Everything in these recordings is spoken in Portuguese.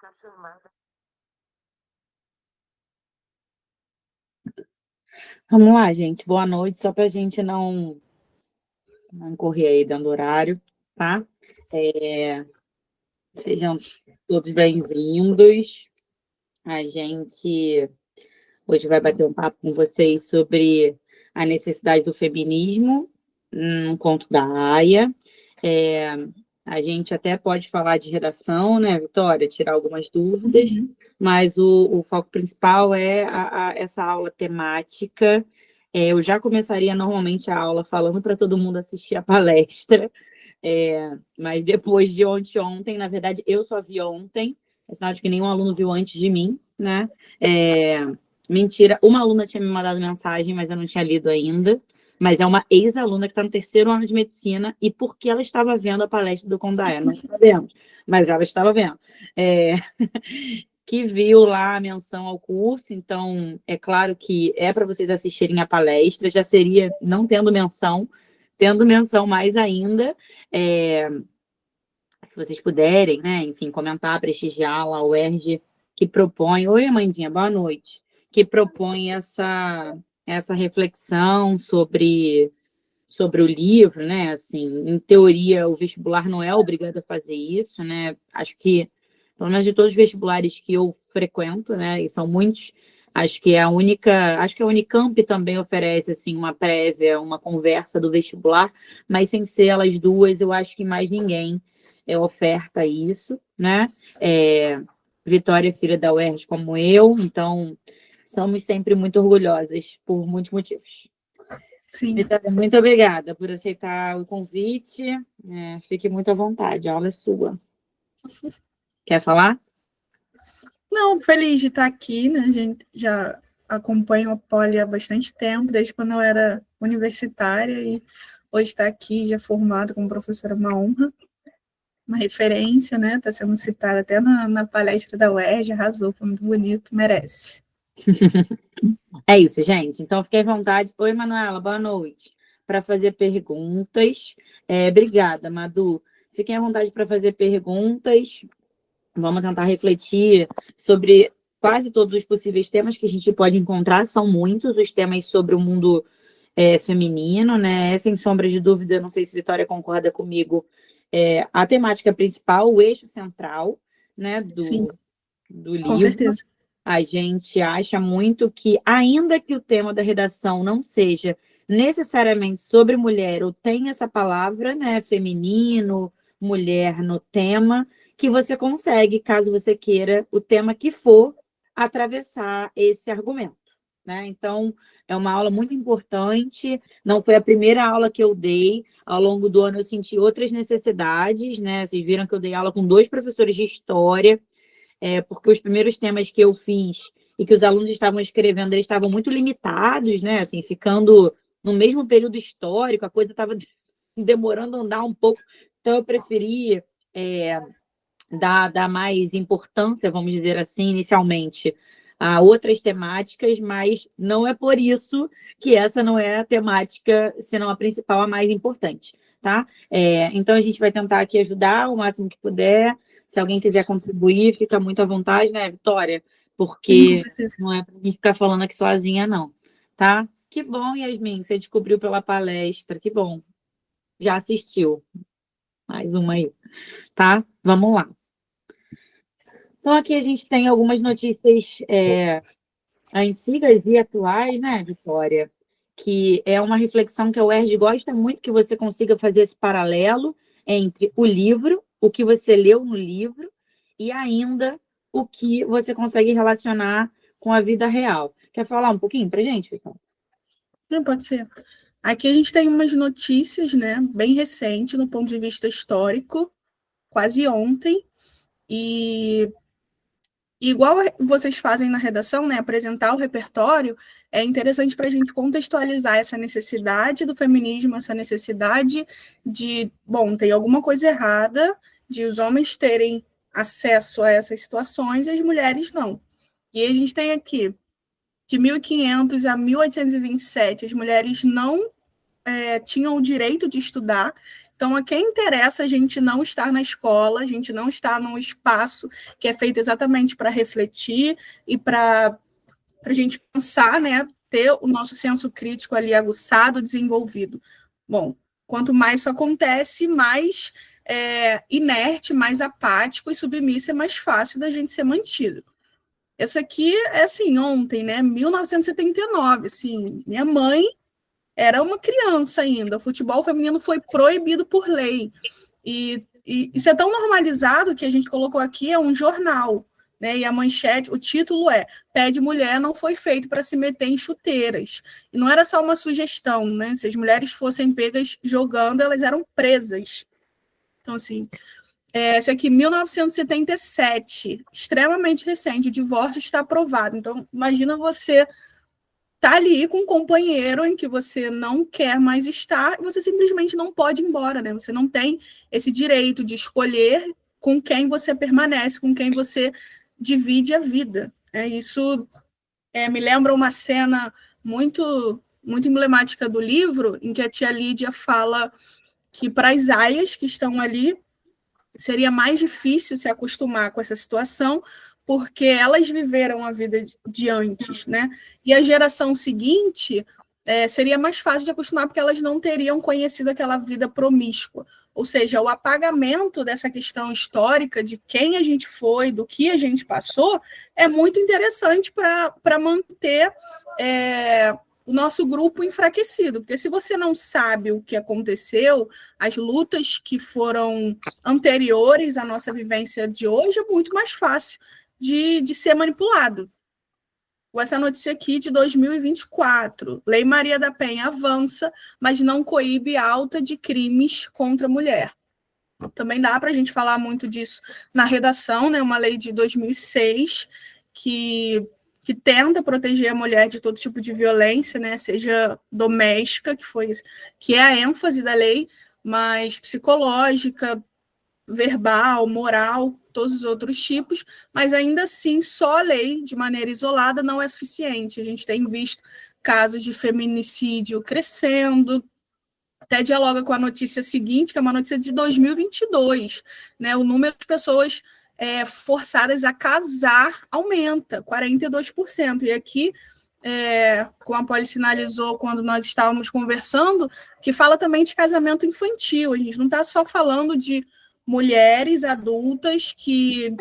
Tá chamada. Vamos lá, gente. Boa noite, só para a gente não correr aí dando horário, tá? Sejam todos bem-vindos. A gente hoje vai bater um papo com vocês sobre a necessidade do feminismo, um conto da Aya. É, a gente até pode falar de redação, né, Vitória? Tirar algumas dúvidas, mas o foco principal é essa aula temática. Eu já começaria normalmente a aula falando para todo mundo assistir a palestra, mas depois de ontem, na verdade, eu só vi ontem, é sinal de que nenhum aluno viu antes de mim, né? Mentira, uma aluna tinha me mandado mensagem, mas eu não tinha lido ainda. Mas é uma ex-aluna que está no terceiro ano de medicina e porque ela estava vendo a palestra do Condaé, não sabemos, mas ela estava vendo. Que viu lá a menção ao curso, então é claro que é para vocês assistirem a palestra, já seria não tendo menção mais ainda, se vocês puderem, né, enfim, comentar, prestigiar lá o UERJ, que propõe, oi Amandinha, boa noite, que propõe essa reflexão sobre o livro, né? Assim, em teoria, o vestibular não é obrigado a fazer isso, né? Acho que, pelo menos de todos os vestibulares que eu frequento, né? E são muitos, acho que a Unicamp também oferece assim uma prévia, uma conversa do vestibular, mas sem ser elas duas, eu acho que mais ninguém oferta isso, né? Vitória é filha da UERJ como eu, então somos sempre muito orgulhosas por muitos motivos. Sim. Vitória, muito obrigada por aceitar o convite. Fique muito à vontade, a aula é sua. Quer falar? Não, feliz de estar aqui, né? A gente já acompanha o Poli há bastante tempo, desde quando eu era universitária, e hoje estar aqui já formada como professora é uma honra, uma referência, né? Está sendo citada até na palestra da UERJ, arrasou, foi muito bonito, merece. É isso, gente. Então, fiquei à vontade. Oi, Manuela, boa noite. Para fazer perguntas. Obrigada, Madu. Fiquem à vontade para fazer perguntas. Vamos tentar refletir sobre quase todos os possíveis temas que a gente pode encontrar. São muitos os temas sobre o mundo feminino, né? Sem sombra de dúvida, não sei se Vitória concorda comigo, a temática principal, o eixo central, né, do livro. Com certeza. A gente acha muito que, ainda que o tema da redação não seja necessariamente sobre mulher, ou tenha essa palavra, né, feminino, mulher no tema, que você consegue, caso você queira, o tema que for, atravessar esse argumento, né? Então, é uma aula muito importante, não foi a primeira aula que eu dei, ao longo do ano eu senti outras necessidades, né? Vocês viram que eu dei aula com 2 professores de história, porque os primeiros temas que eu fiz e que os alunos estavam escrevendo, eles estavam muito limitados, né? Assim, ficando no mesmo período histórico, a coisa estava demorando a andar um pouco, então eu preferi dar mais importância, vamos dizer assim, inicialmente, a outras temáticas, mas não é por isso que essa não é a temática, senão a principal, a mais importante, tá? Então, a gente vai tentar aqui ajudar o máximo que puder. Se alguém quiser contribuir, fica muito à vontade, né, Vitória? Porque não é para mim ficar falando aqui sozinha, não, tá? Que bom, Yasmin, você descobriu pela palestra, que bom. Já assistiu. Mais uma aí, tá? Vamos lá. Então, aqui a gente tem algumas notícias antigas e atuais, né, Vitória? Que é uma reflexão que a UERJ gosta muito que você consiga fazer esse paralelo entre o livro, o que você leu no livro, e ainda o que você consegue relacionar com a vida real. Quer falar um pouquinho para a gente, Vitória? Não, pode ser. Aqui a gente tem umas notícias, né, bem recentes, no ponto de vista histórico, quase ontem, e igual vocês fazem na redação, né, apresentar o repertório, é interessante para a gente contextualizar essa necessidade do feminismo, essa necessidade de, bom, tem alguma coisa errada de os homens terem acesso a essas situações e as mulheres não. E a gente tem aqui, de 1500 a 1827, as mulheres não tinham o direito de estudar. Então, a quem interessa a gente não estar na escola, a gente não estar num espaço que é feito exatamente para refletir e para a gente pensar, né, ter o nosso senso crítico ali aguçado, desenvolvido. Bom, quanto mais isso acontece, mais inerte, mais apático e submisso é mais fácil da gente ser mantido. Essa aqui é assim, ontem, né, 1979, assim, minha mãe era uma criança ainda, o futebol feminino foi proibido por lei, e isso é tão normalizado que a gente colocou aqui, é um jornal, né? E a manchete, o título é Pé de Mulher não foi feito para se meter em chuteiras. E não era só uma sugestão, né? Se as mulheres fossem pegas jogando, elas eram presas. Então, assim, esse aqui, 1977, extremamente recente, o divórcio está aprovado. Então, imagina você tá ali com um companheiro em que você não quer mais estar, e você simplesmente não pode ir embora, né? Você não tem esse direito de escolher com quem você permanece, com quem você divide a vida. Isso me lembra uma cena muito, muito emblemática do livro, em que a tia Lídia fala que para as aias que estão ali, seria mais difícil se acostumar com essa situação, porque elas viveram a vida de antes, né? E a geração seguinte seria mais fácil de acostumar, porque elas não teriam conhecido aquela vida promíscua. Ou seja, o apagamento dessa questão histórica de quem a gente foi, do que a gente passou, é muito interessante para manter o nosso grupo enfraquecido, porque se você não sabe o que aconteceu, as lutas que foram anteriores à nossa vivência de hoje, é muito mais fácil de ser manipulado. Essa notícia aqui de 2024, Lei Maria da Penha avança, mas não coíbe alta de crimes contra a mulher. Também dá para a gente falar muito disso na redação, né? Uma lei de 2006 que tenta proteger a mulher de todo tipo de violência, né? Seja doméstica, que é a ênfase da lei, mas psicológica, verbal, moral, todos os outros tipos, mas ainda assim só a lei, de maneira isolada, não é suficiente. A gente tem visto casos de feminicídio crescendo, até dialoga com a notícia seguinte, que é uma notícia de 2022, né? O número de pessoas forçadas a casar aumenta, 42%. E aqui, como a Polly sinalizou quando nós estávamos conversando, que fala também de casamento infantil. A gente não está só falando de mulheres adultas que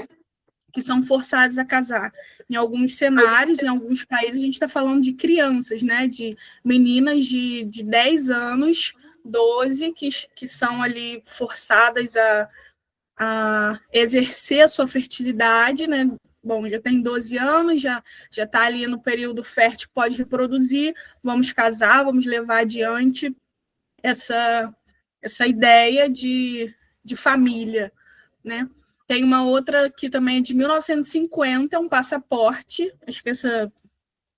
são forçadas a casar. Em alguns cenários, em alguns países, a gente está falando de crianças, né? De meninas de 10 anos, 12, que são ali forçadas a exercer a sua fertilidade, né? Bom, já tem 12 anos, já está ali no período fértil, pode reproduzir, vamos casar, vamos levar adiante essa ideia de família, né? Tem uma outra que também é de 1950, é um passaporte, acho que essa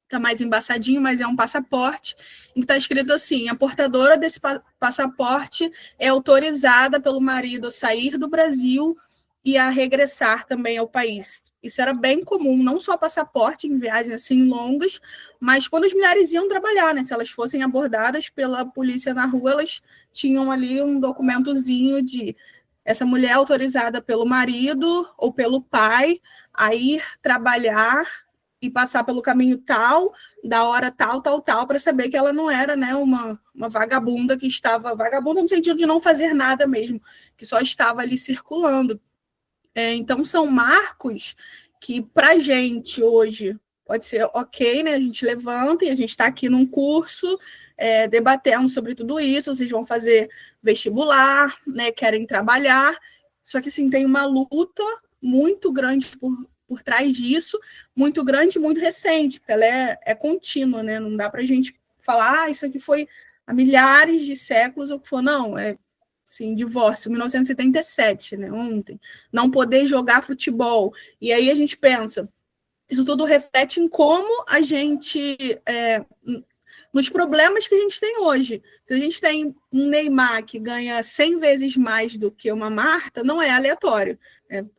está mais embaçadinho, mas é um passaporte, em que está escrito assim: a portadora desse passaporte é autorizada pelo marido a sair do Brasil e a regressar também ao país. Isso era bem comum, não só passaporte em viagens assim longas, mas quando as mulheres iam trabalhar, né? Se elas fossem abordadas pela polícia na rua, elas tinham ali um documentozinho de essa mulher autorizada pelo marido ou pelo pai a ir trabalhar e passar pelo caminho tal, da hora tal, para saber que ela não era, né, uma vagabunda que estava... Vagabunda no sentido de não fazer nada mesmo, que só estava ali circulando. Então, são marcos que, para a gente, hoje, pode ser ok, né? A gente levanta e a gente está aqui num curso debatendo sobre tudo isso, vocês vão fazer vestibular, né? Querem trabalhar, só que, assim, tem uma luta muito grande por trás disso, muito grande e muito recente, porque ela é contínua, né? Não dá para a gente falar, isso aqui foi há milhares de séculos, ou o que for, não, sim, divórcio, 1977, né, ontem, não poder jogar futebol, e aí a gente pensa, isso tudo reflete em como a gente, nos problemas que a gente tem hoje. Se a gente tem um Neymar que ganha 100 vezes mais do que uma Marta, não é aleatório.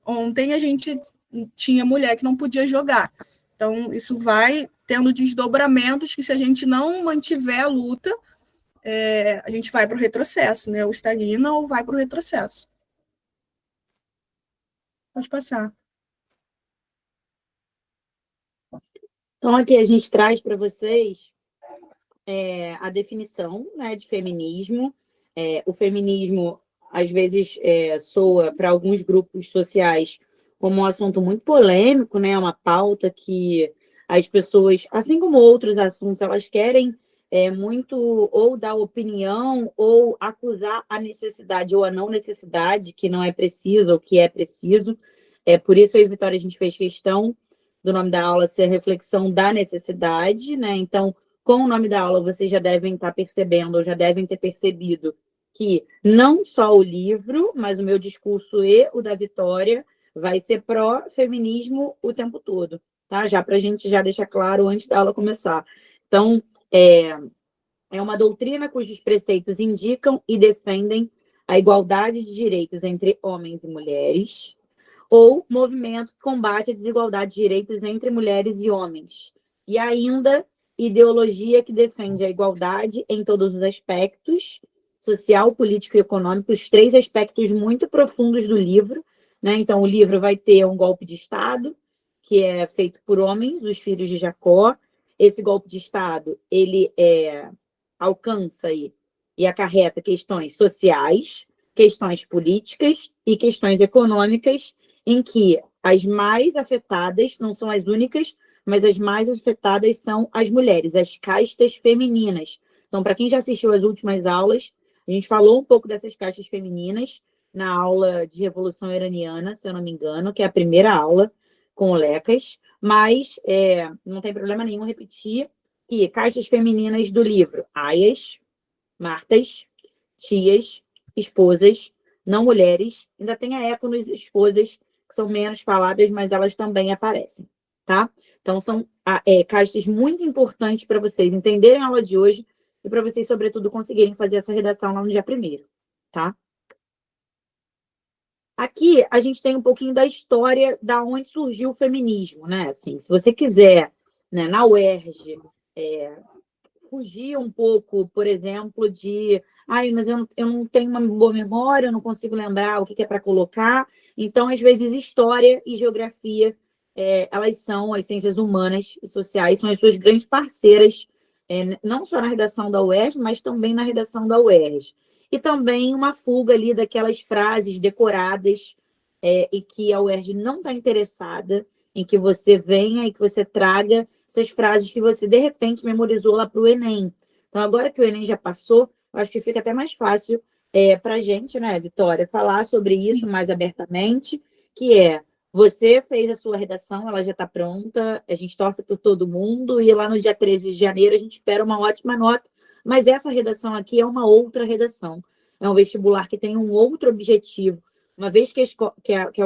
Ontem a gente tinha mulher que não podia jogar. Então, isso vai tendo desdobramentos que, se a gente não mantiver a luta, a gente vai para o retrocesso, né? Ou estagna ou vai para o retrocesso. Pode passar. Então, aqui a gente traz para vocês a definição, né, de feminismo. O feminismo, às vezes, soa para alguns grupos sociais como um assunto muito polêmico, né, uma pauta que as pessoas, assim como outros assuntos, elas querem muito ou dar opinião ou acusar a necessidade ou a não necessidade, que não é preciso ou que é preciso. Por isso, aí, Vitória, a gente fez questão do nome da aula ser reflexão da necessidade, né? Então, com o nome da aula, vocês já devem estar percebendo, ou já devem ter percebido, que não só o livro, mas o meu discurso e o da Vitória vai ser pró-feminismo o tempo todo, tá? Já para a gente já deixar claro antes da aula começar. Então, é uma doutrina cujos preceitos indicam e defendem a igualdade de direitos entre homens e mulheres, ou movimento que combate a desigualdade de direitos entre mulheres e homens. E ainda, ideologia que defende a igualdade em todos os aspectos, social, político e econômico, os 3 aspectos muito profundos do livro, né? Então, o livro vai ter um golpe de Estado, que é feito por homens, os filhos de Jacó. Esse golpe de Estado, ele alcança e acarreta questões sociais, questões políticas e questões econômicas, em que as mais afetadas, não são as únicas, mas as mais afetadas são as mulheres, as castas femininas. Então, para quem já assistiu às últimas aulas, a gente falou um pouco dessas castas femininas na aula de Revolução Iraniana, se eu não me engano, que é a primeira aula com o Lecas, mas não tem problema nenhum repetir que castas femininas do livro: aias, martas, tias, esposas, não mulheres, ainda tem a éconos esposas, que são menos faladas, mas elas também aparecem, tá? Então, são castas muito importantes para vocês entenderem a aula de hoje e para vocês, sobretudo, conseguirem fazer essa redação lá no dia 1º, tá? Aqui, a gente tem um pouquinho da história da onde surgiu o feminismo, né? Assim, se você quiser, né, na UERJ, fugir um pouco, por exemplo, de mas eu não tenho uma boa memória, eu não consigo lembrar o que é para colocar. Então, às vezes, história e geografia, elas são as ciências humanas e sociais, são as suas grandes parceiras, não só na redação da UERJ, mas também na redação da UERJ. E também uma fuga ali daquelas frases decoradas e que a UERJ não está interessada em que você venha e que você traga essas frases que você, de repente, memorizou lá para o Enem. Então, agora que o Enem já passou, eu acho que fica até mais fácil para a gente, né, Vitória, falar sobre isso mais abertamente, que você fez a sua redação, ela já está pronta, a gente torce por todo mundo, e lá no dia 13 de janeiro a gente espera uma ótima nota, mas essa redação aqui é uma outra redação. É um vestibular que tem um outro objetivo. Uma vez que a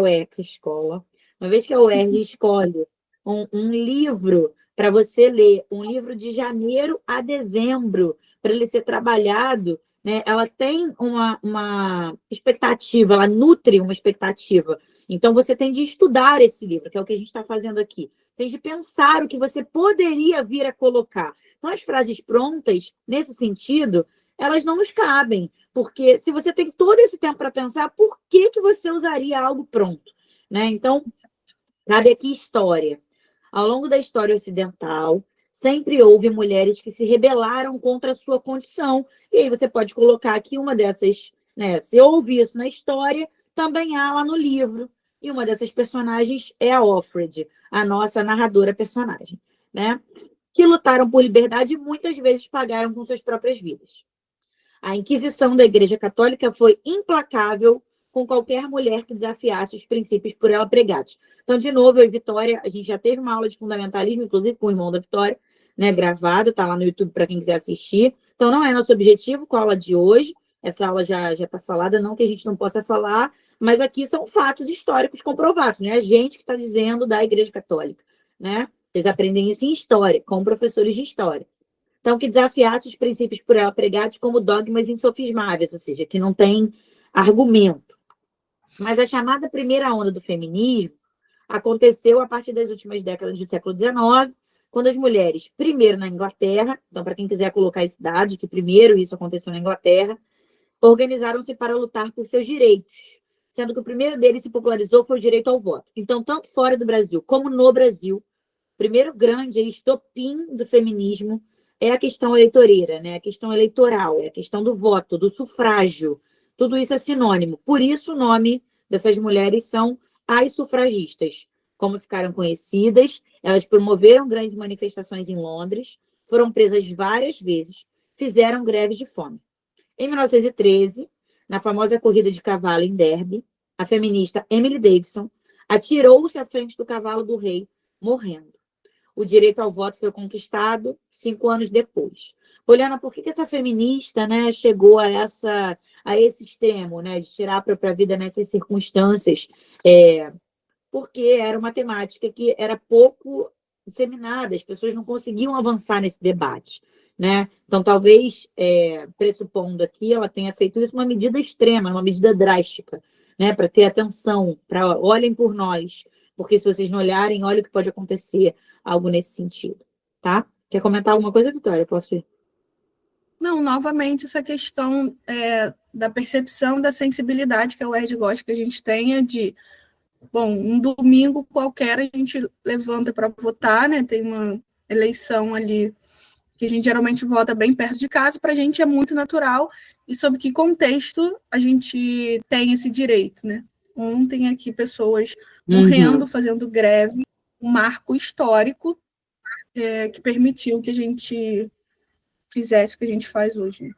UERJ escolhe um livro para você ler, um livro de janeiro a dezembro, para ele ser trabalhado, né? Ela tem uma expectativa, ela nutre uma expectativa. Então, você tem de estudar esse livro, que é o que a gente está fazendo aqui. Você tem de pensar o que você poderia vir a colocar. Então, as frases prontas, nesse sentido, elas não nos cabem, porque se você tem todo esse tempo para pensar, por que você usaria algo pronto? Né? Então, cabe aqui história. Ao longo da história ocidental, sempre houve mulheres que se rebelaram contra a sua condição. E aí você pode colocar aqui uma dessas, né? Se houve isso na história, também há lá no livro. E uma dessas personagens é a Offred, a nossa narradora personagem, né? Que lutaram por liberdade e muitas vezes pagaram com suas próprias vidas. A Inquisição da Igreja Católica foi implacável com qualquer mulher que desafiasse os princípios por ela pregados. Então, de novo, eu e Vitória, a gente já teve uma aula de fundamentalismo, inclusive com o irmão da Vitória, né, gravada, está lá no YouTube para quem quiser assistir. Então, não é nosso objetivo com a aula de hoje, essa aula já está falada, não que a gente não possa falar, mas aqui são fatos históricos comprovados, né? A gente que está dizendo da Igreja Católica, né? Vocês aprendem isso em história, com professores de história. Então, que desafiasse os princípios por ela pregados como dogmas insofismáveis, ou seja, que não tem argumento. Mas a chamada primeira onda do feminismo aconteceu a partir das últimas décadas do século XIX, quando as mulheres, primeiro na Inglaterra, então para quem quiser colocar esse dado, que primeiro isso aconteceu na Inglaterra, organizaram-se para lutar por seus direitos, sendo que o primeiro deles se popularizou foi o direito ao voto. Então, tanto fora do Brasil como no Brasil, o primeiro grande estopim do feminismo é a questão eleitoreira, né? A questão eleitoral, é a questão do voto, do sufrágio. Tudo isso é sinônimo. Por isso, o nome dessas mulheres são as sufragistas. Como ficaram conhecidas, elas promoveram grandes manifestações em Londres, foram presas várias vezes, fizeram greves de fome. Em 1913, na famosa corrida de cavalo em Derby, a feminista Emily Davison atirou-se à frente do cavalo do rei, morrendo. O direito ao voto foi conquistado 5 anos depois. Poliana, por que essa feminista, né, chegou a esse extremo, né, de tirar a própria vida nessas circunstâncias? Porque era uma temática que era pouco disseminada, as pessoas não conseguiam avançar nesse debate, né? Então, talvez, pressupondo aqui, ela tenha feito isso uma medida extrema, uma medida drástica, né, para ter atenção, para olhem por nós, porque se vocês não olharem, olha o que pode acontecer, algo nesse sentido, tá? Quer comentar alguma coisa, Vitória? Posso ir? Não, novamente, essa questão da percepção da sensibilidade que a UERJ gosta que a gente tenha de, bom, um domingo qualquer a gente levanta para votar, né? Tem uma eleição ali que a gente geralmente vota bem perto de casa, para a gente é muito natural, e sob que contexto a gente tem esse direito, né? Ontem aqui pessoas morrendo, fazendo greve, um marco histórico que permitiu que a gente fizesse o que a gente faz hoje. Né?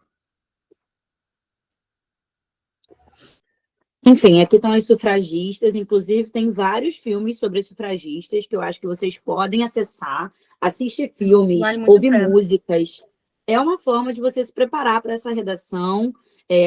Enfim, aqui estão as sufragistas, inclusive tem vários filmes sobre as sufragistas que eu acho que vocês podem acessar, assistir filmes, ouvir músicas. É uma forma de você se preparar para essa redação.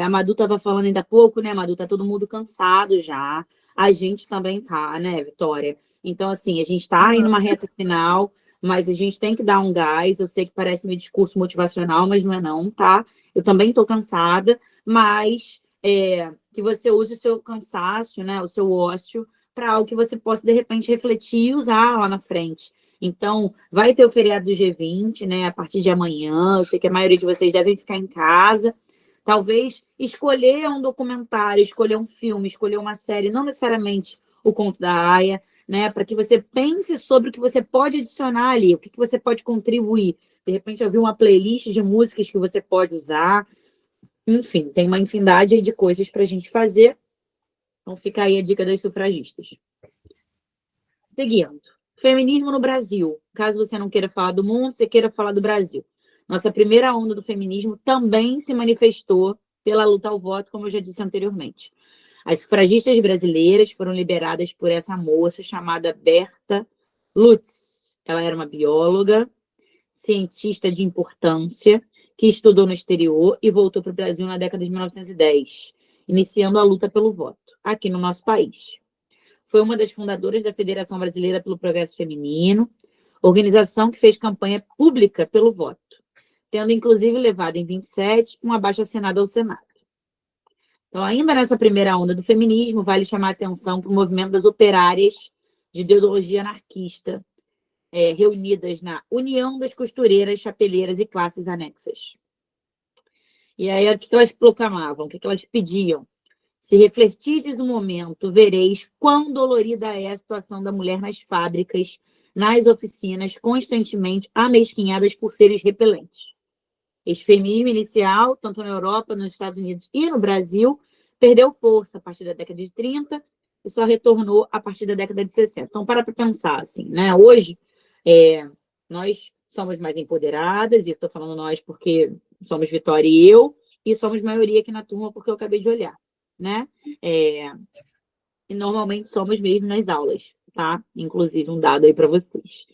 A Madu estava falando ainda há pouco, né, Madu? Tá todo mundo cansado já. A gente também tá, né, Vitória? Então, assim, a gente está aí numa reta final, mas a gente tem que dar um gás. Eu sei que parece meio discurso motivacional, mas não é não, tá? Eu também estou cansada, mas que você use o seu cansaço, né, o seu ócio, para algo que você possa, de repente, refletir e usar lá na frente. Então, vai ter o feriado do G20, né, a partir de amanhã. Eu sei que a maioria de vocês devem ficar em casa. Talvez escolher um documentário, escolher um filme, escolher uma série, não necessariamente o Conto da Aia, né, para que você pense sobre o que você pode adicionar ali, o que você pode contribuir. De repente, ouvir uma playlist de músicas que você pode usar. Enfim, tem uma infinidade de coisas para a gente fazer. Então, fica aí a dica das sufragistas. Seguindo. Feminismo no Brasil. Caso você não queira falar do mundo, você queira falar do Brasil. Nossa primeira onda do feminismo também se manifestou pela luta ao voto, como eu já disse anteriormente. As sufragistas brasileiras foram liberadas por essa moça chamada Berta Lutz. Ela era uma bióloga, cientista de importância, que estudou no exterior e voltou para o Brasil na década de 1910, iniciando a luta pelo voto, aqui no nosso país. Foi uma das fundadoras da Federação Brasileira pelo Progresso Feminino, organização que fez campanha pública pelo voto, tendo inclusive levado em 27 um abaixo-assinado ao Senado. Então, ainda nessa primeira onda do feminismo, vale chamar a atenção para o movimento das operárias de ideologia anarquista, reunidas na União das Costureiras, Chapeleiras e Classes Anexas. E aí, o que elas proclamavam, o que elas pediam? Se refletirdes no momento, vereis quão dolorida é a situação da mulher nas fábricas, nas oficinas, constantemente amesquinhadas por seres repelentes. Esse feminismo inicial, tanto na Europa, nos Estados Unidos e no Brasil, perdeu força a partir da década de 30 e só retornou a partir da década de 60. Então, para pensar assim, né? Hoje, nós somos mais empoderadas, e estou falando nós porque somos Vitória e eu, e somos maioria aqui na turma porque eu acabei de olhar, né? E normalmente somos mesmo nas aulas, tá? Inclusive um dado aí para vocês.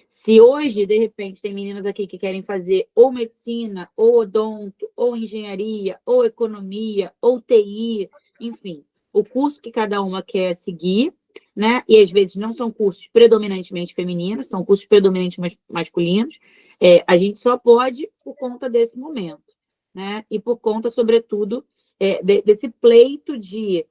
Se hoje, de repente, tem meninas aqui que querem fazer ou medicina, ou odonto, ou engenharia, ou economia, ou TI, enfim, o curso que cada uma quer seguir, né? E às vezes não são cursos predominantemente femininos, são cursos predominantemente masculinos, a gente só pode por conta desse momento, né? E por conta, sobretudo, desse pleito de...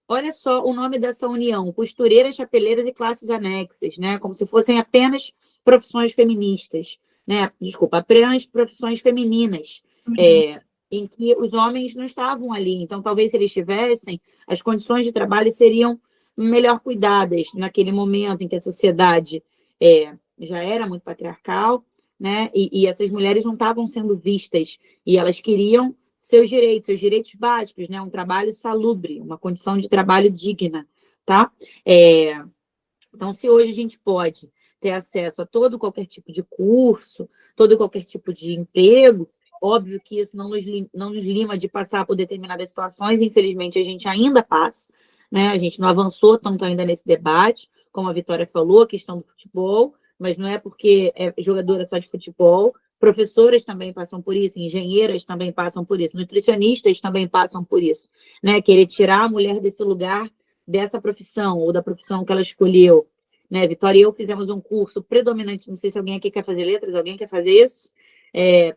olha só o nome dessa união, costureiras, chapeleiras e classes anexas, né? Como se fossem apenas profissões feministas, né? Desculpa, apenas profissões femininas, em que os homens não estavam ali. Então, talvez se eles estivessem, as condições de trabalho seriam melhor cuidadas naquele momento em que a sociedade já era muito patriarcal, né? E essas mulheres não estavam sendo vistas e elas queriam seus direitos básicos, né? Um trabalho salubre, uma condição de trabalho digna, tá? Então, se hoje a gente pode ter acesso a todo qualquer tipo de curso, todo qualquer tipo de emprego, óbvio que isso não nos lima de passar por determinadas situações, infelizmente a gente ainda passa, né? A gente não avançou tanto ainda nesse debate, como a Vitória falou, a questão do futebol, mas não é porque é jogadora só de futebol, professoras também passam por isso, engenheiras também passam por isso, nutricionistas também passam por isso, né? Querer tirar a mulher desse lugar, dessa profissão, ou da profissão que ela escolheu, né? Vitória e eu fizemos um curso predominante, não sei se alguém aqui quer fazer letras, alguém quer fazer isso?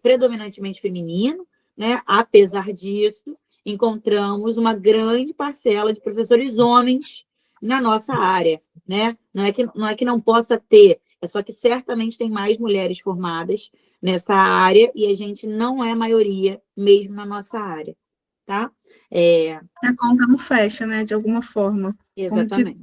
Predominantemente feminino, né? Apesar disso, encontramos uma grande parcela de professores homens na nossa área, né? Não é que não possa ter, é só que certamente tem mais mulheres formadas nessa área e a gente não é maioria mesmo na nossa área, tá? A conta não fecha, né? De alguma forma. Exatamente.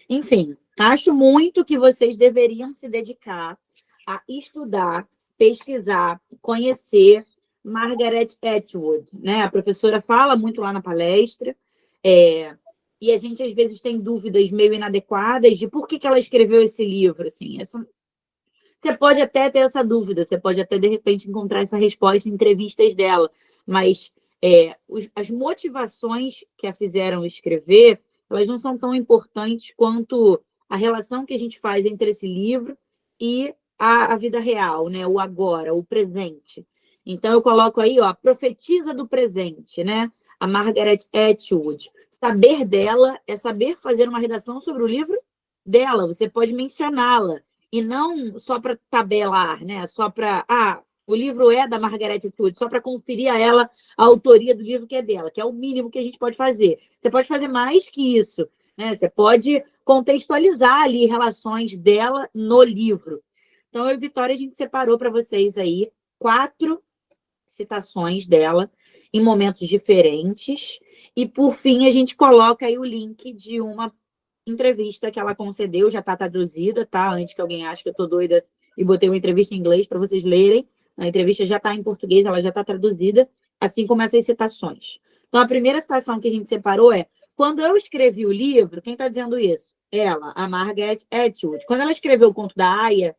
Enfim, acho muito que vocês deveriam se dedicar a estudar, pesquisar, conhecer Margaret Atwood, né? A professora fala muito lá na palestra, e a gente às vezes tem dúvidas meio inadequadas de por que ela escreveu esse livro, assim. Você pode até ter essa dúvida, você pode até de repente encontrar essa resposta em entrevistas dela, mas as motivações que a fizeram escrever, elas não são tão importantes quanto a relação que a gente faz entre esse livro e a vida real, né? O agora, o presente. Então, eu coloco aí, ó, a profetisa do presente, né? A Margaret Atwood. Saber dela é saber fazer uma redação sobre o livro dela. Você pode mencioná-la, e não só para tabelar, né? Só para... o livro é da Margaret Atwood, só para conferir a ela a autoria do livro que é dela, que é o mínimo que a gente pode fazer. Você pode fazer mais que isso, né? Você pode contextualizar ali relações dela no livro. Então, eu e Vitória, a gente separou para vocês aí 4 citações dela em momentos diferentes. E, por fim, a gente coloca aí o link de uma entrevista que ela concedeu, já está traduzida, tá? Antes que alguém ache que eu estou doida e botei uma entrevista em inglês para vocês lerem. A entrevista já está em português, ela já está traduzida, assim como essas citações. Então, a primeira citação que a gente separou é: quando eu escrevi o livro, quem está dizendo isso? Ela, a Margaret Atwood. Quando ela escreveu o Conto da Aia,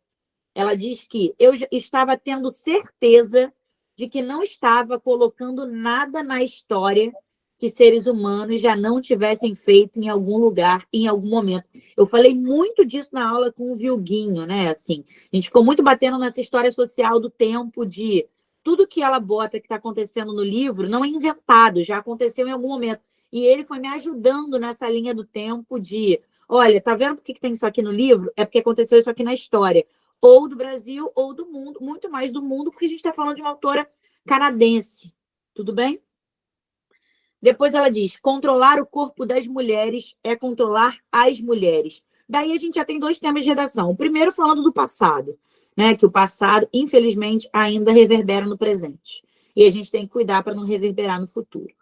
ela diz que eu estava tendo certeza de que não estava colocando nada na história que seres humanos já não tivessem feito em algum lugar, em algum momento. Eu falei muito disso na aula com o Vilguinho, né? Assim, a gente ficou muito batendo nessa história social do tempo de tudo que ela bota que está acontecendo no livro não é inventado, já aconteceu em algum momento. E ele foi me ajudando nessa linha do tempo de, olha, tá vendo por que tem isso aqui no livro? É porque aconteceu isso aqui na história. Ou do Brasil, ou do mundo, muito mais do mundo, porque a gente está falando de uma autora canadense. Tudo bem? Depois ela diz: controlar o corpo das mulheres é controlar as mulheres. Daí a gente já tem 2 temas de redação. O primeiro falando do passado, né? Que o passado, infelizmente, ainda reverbera no presente. E a gente tem que cuidar para não reverberar no futuro.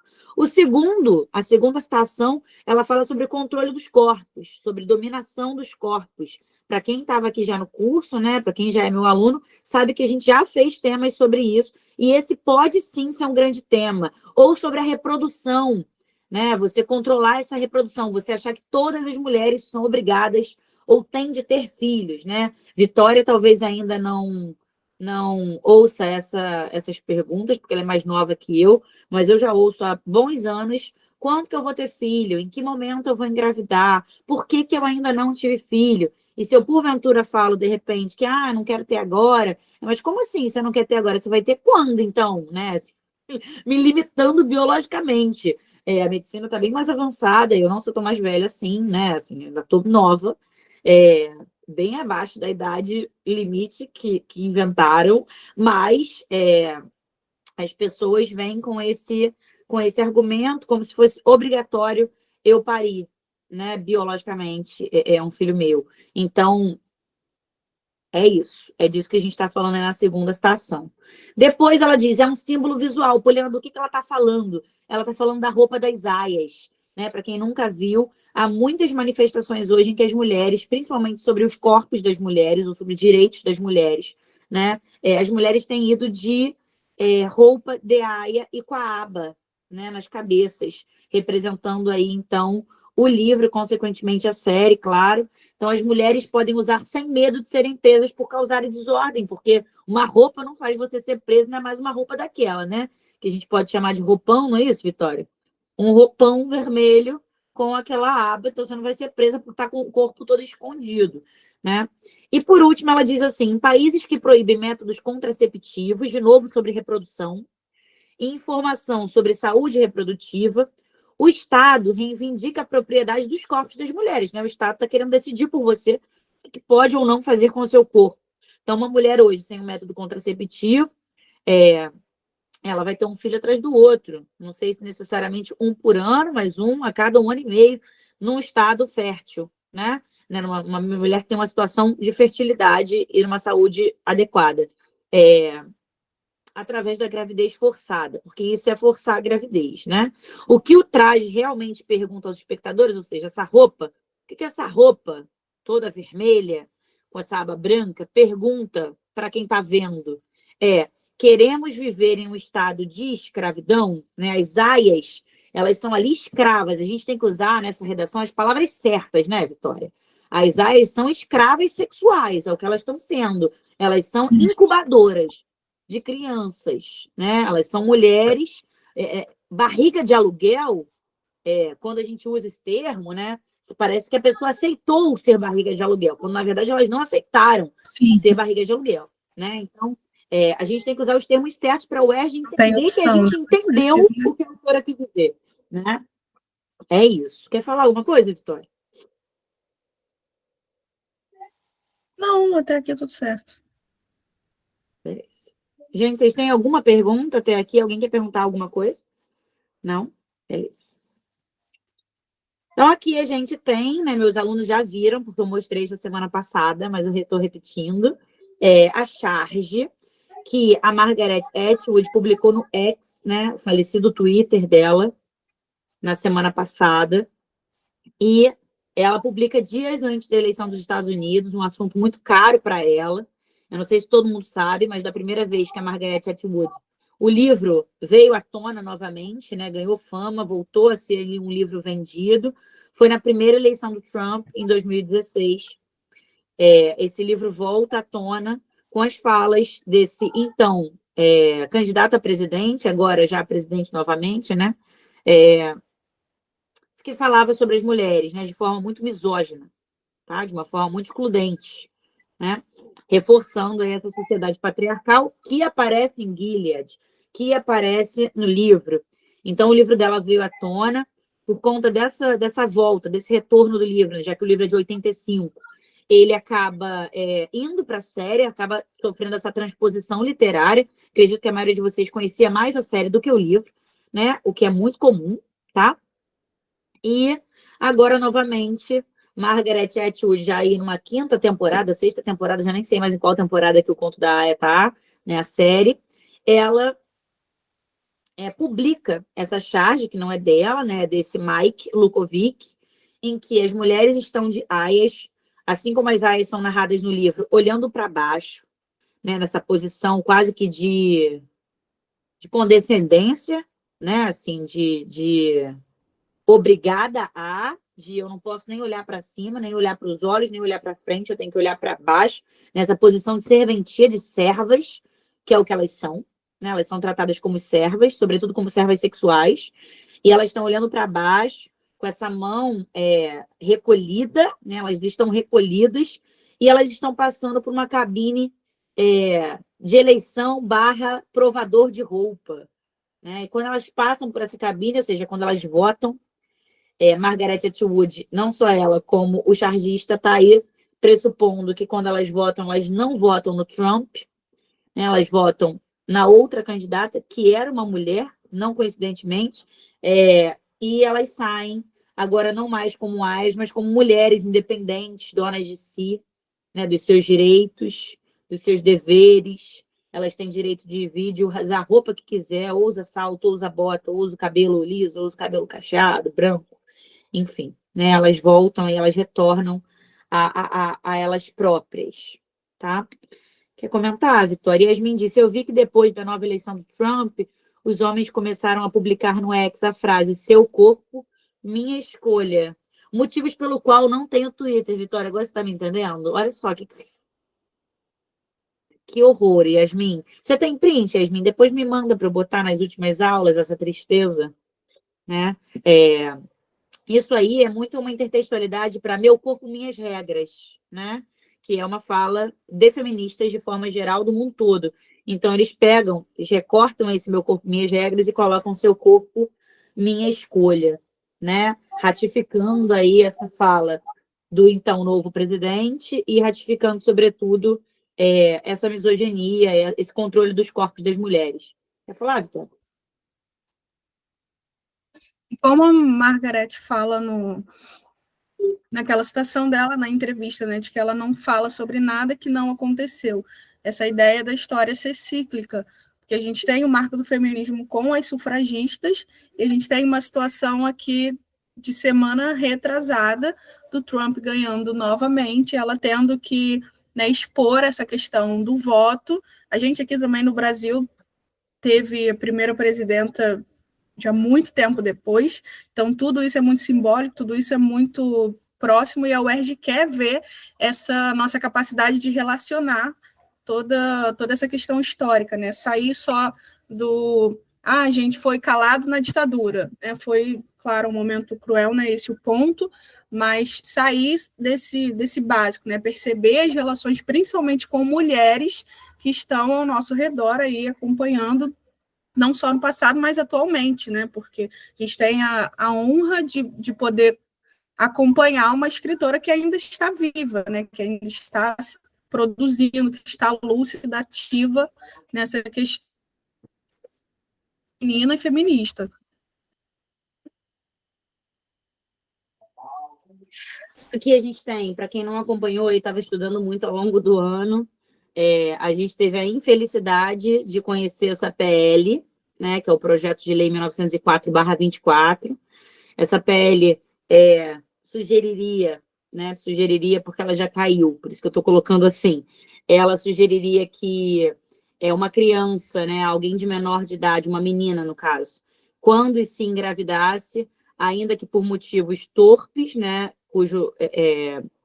A segunda citação, ela fala sobre o controle dos corpos, sobre dominação dos corpos. Para quem estava aqui já no curso, né? Para quem já é meu aluno, sabe que a gente já fez temas sobre isso. E esse pode sim ser um grande tema. Ou sobre a reprodução, né? Você controlar essa reprodução, você achar que todas as mulheres são obrigadas ou têm de ter filhos, né? Vitória talvez ainda não ouça essas perguntas, porque ela é mais nova que eu, mas eu já ouço há bons anos. Quando que eu vou ter filho? Em que momento eu vou engravidar? Por que eu ainda não tive filho? E se eu, porventura, falo, de repente, que não quero ter agora, mas como assim você não quer ter agora? Você vai ter quando, então? Né? Me limitando biologicamente. A medicina está bem mais avançada, eu não sou tão mais velha assim, né? Assim, ainda estou nova, bem abaixo da idade limite que inventaram, mas as pessoas vêm com esse argumento como se fosse obrigatório eu parir. né, biologicamente é um filho meu. Então, é isso. É disso que a gente está falando aí na segunda citação. Depois ela diz, é um símbolo visual. Poliana, do que ela está falando? Ela está falando da roupa das aias. Né? Para quem nunca viu, há muitas manifestações hoje em que as mulheres, principalmente sobre os corpos das mulheres, ou sobre direitos das mulheres, né? As mulheres têm ido de roupa de aia e com a aba, né, nas cabeças, representando aí, então, o livro, consequentemente a série, claro. Então, as mulheres podem usar sem medo de serem presas por causar desordem, porque uma roupa não faz você ser presa, não é mais uma roupa daquela, né? Que a gente pode chamar de roupão, não é isso, Vitória? Um roupão vermelho com aquela aba, então você não vai ser presa por estar com o corpo todo escondido, né? E, por último, ela diz assim, em países que proíbem métodos contraceptivos, de novo sobre reprodução, e informação sobre saúde reprodutiva, o Estado reivindica a propriedade dos corpos das mulheres, né? O Estado está querendo decidir por você o que pode ou não fazer com o seu corpo. Então, uma mulher hoje sem um método contraceptivo, ela vai ter um filho atrás do outro. Não sei se necessariamente um por ano, mas um a cada 1 ano e meio, num estado fértil, né? Uma mulher que tem uma situação de fertilidade e uma saúde adequada. Através da gravidez forçada, porque isso é forçar a gravidez, né? O que o traje realmente pergunta aos espectadores, ou seja, essa roupa, o que essa roupa toda vermelha, com essa aba branca, pergunta para quem está vendo? Queremos viver em um estado de escravidão, né? As aias, elas são ali escravas, a gente tem que usar nessa redação as palavras certas, né, Vitória? As aias são escravas sexuais, é o que elas estão sendo. Elas são incubadoras de crianças, né? Elas são mulheres, barriga de aluguel, quando a gente usa esse termo, né? Parece que a pessoa aceitou ser barriga de aluguel, quando na verdade elas não aceitaram ser barriga de aluguel, né? Então, a gente tem que usar os termos certos para o UERJ entender que a gente entendeu o que a autora quis dizer, né? É isso. Quer falar alguma coisa, Vitória? Não, até aqui é tudo certo. Beleza. Gente, vocês têm alguma pergunta até aqui? Alguém quer perguntar alguma coisa? Não? Beleza. Então, aqui a gente tem, né? Meus alunos já viram, porque eu mostrei na semana passada, mas eu estou repetindo, a charge que a Margaret Atwood publicou no X, né? O falecido Twitter dela, na semana passada. E ela publica dias antes da eleição dos Estados Unidos, um assunto muito caro para ela. Eu não sei se todo mundo sabe, mas da primeira vez que a Margaret Atwood, o livro veio à tona novamente, né? Ganhou fama, voltou a ser um livro vendido. Foi na primeira eleição do Trump, em 2016. Esse livro volta à tona com as falas desse, então, candidato a presidente, agora já presidente novamente, né? Que falava sobre as mulheres, né, de forma muito misógina, tá? De uma forma muito excludente, né? Reforçando essa sociedade patriarcal que aparece em Gilead, que aparece no livro. Então, o livro dela veio à tona por conta dessa volta, desse retorno do livro, né? Já que o livro é de 85. Ele acaba indo para a série, acaba sofrendo essa transposição literária. Acredito que a maioria de vocês conhecia mais a série do que o livro, né? O que é muito comum, tá? E agora, novamente, Margaret Atwood já aí numa quinta temporada, sexta temporada, já nem sei mais em qual temporada que o Conto da Aia tá, né, a série, ela publica essa charge, que não é dela, né, desse Mike Lukovic, em que as mulheres estão de aias, assim como as aias são narradas no livro, olhando para baixo, né, nessa posição quase que de condescendência, né, assim, de obrigada de eu não posso nem olhar para cima, nem olhar para os olhos, nem olhar para frente, eu tenho que olhar para baixo, nessa posição de serventia, de servas, que é o que elas são, né? Elas são tratadas como servas, sobretudo como servas sexuais, e elas estão olhando para baixo, com essa mão recolhida, né? Elas estão recolhidas, e elas estão passando por uma cabine de eleição / provador de roupa, né? E quando elas passam por essa cabine, ou seja, quando elas votam, Margaret Atwood, não só ela, como o chargista, está aí pressupondo que quando elas votam, elas não votam no Trump, né? Elas votam na outra candidata, que era uma mulher, não coincidentemente, e elas saem agora não mais como aias, mas como mulheres independentes, donas de si, né, dos seus direitos, dos seus deveres. Elas têm direito de vir, de usar a roupa que quiser, ou usa salto, ou usa bota, ou usa o cabelo liso, ou usa o cabelo cacheado, branco, enfim. Né, elas voltam e elas retornam a elas próprias, tá? Quer comentar, Vitória? Yasmin disse, eu vi que depois da nova eleição do Trump, os homens começaram a publicar no X a frase seu corpo, minha escolha. Motivos pelo qual não tenho Twitter, Vitória. Agora você está me entendendo? Olha só que horror, Yasmin. Você tem print, Yasmin? Depois me manda para eu botar nas últimas aulas essa tristeza, né? Isso aí é muito uma intertextualidade para meu corpo, minhas regras, né? Que é uma fala de feministas de forma geral do mundo todo. Então, eles pegam, eles recortam esse meu corpo, minhas regras e colocam seu corpo, minha escolha, né? Ratificando aí essa fala do então novo presidente e ratificando, sobretudo, essa misoginia, esse controle dos corpos das mulheres. Quer falar, Vitor? Como a Margaret fala naquela citação dela, na entrevista, né, de que ela não fala sobre nada que não aconteceu. Essa ideia da história ser cíclica, porque a gente tem o marco do feminismo com as sufragistas, e a gente tem uma situação aqui de semana retrasada do Trump ganhando novamente, ela tendo que, né, expor essa questão do voto. A gente aqui também no Brasil teve a primeira presidenta já muito tempo depois, então tudo isso é muito simbólico, tudo isso é muito próximo, e a UERJ quer ver essa nossa capacidade de relacionar toda essa questão histórica, né? Sair só do a gente foi calado na ditadura, né? Foi, claro, um momento cruel, não é esse o ponto, mas sair desse básico, né? Perceber as relações, principalmente com mulheres que estão ao nosso redor aí acompanhando, não só no passado, mas atualmente, né? Porque a gente tem a honra de poder acompanhar uma escritora que ainda está viva, né? Que ainda está produzindo, que está lúcida, ativa nessa questão feminina e feminista. Aqui a gente tem, para quem não acompanhou e estava estudando muito ao longo do ano, a gente teve a infelicidade de conhecer essa PL, né, que é o Projeto de Lei 1904/24. Essa PL sugeriria, porque ela já caiu, por isso que eu estou colocando assim, ela sugeriria que uma criança, né, alguém de menor de idade, uma menina no caso, quando e se engravidasse, ainda que por motivos torpes, né, cujo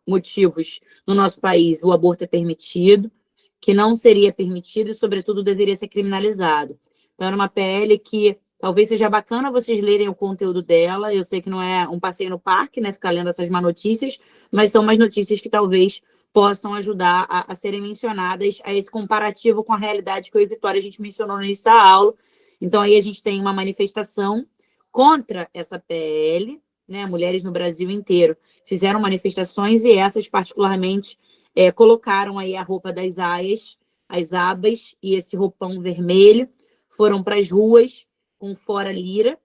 motivos no nosso país o aborto é permitido, que não seria permitido e, sobretudo, deveria ser criminalizado. Então, era uma PL que talvez seja bacana vocês lerem o conteúdo dela. Eu sei que não é um passeio no parque, né, ficar lendo essas má notícias, mas são umas notícias que talvez possam ajudar a serem mencionadas a esse comparativo com a realidade que eu e Vitória a gente mencionou no início da aula. Então, aí a gente tem uma manifestação contra essa PL, né? Mulheres no Brasil inteiro fizeram manifestações e essas, particularmente, colocaram aí a roupa das aias, as abas e esse roupão vermelho, foram para as ruas com fora lira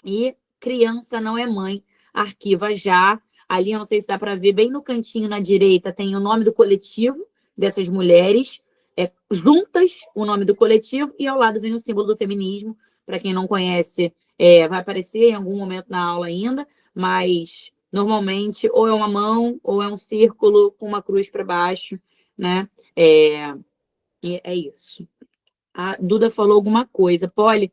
e criança não é mãe, arquiva já. Ali, eu não sei se dá para ver, bem no cantinho na direita tem o nome do coletivo dessas mulheres, juntas o nome do coletivo, e ao lado vem o símbolo do feminismo. Para quem não conhece, vai aparecer em algum momento na aula ainda, mas normalmente ou é uma mão ou é um círculo com uma cruz para baixo, né? E é isso. A Duda falou alguma coisa. Polly,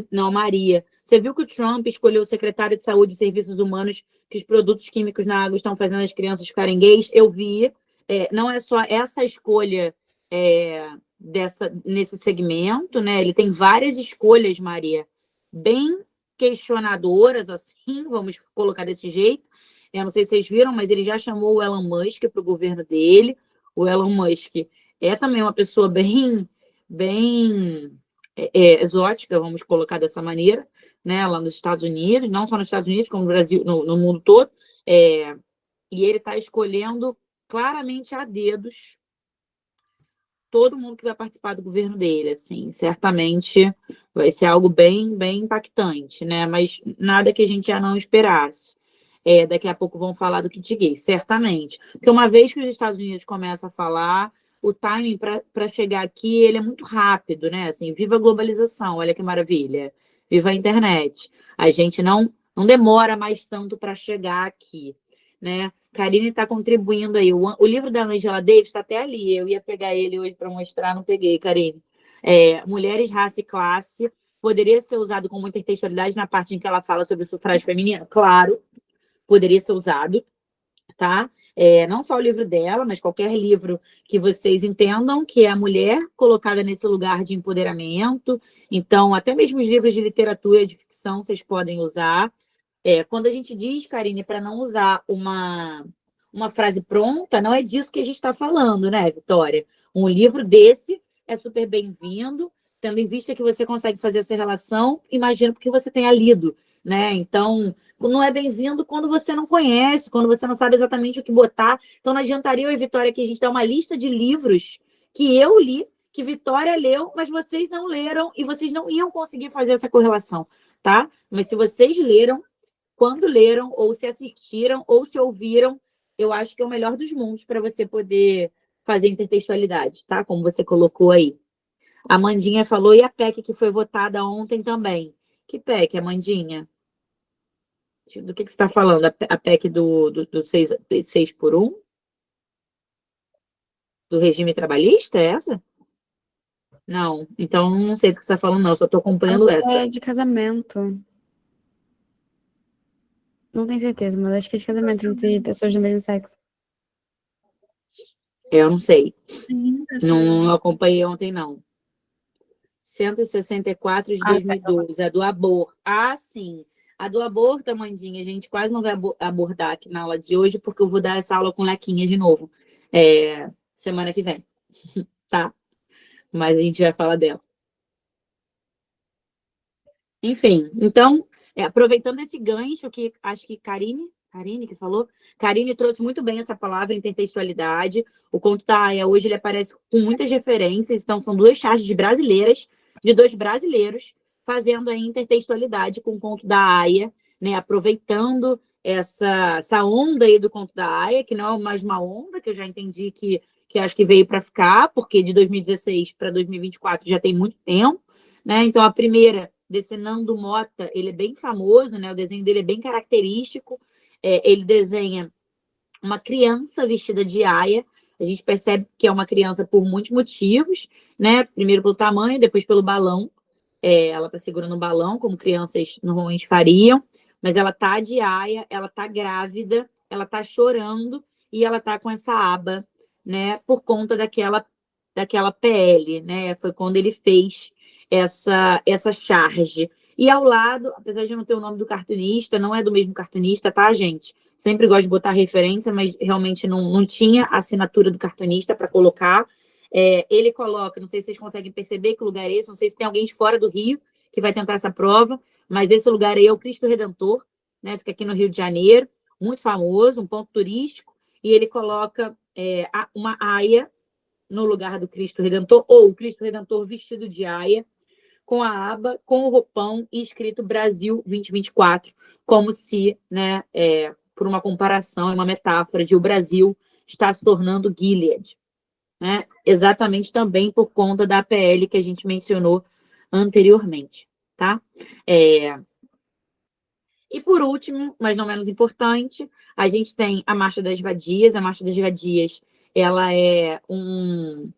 não, Maria. Você viu que o Trump escolheu o secretário de Saúde e Serviços Humanos, que os produtos químicos na água estão fazendo as crianças ficarem gays? Eu vi. Não é só essa escolha nesse segmento, né? Ele tem várias escolhas, Maria, bem questionadoras, assim, vamos colocar desse jeito. Eu não sei se vocês viram, mas ele já chamou o Elon Musk para o governo dele. O Elon Musk é também uma pessoa bem exótica, vamos colocar dessa maneira, né, lá nos Estados Unidos, não só nos Estados Unidos, como no Brasil, no mundo todo, e ele está escolhendo claramente a dedos todo mundo que vai participar do governo dele, assim, certamente vai ser algo bem impactante, né, mas nada que a gente já não esperasse. Daqui a pouco vão falar do kit gay, certamente. Porque uma vez que os Estados Unidos começam a falar, o timing para chegar aqui ele é muito rápido, né? Assim, viva a globalização, olha que maravilha. Viva a internet. A gente não demora mais tanto para chegar aqui, né? Karine está contribuindo aí. O livro da Angela Davis está até ali. Eu ia pegar ele hoje para mostrar, não peguei, Karine. Mulheres, Raça e Classe. Poderia ser usado com muita intertextualidade na parte em que ela fala sobre o sufrágio feminino? Claro, poderia ser usado, tá? Não só o livro dela, mas qualquer livro que vocês entendam que é a mulher colocada nesse lugar de empoderamento. Então, até mesmo os livros de literatura, de ficção, vocês podem usar. Quando a gente diz, Karine, para não usar uma frase pronta, não é disso que a gente está falando, né, Vitória? Um livro desse é super bem-vindo, tendo em vista que você consegue fazer essa relação, imagino porque você tenha lido, né? Então, não é bem-vindo quando você não conhece, quando você não sabe exatamente o que botar. Então, não adiantaria eu e Vitória que a gente dá uma lista de livros que eu li, que Vitória leu, mas vocês não leram e vocês não iam conseguir fazer essa correlação, tá? Mas se vocês leram, quando leram, ou se assistiram, ou se ouviram, eu acho que é o melhor dos mundos para você poder fazer intertextualidade, tá? Como você colocou aí. A Amandinha falou, e a PEC que foi votada ontem também. Que PEC, Amandinha? Do que você está falando? A PEC do 6 por 1? Do regime trabalhista, é essa? Não, então não sei do que você está falando, não. Só estou acompanhando Acho que essa. é de casamento. Não tenho certeza, mas acho que é de casamento entre pessoas do mesmo sexo. Eu não sei. Sim, Não acompanhei ontem, não. 164 de Ah, 2012, a do aborto. Ah, sim. A do aborto, Amandinha, a gente quase não vai abordar aqui na aula de hoje, porque eu vou dar essa aula com Lequinha de novo, semana que vem, tá? Mas a gente vai falar dela. Enfim, então, aproveitando esse gancho que acho que Karine que falou, Karine trouxe muito bem essa palavra intertextualidade. O conto da Aya hoje ele aparece com muitas referências, então são duas charges brasileiras, de dois brasileiros, fazendo a intertextualidade com o conto da Aya, né, aproveitando essa onda aí do conto da Aya, que não é mais uma onda, que eu já entendi que acho que veio para ficar, porque de 2016 para 2024 já tem muito tempo, né? Então a primeira desse Nando Mota, ele é bem famoso, né? O desenho dele é bem característico. Ele desenha uma criança vestida de aia. A gente percebe que é uma criança por muitos motivos, né? Primeiro pelo tamanho, depois pelo balão. Ela está segurando um balão, como crianças normalmente fariam, mas ela tá de aia, ela tá grávida, ela tá chorando e ela tá com essa aba, né? Por conta daquela PL, né? Foi quando ele fez essa charge. E ao lado, apesar de não ter o nome do cartunista, não é do mesmo cartunista, tá, gente? Sempre gosto de botar referência, mas realmente não tinha a assinatura do cartunista para colocar. Ele coloca, não sei se vocês conseguem perceber que lugar é esse, não sei se tem alguém de fora do Rio que vai tentar essa prova, mas esse lugar aí é o Cristo Redentor, né? Fica aqui no Rio de Janeiro, muito famoso, um ponto turístico, e ele coloca uma aia no lugar do Cristo Redentor, ou o Cristo Redentor vestido de aia, com a aba, com o roupão e escrito Brasil 2024, como se, né, por uma comparação, uma metáfora de o Brasil está se tornando Gilead, né? Exatamente também por conta da APL que a gente mencionou anteriormente, tá? E por último, mas não menos importante, a gente tem a Marcha das Vadias. A Marcha das Vadias, ela é um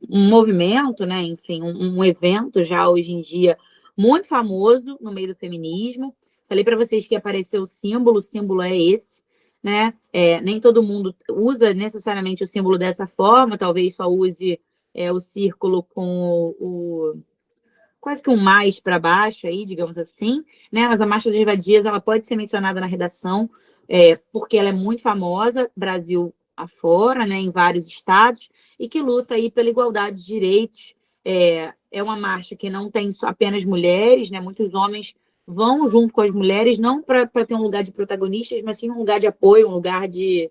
movimento, né? Enfim, um evento já hoje em dia muito famoso no meio do feminismo. Falei para vocês que apareceu o símbolo é esse, né? Nem todo mundo usa necessariamente o símbolo dessa forma, talvez só use o círculo com quase que um mais para baixo aí, digamos assim, né? Mas a Marcha das Vadias, ela pode ser mencionada na redação, porque ela é muito famosa, Brasil afora, né? Em vários estados, e que luta aí pela igualdade de direitos. É uma marcha que não tem apenas mulheres, né? Muitos homens vão junto com as mulheres, não para ter um lugar de protagonistas, mas sim um lugar de apoio, um lugar de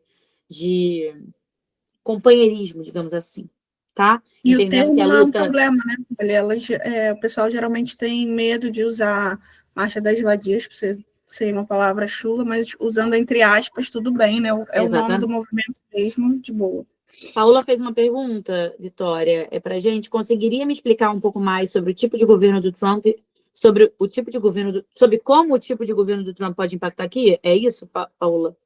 companheirismo, digamos assim, tá? E o Entendendo que a termo é um luta... problema, né? O pessoal geralmente tem medo de usar Marcha das Vadias, por ser ser uma palavra chula, mas usando entre aspas, tudo bem, né? É o nome do Exatamente. movimento mesmo, de boa. Paula fez uma pergunta, Vitória, para a gente. Conseguiria me explicar um pouco mais sobre o tipo de governo do Trump, sobre o tipo de governo, sobre como o tipo de governo do Trump pode impactar aqui? É isso, Paula?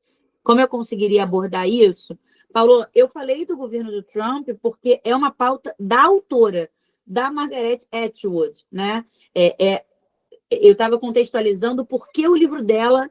Como eu conseguiria abordar isso? Paulo, eu falei do governo do Trump porque é uma pauta da autora, da Margaret Atwood, né? Eu estava contextualizando porque o livro dela,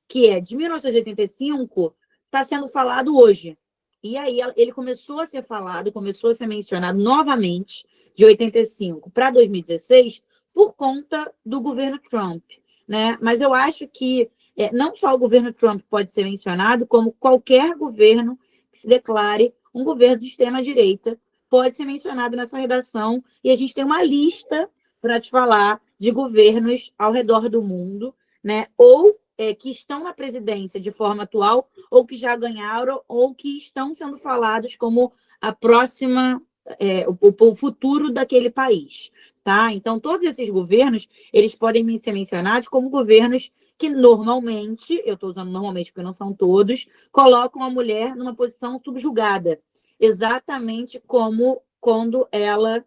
que é de 1985, está sendo falado hoje. E aí ele começou a ser falado, começou a ser mencionado novamente, de 85 para 2016, por conta do governo Trump, né? Mas eu acho que não só o governo Trump pode ser mencionado, como qualquer governo que se declare um governo de extrema-direita pode ser mencionado nessa redação, e a gente tem uma lista para te falar de governos ao redor do mundo, né? Ou que estão na presidência de forma atual, ou que já ganharam, ou que estão sendo falados como a próxima, o futuro daquele país. Tá? Então, todos esses governos, eles podem ser mencionados como governos que normalmente, eu estou usando normalmente porque não são todos, colocam a mulher numa posição subjugada, exatamente como quando ela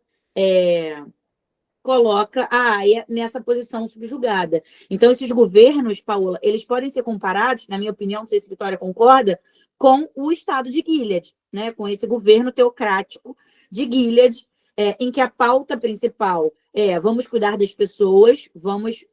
coloca a Aya nessa posição subjugada. Então, esses governos, Paola, eles podem ser comparados, na minha opinião, não sei se a Vitória concorda, com o estado de Gilead, né? Com esse governo teocrático de Gilead, em que a pauta principal é vamos cuidar das pessoas, vamos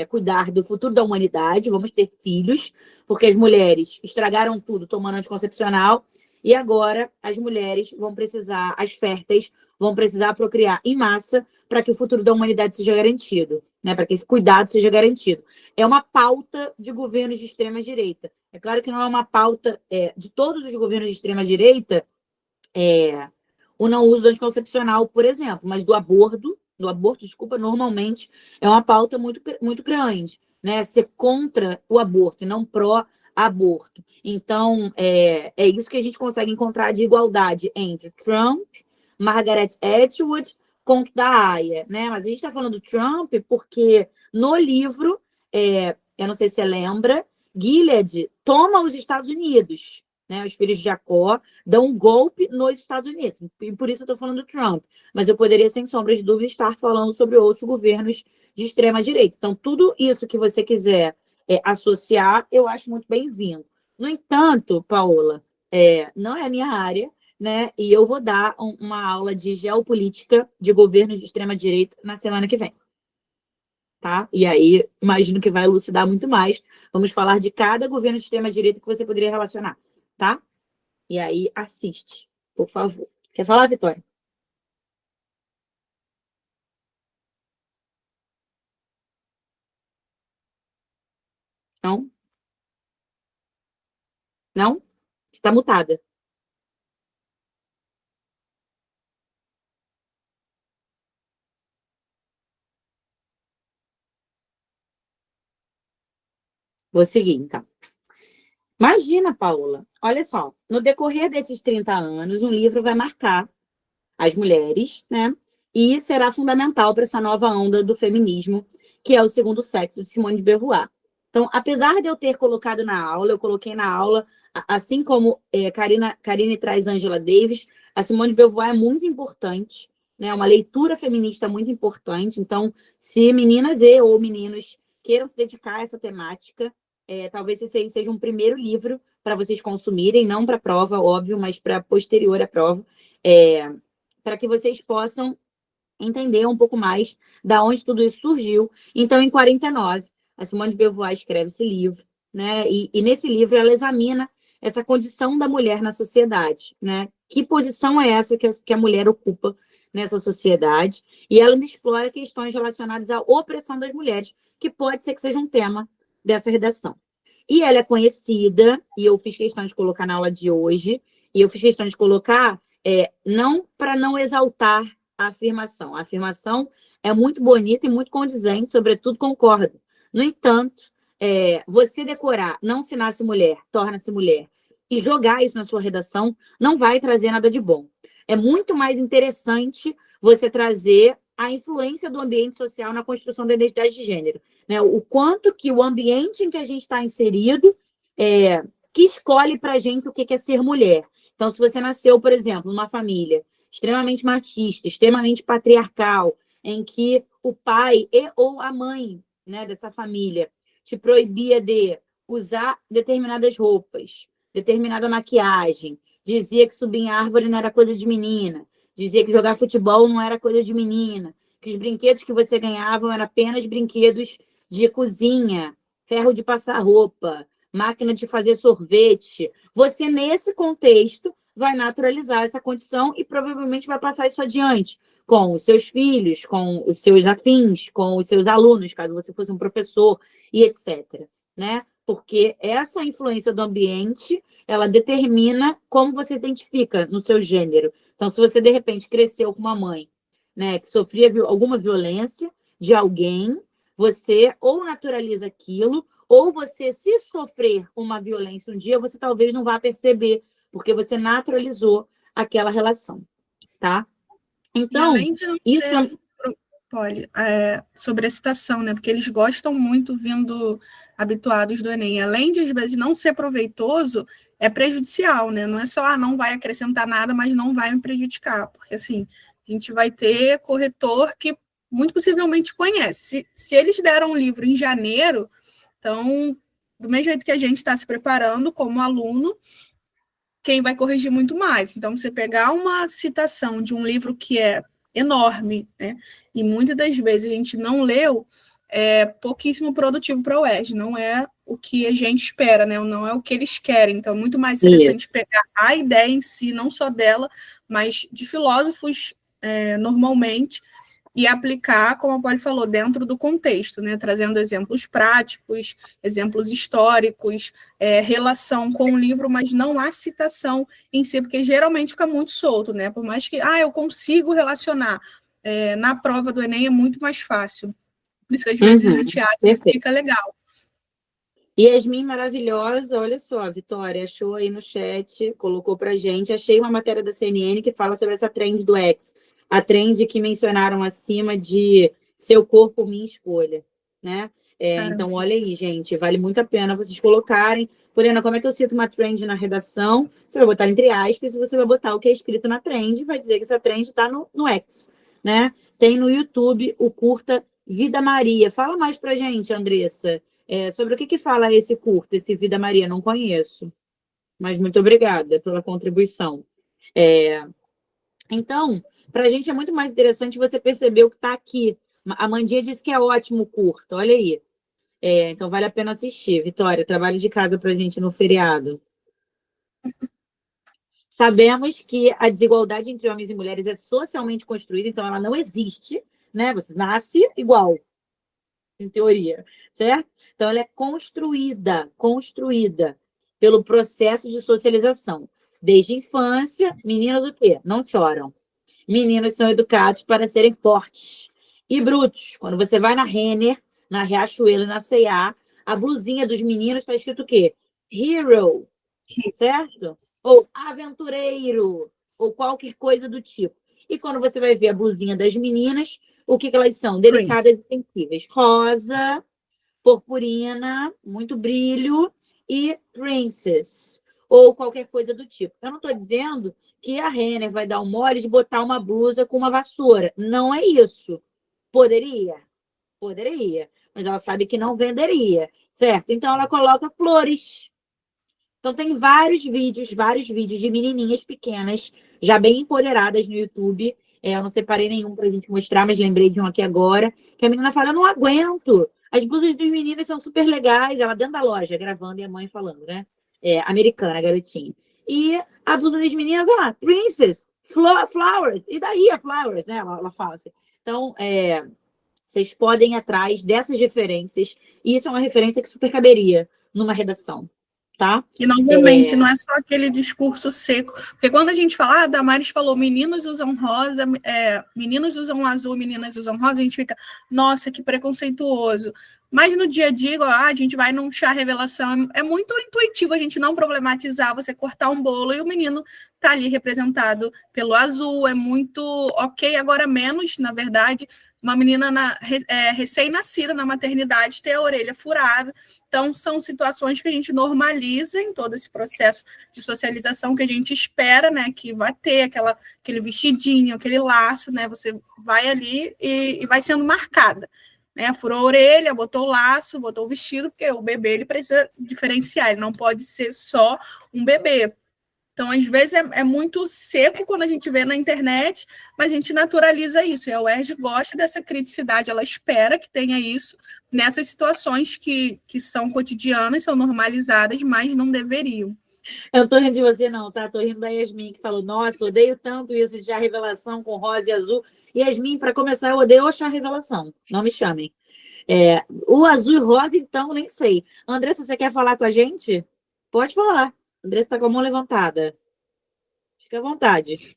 cuidar do futuro da humanidade, vamos ter filhos, porque as mulheres estragaram tudo tomando anticoncepcional, e agora as mulheres vão precisar, as férteis, vão precisar procriar em massa para que o futuro da humanidade seja garantido, né? Para que esse cuidado seja garantido. É uma pauta de governos de extrema-direita. É claro que não é uma pauta de todos os governos de extrema-direita, o não uso anticoncepcional, por exemplo, mas do aborto, desculpa, normalmente é uma pauta muito, muito grande, né? Ser contra o aborto e não pró-aborto. Então, é isso que a gente consegue encontrar de igualdade entre Trump, Margaret Atwood, conto da Aya, né? Mas a gente está falando do Trump porque no livro, eu não sei se você lembra, Gilead toma os Estados Unidos, né? Os filhos de Jacó dão um golpe nos Estados Unidos, e por isso eu estou falando do Trump. Mas eu poderia, sem sombra de dúvida, estar falando sobre outros governos de extrema-direita. Então, tudo isso que você quiser associar, eu acho muito bem-vindo. No entanto, Paola, não é a minha área, né? E eu vou dar uma aula de geopolítica de governos de extrema-direita na semana que vem. Tá? E aí, imagino que vai elucidar muito mais. Vamos falar de cada governo de extrema-direita que você poderia relacionar, tá? E aí, assiste, por favor. Quer falar, Vitória? Não? Não? Você está mutada. Vou seguir, então. Imagina, Paula, olha só, no decorrer desses 30 anos, um livro vai marcar as mulheres, né? E será fundamental para essa nova onda do feminismo, que é o segundo sexo, de Simone de Beauvoir. Então, apesar de eu ter colocado na aula, eu coloquei na aula, assim como Karine traz Angela Davis, a Simone de Beauvoir é muito importante, né? Uma leitura feminista muito importante. Então, se meninas ou meninos queiram se dedicar a essa temática, talvez esse aí seja um primeiro livro para vocês consumirem, não para a prova, óbvio, mas para posterior à prova, para que vocês possam entender um pouco mais da onde tudo isso surgiu. Então, em 49, a Simone de Beauvoir escreve esse livro, né? E nesse livro ela examina essa condição da mulher na sociedade, né? Que posição é essa que a mulher ocupa nessa sociedade? E ela explora questões relacionadas à opressão das mulheres, que pode ser que seja um tema dessa redação. E ela é conhecida, e eu fiz questão de colocar na aula de hoje, e eu fiz questão de colocar não para não exaltar a afirmação. A afirmação é muito bonita e muito condizente, sobretudo concordo. No entanto, você decorar não se nasce mulher, torna-se mulher, e jogar isso na sua redação não vai trazer nada de bom. É muito mais interessante você trazer a influência do ambiente social na construção da identidade de gênero. né? O quanto que o ambiente em que a gente está inserido que escolhe para a gente o que é ser mulher. Então, se você nasceu, por exemplo, numa família extremamente machista, extremamente patriarcal, em que o pai ou a mãe, né, dessa família te proibia de usar determinadas roupas, determinada maquiagem, dizia que subir em árvore não era coisa de menina, dizia que jogar futebol não era coisa de menina, que os brinquedos que você ganhava eram apenas brinquedos de cozinha, ferro de passar roupa, máquina de fazer sorvete. Você, nesse contexto, vai naturalizar essa condição e provavelmente vai passar isso adiante com os seus filhos, com os seus afins, com os seus alunos, caso você fosse um professor, e etc. Né? Porque essa influência do ambiente, ela determina como você se identifica no seu gênero. Então, se você, de repente, cresceu com uma mãe, né, que sofria alguma violência de alguém, você ou naturaliza aquilo, ou você, se sofrer uma violência um dia, você talvez não vá perceber, porque você naturalizou aquela relação, tá? Então, além de não isso ser, Polly, sobre a citação, né? Porque eles gostam muito vindo habituados do Enem. Além de, às vezes, não ser proveitoso, é prejudicial, né? Não é só, não vai acrescentar nada, mas não vai me prejudicar. Porque, assim, a gente vai ter corretor que muito possivelmente conhece. Se eles deram um livro em janeiro, então, do mesmo jeito que a gente está se preparando como aluno, quem vai corrigir muito mais. Então, você pegar uma citação de um livro que é enorme, né, e muitas das vezes a gente não leu, é pouquíssimo produtivo para a UERJ, não é o que a gente espera, né, não é o que eles querem. Então, é muito mais interessante pegar a ideia em si, não só dela, mas de filósofos normalmente, e aplicar, como a Polly falou, dentro do contexto, né? Trazendo exemplos práticos, exemplos históricos, relação com o livro, mas não a citação em si, porque geralmente fica muito solto, né? Por mais que eu consigo relacionar, na prova do Enem é muito mais fácil. Por isso que às vezes a gente acha que fica legal. Yasmin maravilhosa, olha só, Vitória, achou aí no chat, colocou pra gente, achei uma matéria da CNN que fala sobre essa trend do X, a trend que mencionaram acima de seu corpo, minha escolha, né? Então, olha aí, gente, vale muito a pena vocês colocarem. Poliana, como é que eu cito uma trend na redação? Você vai botar entre aspas, você vai botar o que é escrito na trend, vai dizer que essa trend está no X, né? Tem no YouTube o curta Vida Maria. Fala mais pra gente, Andressa. Sobre o que fala esse curta, esse Vida Maria? Não conheço, mas muito obrigada pela contribuição. Então, para a gente é muito mais interessante você perceber o que está aqui. A Mandinha disse que é ótimo o curta, olha aí. Então, vale a pena assistir. Vitória, trabalho de casa para a gente no feriado. Sabemos que a desigualdade entre homens e mulheres é socialmente construída, então ela não existe, né? Você nasce igual, em teoria, certo? Então, ela é construída pelo processo de socialização. Desde a infância, meninas o quê? Não choram. Meninos são educados para serem fortes e brutos. Quando você vai na Renner, na Riachuelo e na C&A, a blusinha dos meninos está escrito o quê? Hero, certo? Ou aventureiro, ou qualquer coisa do tipo. E quando você vai ver a blusinha das meninas, o que elas são? Delicadas e sensíveis. Rosa, purpurina, muito brilho e princess, ou qualquer coisa do tipo. Eu não estou dizendo que a Renner vai dar o mole de botar uma blusa com uma vassoura. Não é isso. Poderia? Poderia. Mas ela sabe que não venderia, certo? Então ela coloca flores. Então tem vários vídeos de menininhas pequenas, já bem empoderadas no YouTube. Eu não separei nenhum pra gente mostrar, mas lembrei de um aqui agora, que a menina fala, eu não aguento. As blusas dos meninos são super legais. Ela dentro da loja, gravando, e a mãe falando, né? Americana, a garotinha. E a blusa das meninas, princess, flowers. E daí a flowers, né? Ela fala assim. Então, vocês podem ir atrás dessas referências. E isso é uma referência que super caberia numa redação. Tá? E, novamente, não é só aquele discurso seco. Porque quando a gente fala, a Damares falou, meninos usam rosa, meninos usam azul, meninas usam rosa, a gente fica, nossa, que preconceituoso. Mas no dia a dia, a gente vai num chá revelação, é muito intuitivo a gente não problematizar, você cortar um bolo e o menino tá ali representado pelo azul, é muito ok, agora menos, na verdade, uma menina recém-nascida na maternidade ter a orelha furada. Então, são situações que a gente normaliza em todo esse processo de socialização que a gente espera, né, que vai ter aquele vestidinho, aquele laço, né, você vai ali e vai sendo marcada. Né, furou a orelha, botou o laço, botou o vestido, porque o bebê ele precisa diferenciar, ele não pode ser só um bebê. Então, às vezes, é muito seco quando a gente vê na internet, mas a gente naturaliza isso. E a UERJ gosta dessa criticidade, ela espera que tenha isso nessas situações que são cotidianas, são normalizadas, mas não deveriam. Eu não tô rindo de você, não, tá? Tô rindo da Yasmin, que falou, nossa, odeio tanto isso de chá revelação com rosa e azul. Yasmin, para começar, eu odeio o chá revelação. Não me chamem. O azul e rosa, então, nem sei. Andressa, você quer falar com a gente? Pode falar. Andressa está com a mão levantada. Fica à vontade.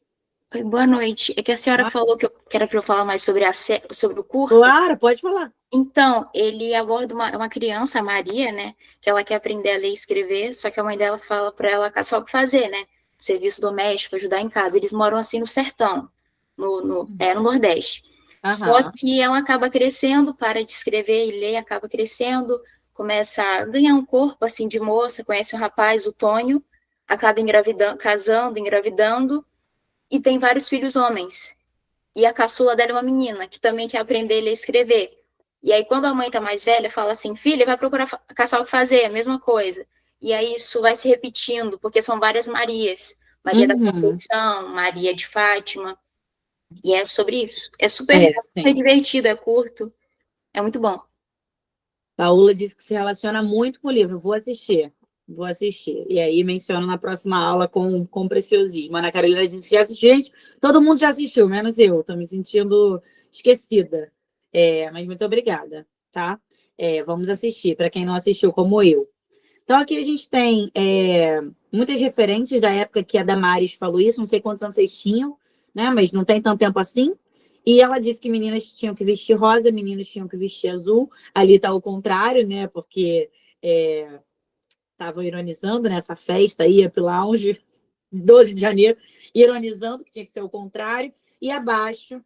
Oi, boa noite. É que a senhora falou que era para eu falar mais sobre o curso. Claro, pode falar. Então, ele aborda uma criança, a Maria, né? Que ela quer aprender a ler e escrever, só que a mãe dela fala para ela caçar o que fazer, né? Serviço doméstico, ajudar em casa. Eles moram assim no sertão, no Nordeste. Só que ela acaba crescendo, para de escrever e ler, acaba crescendo, começa a ganhar um corpo assim de moça, conhece um rapaz, o Tônio, acaba casando, engravidando, e tem vários filhos homens. E a caçula dela é uma menina, que também quer aprender a ler e escrever. E aí, quando a mãe tá mais velha, fala assim, filha, vai procurar caçar o que fazer, a mesma coisa. E aí isso vai se repetindo, porque são várias Marias. Maria da Conceição, Maria de Fátima. E é sobre isso. É super divertido, é curto. É muito bom. Paola disse que se relaciona muito com o livro. Vou assistir. E aí menciono na próxima aula com preciosismo. Ana Carolina disse que já assistiu. Gente, todo mundo já assistiu, menos eu. Estou me sentindo esquecida. Mas muito obrigada, tá? Vamos assistir, para quem não assistiu, como eu. Então, aqui a gente tem muitas referências da época que a Damares falou isso. Não sei quantos anos vocês tinham, né? Mas não tem tanto tempo assim. E ela disse que meninas tinham que vestir rosa, meninos tinham que vestir azul. Ali está o contrário, né? Porque estavam ironizando nessa festa, ia para o lounge, 12 de janeiro, ironizando que tinha que ser o contrário. E abaixo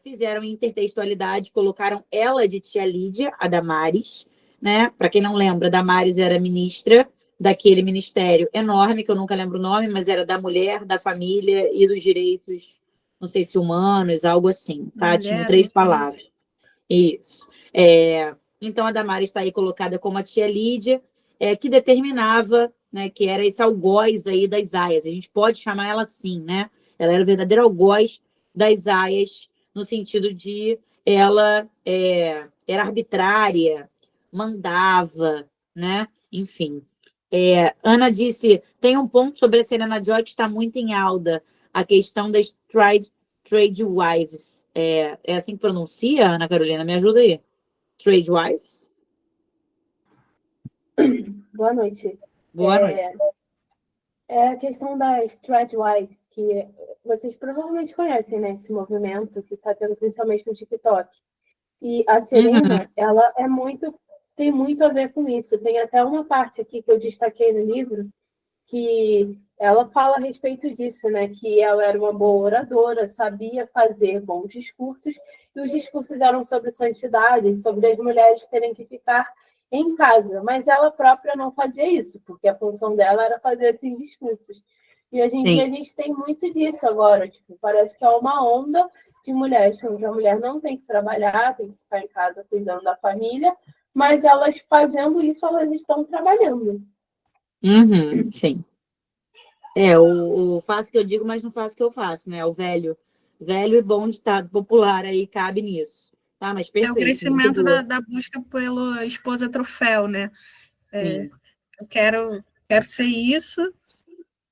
fizeram intertextualidade, colocaram ela de tia Lídia, a Damares, né? Para quem não lembra, Damares era ministra daquele ministério enorme, que eu nunca lembro o nome, mas era da mulher, da família e dos direitos, não sei se humanos, algo assim, tá? Tinham 3 palavras. Isso. Então, a Damares está aí colocada como a tia Lídia, que determinava, né, que era esse algoz aí das aias. A gente pode chamar ela assim, né? Ela era o verdadeiro algoz das aias, no sentido de ela era arbitrária, mandava, né? Enfim. Ana disse, tem um ponto sobre a Serena Joy que está muito em alta, a questão das trade wives. É assim que pronuncia, Ana Carolina? Me ajuda aí. Trade wives? Boa noite. Boa noite. É a questão das trade wives, que vocês provavelmente conhecem, né? Esse movimento que está tendo principalmente no TikTok. E a Serena, ela tem muito a ver com isso. Tem até uma parte aqui que eu destaquei no livro, que ela fala a respeito disso, né? Que ela era uma boa oradora, sabia fazer bons discursos, e os discursos eram sobre santidade, sobre as mulheres terem que ficar em casa, mas ela própria não fazia isso, porque a função dela era fazer esses discursos. E hoje em dia a gente tem muito disso agora, tipo, parece que é uma onda de mulheres, onde a mulher não tem que trabalhar, tem que ficar em casa cuidando da família, mas elas fazendo isso, elas estão trabalhando. Sim. O faço que eu digo, mas não faço o que eu faço, né? O velho e bom ditado popular aí cabe nisso. Tá, mas perfeito. É o crescimento da busca pela esposa troféu, né? Eu quero ser isso,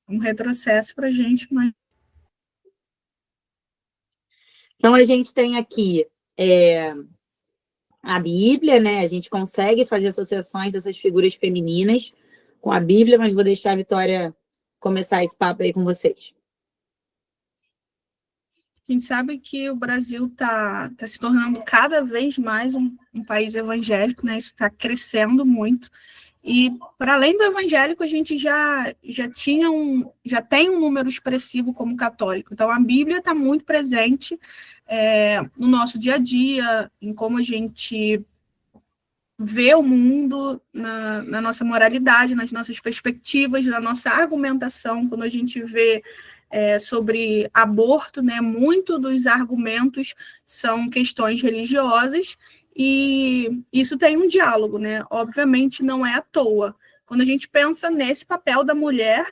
um retrocesso para a gente, mas... Então, a gente tem aqui a Bíblia, né? A gente consegue fazer associações dessas figuras femininas com a Bíblia, mas vou deixar a Vitória começar esse papo aí com vocês. A gente sabe que o Brasil está se tornando cada vez mais um país evangélico, né? Isso está crescendo muito. E, para além do evangélico, a gente já tem um número expressivo como católico. Então, a Bíblia está muito presente no nosso dia a dia, em como a gente vê o mundo, na nossa moralidade, nas nossas perspectivas, na nossa argumentação. Quando a gente vê sobre aborto, né, muito dos argumentos são questões religiosas, e isso tem um diálogo, né? Obviamente não é à toa. Quando a gente pensa nesse papel da mulher,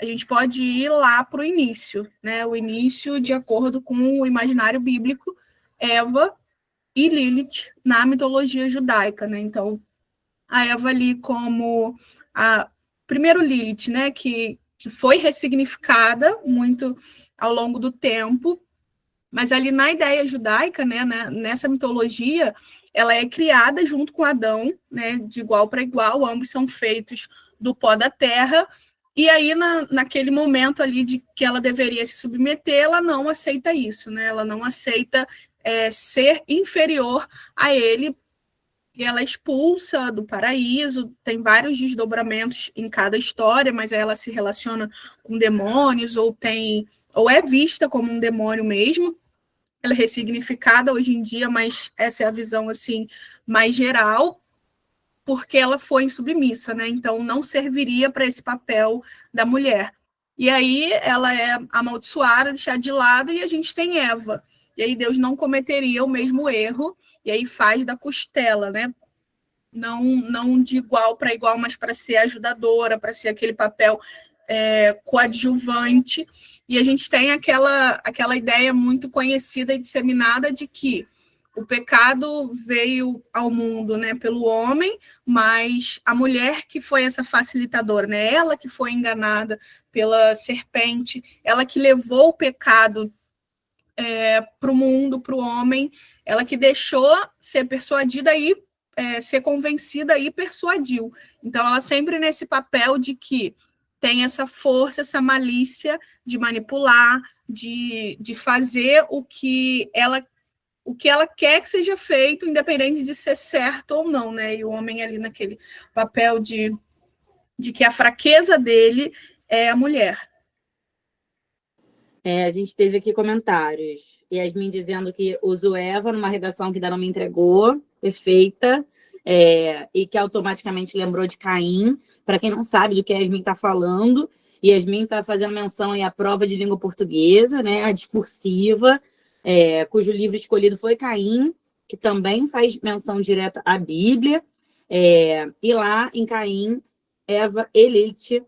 a gente pode ir lá para o início, né? O início, de acordo com o imaginário bíblico, Eva e Lilith na mitologia judaica, né? Então, a Eva ali como primeiro Lilith, né? Que foi ressignificada muito ao longo do tempo, mas ali na ideia judaica, né? Nessa mitologia, ela é criada junto com Adão, né, de igual para igual, ambos são feitos do pó da terra, e aí naquele momento ali de que ela deveria se submeter, ela não aceita isso, né, ela não aceita ser inferior a ele, e ela é expulsa do paraíso. Tem vários desdobramentos em cada história, mas ela se relaciona com demônios, ou é vista como um demônio mesmo. Ela é ressignificada hoje em dia, mas essa é a visão assim mais geral, porque ela foi insubmissa, né? Então não serviria para esse papel da mulher. E aí ela é amaldiçoada, deixada de lado, e a gente tem Eva. E aí Deus não cometeria o mesmo erro, e aí faz da costela, né? Não de igual para igual, mas para ser ajudadora, para ser aquele papel coadjuvante. E a gente tem aquela ideia muito conhecida e disseminada de que o pecado veio ao mundo, né, pelo homem, mas a mulher que foi essa facilitadora, né, ela que foi enganada pela serpente, ela que levou o pecado para o mundo, para o homem, ela que deixou ser persuadida e ser convencida e persuadiu. Então, ela sempre nesse papel de que tem essa força, essa malícia de manipular, de fazer o que ela quer que seja feito, independente de ser certo ou não, né? E o homem ali naquele papel de que a fraqueza dele é a mulher. A gente teve aqui comentários. Yasmin dizendo que usou Eva numa redação que ainda não me entregou, perfeita, e que automaticamente lembrou de Caim. Para quem não sabe do que a Yasmin está falando, Yasmin está fazendo menção aí à prova de língua portuguesa, né, a discursiva, cujo livro escolhido foi Caim, que também faz menção direta à Bíblia, e lá em Caim, Eva e Lilith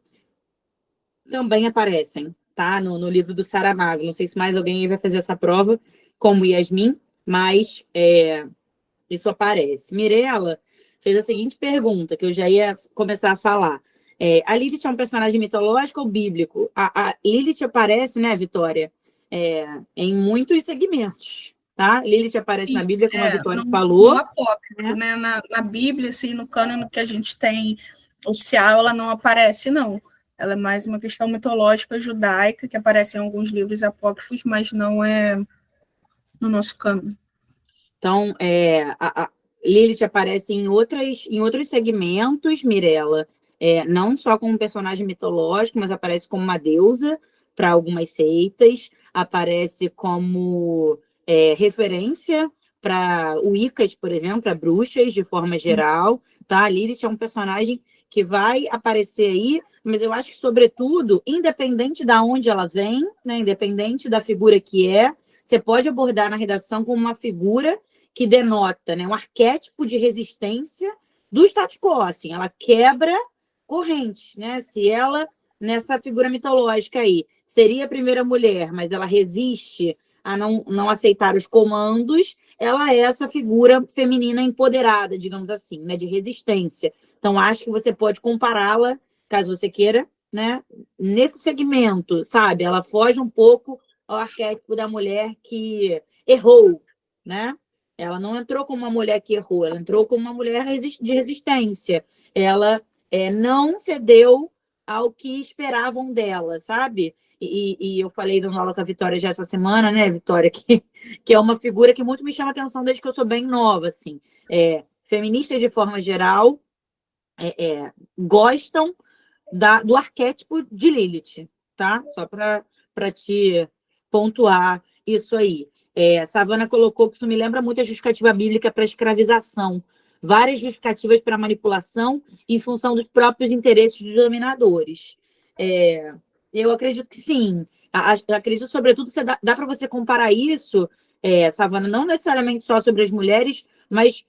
também aparecem, tá? No livro do Saramago. Não sei se mais alguém vai fazer essa prova, como Yasmin, mas isso aparece. Mirella fez a seguinte pergunta, que eu já ia começar a falar. A Lilith é um personagem mitológico ou bíblico? A Lilith aparece, né, Vitória, em muitos segmentos, tá? Lilith aparece Sim, na Bíblia, como a Vitória falou. No apócrifo, né? Na Bíblia, assim, no cânone que a gente tem oficial, ela não aparece, não. Ela é mais uma questão mitológica judaica, que aparece em alguns livros apócrifos, mas não é no nosso cânone. Então, a Lilith aparece em outros segmentos, Mirella, não só como um personagem mitológico, mas aparece como uma deusa para algumas seitas, aparece como referência para Wiccas, por exemplo, para bruxas, de forma geral. Tá? A Lilith é um personagem que vai aparecer aí, mas eu acho que, sobretudo, independente de onde ela vem, né, independente da figura que você pode abordar na redação como uma figura que denota, né, um arquétipo de resistência do status quo. Assim, ela quebra correntes, né? Se ela, nessa figura mitológica aí, seria a primeira mulher, mas ela resiste a não aceitar os comandos, ela é essa figura feminina empoderada, digamos assim, né, de resistência. Então, acho que você pode compará-la, caso você queira, né, nesse segmento, sabe? Ela foge um pouco ao arquétipo da mulher que errou, né? Ela não entrou como uma mulher que errou, ela entrou como uma mulher de resistência. Ela não cedeu ao que esperavam dela, sabe? E eu falei dando aula com a Vitória já essa semana, né, Vitória, que é uma figura que muito me chama a atenção desde que eu sou bem nova, assim. Feministas de forma geral gostam do arquétipo de Lilith, tá? Só para te pontuar isso aí. Savana colocou que isso me lembra muito a justificativa bíblica para a escravização. Várias justificativas para manipulação em função dos próprios interesses dos dominadores. Eu acredito que sim. Eu acredito, sobretudo, que dá para você comparar isso, Savana, não necessariamente só sobre as mulheres, mas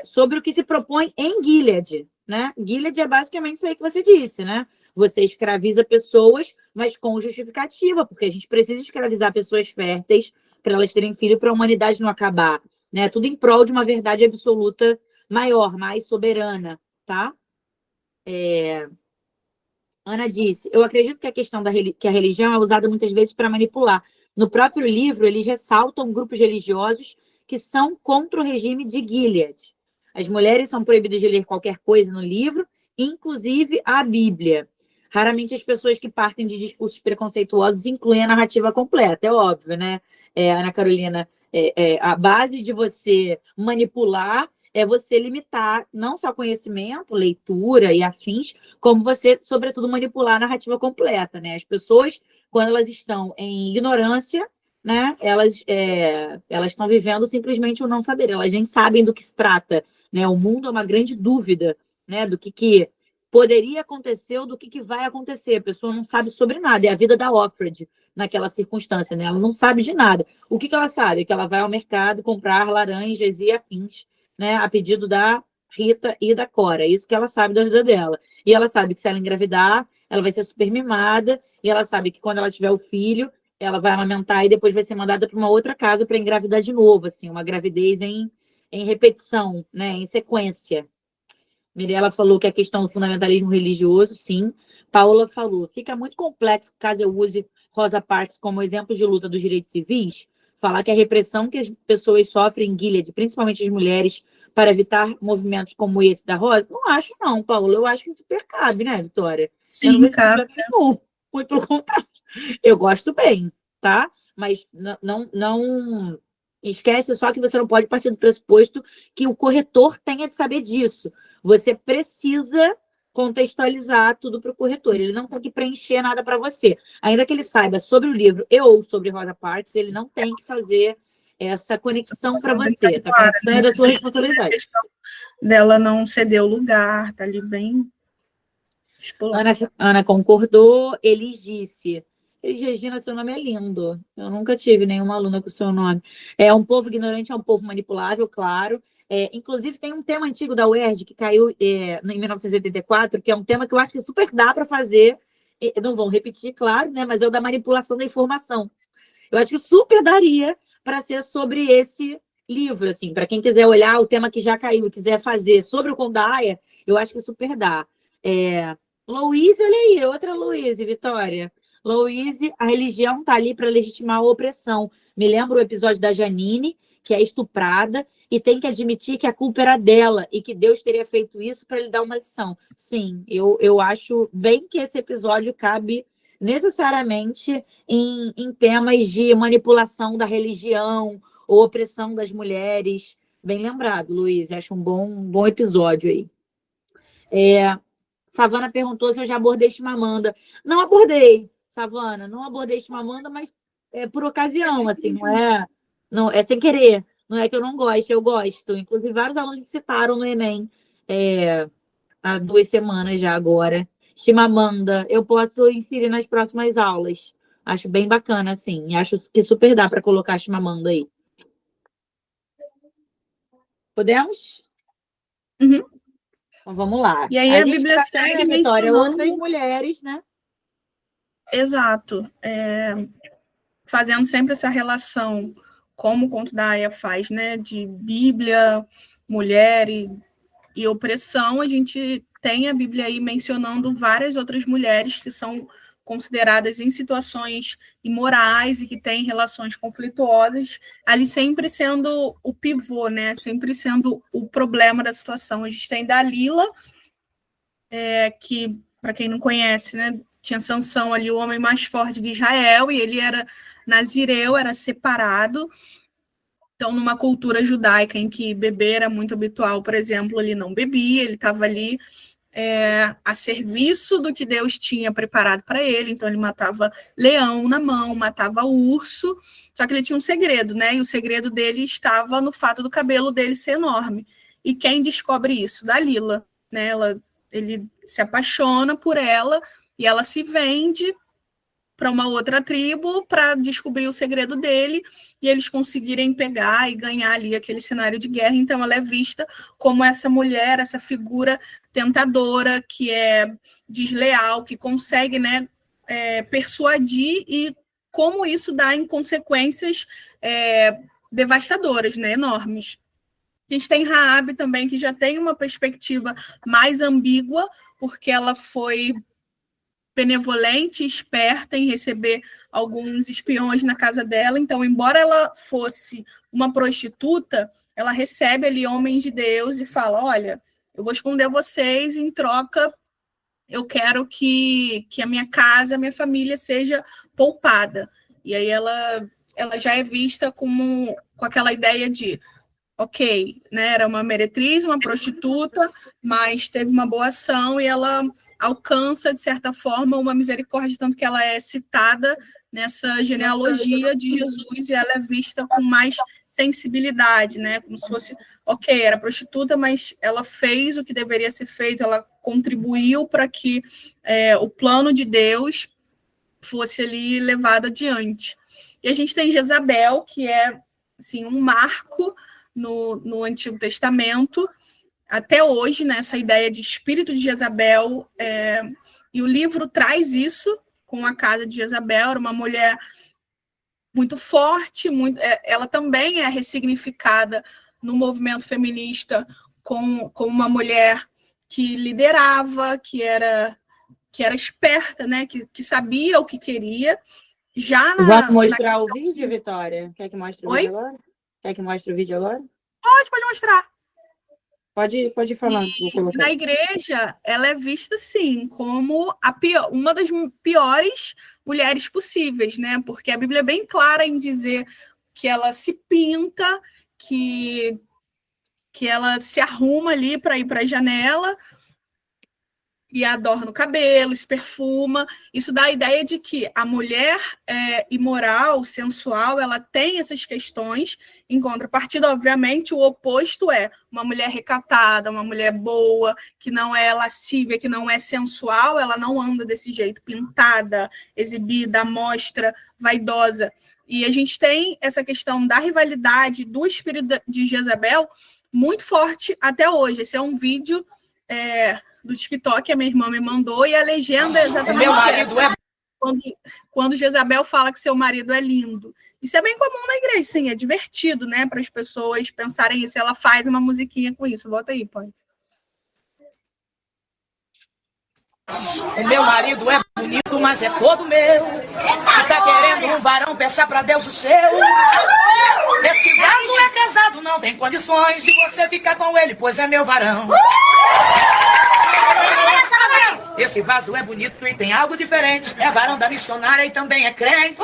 sobre o que se propõe em Gilead, né? Gilead é basicamente isso aí que você disse, né? Você escraviza pessoas, mas com justificativa, porque a gente precisa escravizar pessoas férteis para elas terem filho para a humanidade não acabar, né? Tudo em prol de uma verdade absoluta maior, mais soberana, tá? Ana disse, eu acredito que a questão que a religião é usada muitas vezes para manipular. No próprio livro, eles ressaltam grupos religiosos que são contra o regime de Gilead. As mulheres são proibidas de ler qualquer coisa no livro, inclusive a Bíblia. Raramente as pessoas que partem de discursos preconceituosos incluem a narrativa completa, é óbvio, né, Ana Carolina? A base de você manipular é você limitar não só conhecimento, leitura e afins, como você, sobretudo, manipular a narrativa completa, né? As pessoas, quando elas estão em ignorância, né, elas estão vivendo simplesmente o não saber, elas nem sabem do que se trata, né? O mundo é uma grande dúvida, né, do que poderia acontecer ou do que vai acontecer. A pessoa não sabe sobre nada, é a vida da Offred naquela circunstância, né? Ela não sabe de nada. O que ela sabe? É que ela vai ao mercado comprar laranjas e afins, né, a pedido da Rita e da Cora. É isso que ela sabe da vida dela. E ela sabe que se ela engravidar, ela vai ser super mimada, e ela sabe que quando ela tiver o filho, ela vai amamentar e depois vai ser mandada para uma outra casa para engravidar de novo, assim, uma gravidez em repetição, né, em sequência. Mirella falou que a questão do fundamentalismo religioso, sim. Paola falou, fica muito complexo caso eu use Rosa Parks como exemplo de luta dos direitos civis, falar que a repressão que as pessoas sofrem em Gilead, principalmente as mulheres, para evitar movimentos como esse da Rosa, não acho não, Paola, eu acho que super cabe, né, Vitória? Eu não Sim, vejo cara. problema nenhum, muito pelo contrário. Eu gosto bem, tá? Mas não esquece só que você não pode partir do pressuposto que o corretor tenha de saber disso. Você precisa contextualizar tudo para o corretor. Ele não tem que preencher nada para você. Ainda que ele saiba sobre o livro ou sobre Rosa Parks, ele não tem que fazer essa conexão para você. Essa conexão é da sua responsabilidade. A questão dela não ceder o lugar, tá ali bem expulado. Ana concordou. Elis disse... Regina, seu nome é lindo. Eu nunca tive nenhuma aluna com o seu nome. Um povo ignorante é um povo manipulável, claro. Inclusive, tem um tema antigo da UERJ que caiu em 1984, que é um tema que eu acho que super dá para fazer. Não vão repetir, claro, né? Mas é o da manipulação da informação. Eu acho que super daria para ser sobre esse livro, assim, para quem quiser olhar o tema que já caiu e quiser fazer sobre o Condaia, eu acho que super dá. Louise, olha aí, outra Louise, Vitória. Louise, a religião está ali para legitimar a opressão. Me lembro o episódio da Janine, que é estuprada, e tem que admitir que a culpa era dela e que Deus teria feito isso para lhe dar uma lição. Sim, eu acho bem que esse episódio cabe necessariamente em temas de manipulação da religião ou opressão das mulheres. Bem lembrado, Luiz. Acho um bom episódio aí. Savana perguntou se eu já abordei Chimamanda. Não abordei, Savana. Não abordei Chimamanda, mas por ocasião, assim, não é sem querer. Não é que eu não gosto, eu gosto. Inclusive, vários alunos me citaram no Enem há 2 semanas já agora. Chimamanda, eu posso inserir nas próximas aulas. Acho bem bacana, assim. Acho que super dá para colocar Chimamanda aí. Podemos? Uhum. Então, vamos lá. E aí a Bíblia segue mencionando outras mulheres, né? Exato. Fazendo sempre essa relação, como o conto da Aya faz, né? De Bíblia, mulher e opressão, a gente tem a Bíblia aí mencionando várias outras mulheres que são consideradas em situações imorais e que têm relações conflituosas, ali sempre sendo o pivô, né? Sempre sendo o problema da situação. A gente tem Dalila, que, para quem não conhece, né, tinha Sansão ali, o homem mais forte de Israel, e ele era nazireu, era separado. Então, numa cultura judaica em que beber era muito habitual, por exemplo, ele não bebia, ele estava ali a serviço do que Deus tinha preparado para ele. Então, ele matava leão na mão, matava urso, só que ele tinha um segredo, né? E o segredo dele estava no fato do cabelo dele ser enorme. E quem descobre isso? Dalila, né? Ele se apaixona por ela e ela se vende para uma outra tribo para descobrir o segredo dele e eles conseguirem pegar e ganhar ali aquele cenário de guerra. Então ela é vista como essa mulher, essa figura tentadora, que é desleal, que consegue, né, persuadir, e como isso dá em consequências devastadoras, né, enormes. A gente tem Raabe também, que já tem uma perspectiva mais ambígua, porque ela foi benevolente, esperta em receber alguns espiões na casa dela. Então, embora ela fosse uma prostituta, ela recebe ali homens de Deus e fala: olha, eu vou esconder vocês, em troca eu quero que a minha casa, a minha família seja poupada. E aí ela já é vista com aquela ideia de, ok, né, era uma meretriz, uma prostituta, mas teve uma boa ação e ela alcança, de certa forma, uma misericórdia, tanto que ela é citada nessa genealogia de Jesus e ela é vista com mais sensibilidade, né, como se fosse, ok, era prostituta, mas ela fez o que deveria ser feito, ela contribuiu para que o plano de Deus fosse ali levado adiante. E a gente tem Jezabel, que é assim, um marco no Antigo Testamento, até hoje, né, essa ideia de espírito de Jezabel, e o livro traz isso com a casa de Jezabel. Era uma mulher muito forte, ela também é ressignificada no movimento feminista com uma mulher que liderava, que era esperta, né, que sabia o que queria. Vamos mostrar o vídeo, Vitória? Quer que mostre o vídeo agora? Quer que mostre o vídeo agora? Pode mostrar. Pode ir falando. Na igreja, ela é vista, sim, como uma das piores mulheres possíveis, né? Porque a Bíblia é bem clara em dizer que ela se pinta, que ela se arruma ali para ir para a janela e adorna o cabelo, se perfuma. Isso dá a ideia de que a mulher imoral, sensual, ela tem essas questões. Em contrapartida, obviamente, o oposto é uma mulher recatada, uma mulher boa, que não é lascívia, que não é sensual, ela não anda desse jeito, pintada, exibida, à mostra, vaidosa. E a gente tem essa questão da rivalidade do espírito de Jezabel muito forte até hoje. Esse é um vídeo do TikTok, a minha irmã me mandou, e a legenda é exatamente essa. Quando Jezabel fala que seu marido é lindo. Isso é bem comum na igreja, sim, é divertido, né, para as pessoas pensarem isso. Ela faz uma musiquinha com isso. Volta aí, pai. O meu marido é bonito, mas é todo meu. Se tá querendo um varão, peça pra Deus o seu. Esse vaso é casado, não tem condições de você ficar com ele, pois é meu varão. Esse vaso é bonito e tem algo diferente. É varão da missionária e também é crente.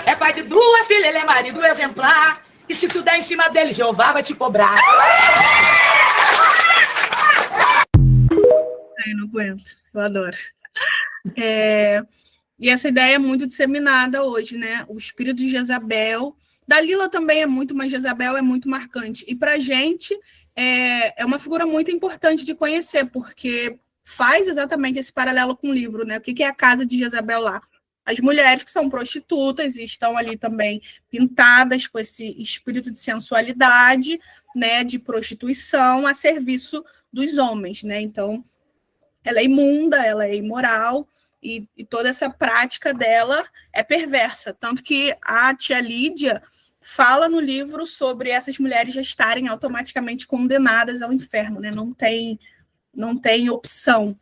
É pai de 2 filhas, ele é marido exemplar. E se tu der em cima dele, Jeová vai te cobrar. Eu não aguento, eu adoro. E essa ideia é muito disseminada hoje, né? O espírito de Jezabel. Dalila também é muito, mas Jezabel é muito marcante. E para a gente é uma figura muito importante de conhecer, porque faz exatamente esse paralelo com o livro, né? O que é a casa de Jezabel lá? As mulheres que são prostitutas e estão ali também pintadas com esse espírito de sensualidade, né? De prostituição a serviço dos homens, né? Então, ela é imunda, ela é imoral, e toda essa prática dela é perversa. Tanto que a tia Lídia fala no livro sobre essas mulheres já estarem automaticamente condenadas ao inferno, né? Não tem opção.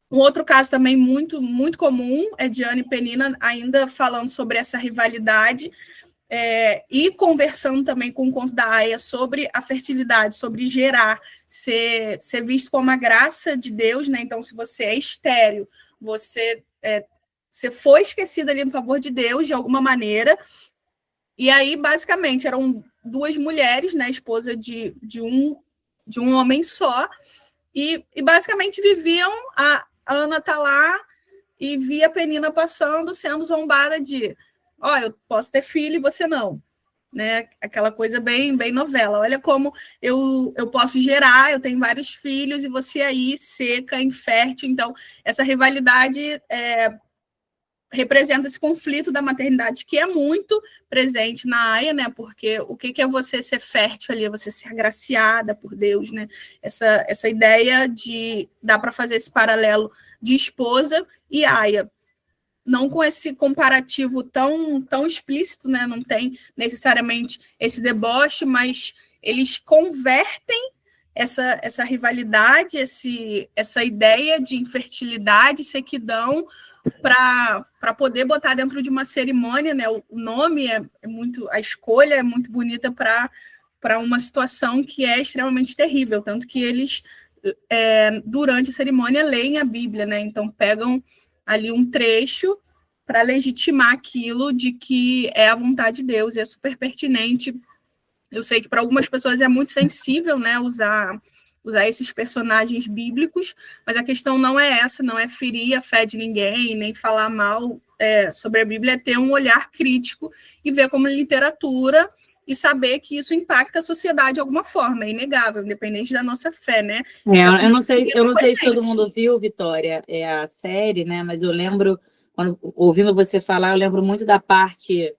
Um outro caso também muito, muito comum é de Ana e Penina, ainda falando sobre essa rivalidade, e conversando também com o conto da Aya sobre a fertilidade, sobre gerar, ser visto como a graça de Deus, né? Então, se você é estéril, você foi esquecido ali no favor de Deus, de alguma maneira. E aí, basicamente, eram 2 mulheres, né, esposa de um homem só, E basicamente viviam, a Ana tá lá e via a Penina passando, sendo zombada de, ó, eu posso ter filho e você não. Né? Aquela coisa bem novela. Olha como eu posso gerar, eu tenho vários filhos e você aí seca, infértil. Então, essa rivalidade representa esse conflito da maternidade que é muito presente na Aia, né? Porque o que é você ser fértil ali? É você ser agraciada por Deus, né? Essa ideia de dá para fazer esse paralelo de esposa e Aia, não com esse comparativo tão explícito, né? Não tem necessariamente esse deboche, mas eles convertem essa rivalidade, essa ideia de infertilidade, sequidão, para poder botar dentro de uma cerimônia, né? O nome é muito, a escolha é muito bonita para uma situação que é extremamente terrível, tanto que eles durante a cerimônia leem a Bíblia, né? Então pegam ali um trecho para legitimar aquilo de que é a vontade de Deus, e é super pertinente. Eu sei que para algumas pessoas é muito sensível, né, usar esses personagens bíblicos, mas a questão não é essa, não é ferir a fé de ninguém, nem falar mal sobre a Bíblia, é ter um olhar crítico e ver como literatura e saber que isso impacta a sociedade de alguma forma, é inegável, independente da nossa fé, né? Eu não sei se todo mundo viu, Vitória, a série, né? Mas eu lembro, ouvindo você falar, eu lembro muito da parte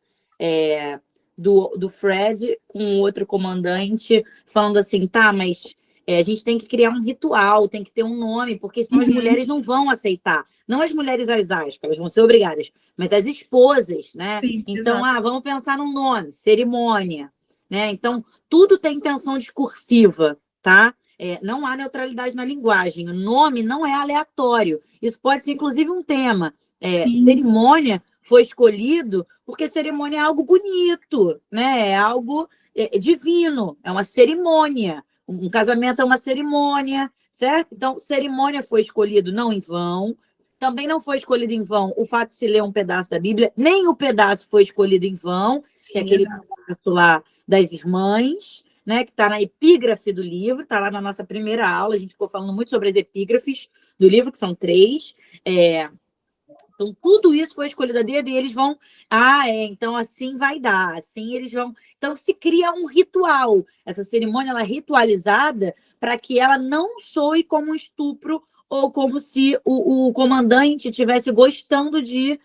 do Fred com o outro comandante falando assim, tá, mas a gente tem que criar um ritual, tem que ter um nome, porque senão as mulheres não vão aceitar. Não as mulheres às aspas, elas vão ser obrigadas, mas as esposas, né? Sim, então, exato. Vamos pensar num nome, cerimônia, né? Então, tudo tem intenção discursiva, tá? Não há neutralidade na linguagem. O nome não é aleatório. Isso pode ser, inclusive, um tema. Cerimônia foi escolhido porque cerimônia é algo bonito, né? É algo divino, é uma cerimônia. Um casamento é uma cerimônia, certo? Então, cerimônia foi escolhido não em vão. Também não foi escolhido em vão o fato de se ler um pedaço da Bíblia, nem o pedaço foi escolhido em vão, Sim, que é aquele pedaço lá das irmãs, né, que está na epígrafe do livro, está lá na nossa primeira aula, a gente ficou falando muito sobre as epígrafes do livro, que são 3. Então, tudo isso foi escolhido a dedo e eles vão... então assim vai dar, assim eles vão... Então, se cria um ritual. Essa cerimônia ela é ritualizada para que ela não soe como um estupro ou como se o comandante estivesse gostando de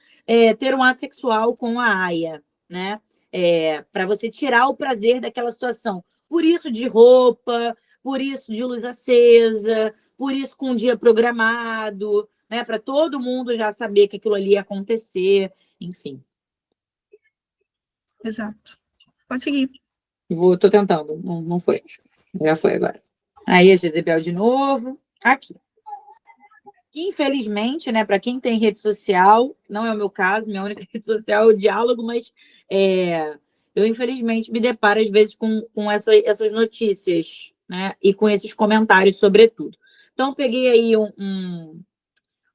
ter um ato sexual com a Aia, né? Para você tirar o prazer daquela situação. Por isso de roupa, por isso de luz acesa, por isso com um dia programado, né? Para todo mundo já saber que aquilo ali ia acontecer, enfim. Exato. Pode seguir. Tô tentando, não foi. Já foi agora. Aí a Jezebel de novo. Aqui. Que, infelizmente, né, para quem tem rede social, não é o meu caso, minha única rede social é o diálogo, mas eu, infelizmente, me deparo, às vezes, com essas notícias, né, e com esses comentários, sobretudo. Então, peguei aí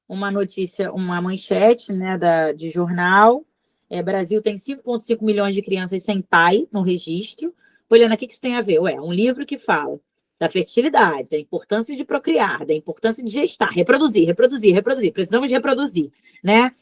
uma notícia, uma manchete, né, de jornal. Brasil tem 5,5 milhões de crianças sem pai no registro. Poliana, o que isso tem a ver? Um livro que fala da fertilidade, da importância de procriar, da importância de gestar, reproduzir. Precisamos reproduzir, né?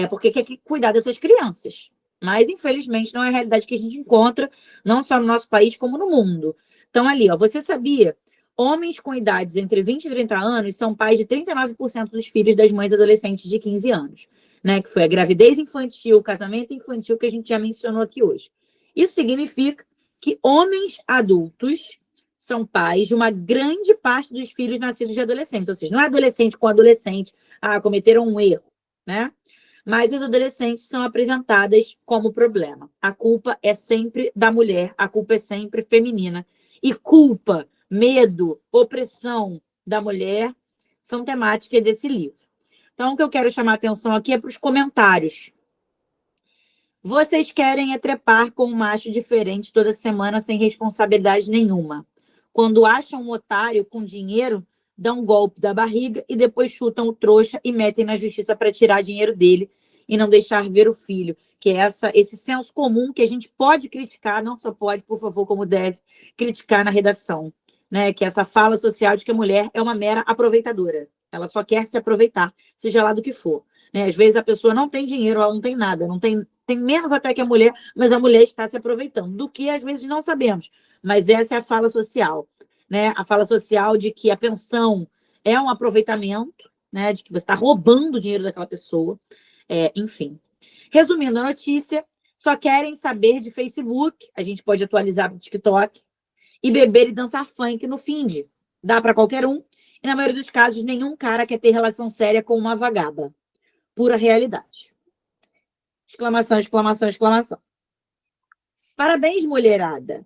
Porque quer cuidar dessas crianças. Mas, infelizmente, não é a realidade que a gente encontra, não só no nosso país, como no mundo. Então, ali, você sabia? Homens com idades entre 20 e 30 anos são pais de 39% dos filhos das mães adolescentes de 15 anos, né? Que foi a gravidez infantil, o casamento infantil que a gente já mencionou aqui hoje. Isso significa que homens adultos são pais de uma grande parte dos filhos nascidos de adolescentes. Ou seja, não é adolescente com adolescente, cometeram um erro, né? Mas as adolescentes são apresentadas como problema. A culpa é sempre da mulher, a culpa é sempre feminina. E culpa, medo, opressão da mulher são temáticas desse livro. Então, o que eu quero chamar a atenção aqui é para os comentários. Vocês querem trepar com um macho diferente toda semana sem responsabilidade nenhuma. Quando acham um otário com dinheiro, dão um golpe da barriga e depois chutam o trouxa e metem na justiça para tirar dinheiro dele e não deixar ver o filho. Que é esse senso comum que a gente pode criticar, não só pode, por favor, como deve criticar na redação. né? Que é essa fala social de que a mulher é uma mera aproveitadora. Ela só quer se aproveitar, seja lá do que for. Né? Às vezes a pessoa não tem dinheiro, ela não tem nada, não tem menos até que a mulher, mas a mulher está se aproveitando, do que às vezes não sabemos. Mas essa é a fala social, né? A fala social de que a pensão é um aproveitamento, né? De que você está roubando o dinheiro daquela pessoa. Enfim. Resumindo a notícia, só querem saber de Facebook, a gente pode atualizar para o TikTok, e beber e dançar funk no Find. Dá para qualquer um, e na maioria dos casos, nenhum cara quer ter relação séria com uma vagaba. Pura realidade. Exclamação, exclamação, exclamação. Parabéns, mulherada.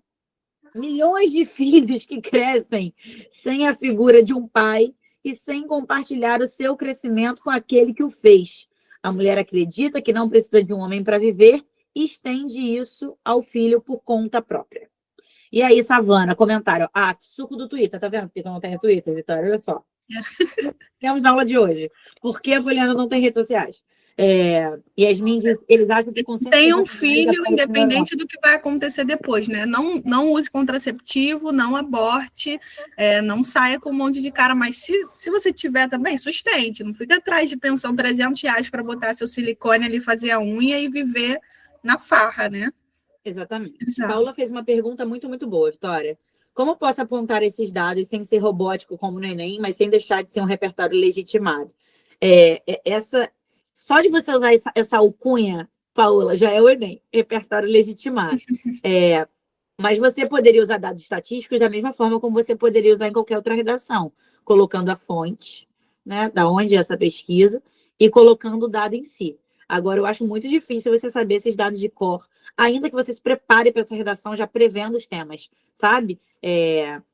Milhões de filhos que crescem sem a figura de um pai e sem compartilhar o seu crescimento com aquele que o fez. A mulher acredita que não precisa de um homem para viver e estende isso ao filho por conta própria. E aí, Savana, comentário. Suco do Twitter, tá vendo? Porque tu não tem Twitter, Vitória? Olha só. Temos na aula de hoje. Por que a Poliana não tem redes sociais? Yasmin diz, eles acham que tem um filho, independente do que vai acontecer depois, né? Não use contraceptivo, não aborte, não saia com um monte de cara, mas se você tiver também, sustente, não fica atrás de pensão R$300 para botar seu silicone ali, fazer a unha e viver na farra, né? Exatamente. Exato. Paula fez uma pergunta muito, muito boa, Vitória. Como posso apontar esses dados sem ser robótico como no Enem, mas sem deixar de ser um repertório legitimado? Só de você usar essa alcunha, Paula, já é o Enem, repertório legitimado. Mas você poderia usar dados estatísticos da mesma forma como você poderia usar em qualquer outra redação, colocando a fonte, né, da onde é essa pesquisa, e colocando o dado em si. Agora, eu acho muito difícil você saber esses dados de cor, ainda que você se prepare para essa redação já prevendo os temas, sabe?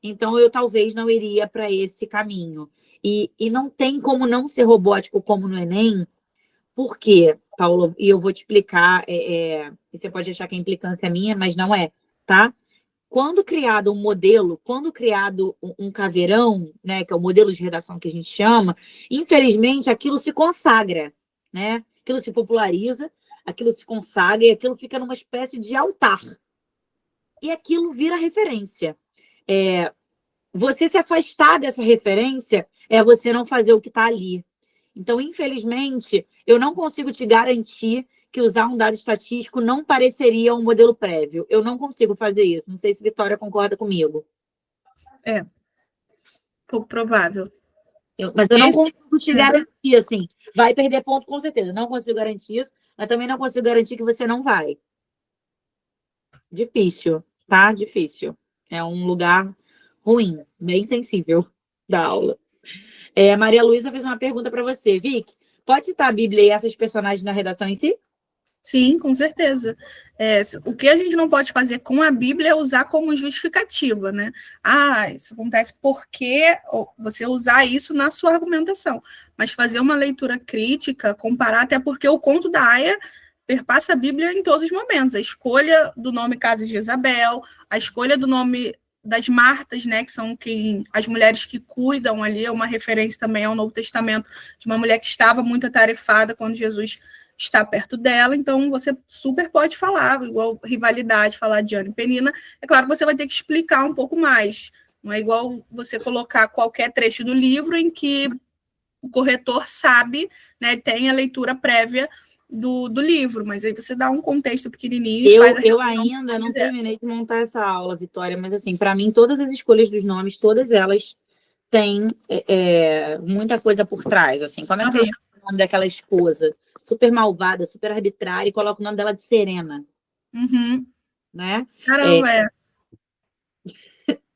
Então, eu talvez não iria para esse caminho. E não tem como não ser robótico como no Enem. Por quê, Paulo? E eu vou te explicar. Você pode achar que a implicância é minha, mas não é, tá? Quando criado um modelo, quando criado um caveirão, né, que é o modelo de redação que a gente chama, infelizmente aquilo se consagra, né? Aquilo se populariza, aquilo se consagra e aquilo fica numa espécie de altar. E aquilo vira referência. Você se afastar dessa referência é você não fazer o que está ali. Então, infelizmente, eu não consigo te garantir que usar um dado estatístico não pareceria um modelo prévio. Eu não consigo fazer isso. Não sei se Vitória concorda comigo. Pouco provável. Mas eu não consigo te garantir, assim. Vai perder ponto com certeza. Não consigo garantir isso, mas também não consigo garantir que você não vai. Difícil, tá? Difícil. É um lugar ruim, bem sensível da aula. Maria Luísa fez uma pergunta para você. Vic, pode citar a Bíblia e essas personagens na redação em si? Sim, com certeza. O que a gente não pode fazer com a Bíblia é usar como justificativa, né? Isso acontece porque você usar isso na sua argumentação. Mas fazer uma leitura crítica, comparar, até porque o conto da Aya perpassa a Bíblia em todos os momentos. A escolha do nome Casa de Jezabel, a escolha do nome das Martas, né, que são as mulheres que cuidam ali, é uma referência também ao Novo Testamento, de uma mulher que estava muito atarefada quando Jesus está perto dela. Então você super pode falar, igual rivalidade, falar de Ana e Penina. É claro que você vai ter que explicar um pouco mais. Não é igual você colocar qualquer trecho do livro em que o corretor sabe, né, tem a leitura prévia do livro, mas aí você dá um contexto pequenininho e faz a eu ainda não terminei de montar essa aula, Vitória, mas assim, para mim, todas as escolhas dos nomes, todas elas têm muita coisa por trás, assim. Como é que eu chamo o nome daquela esposa super malvada, super arbitrária, e coloco o nome dela de Serena? Né? Caramba,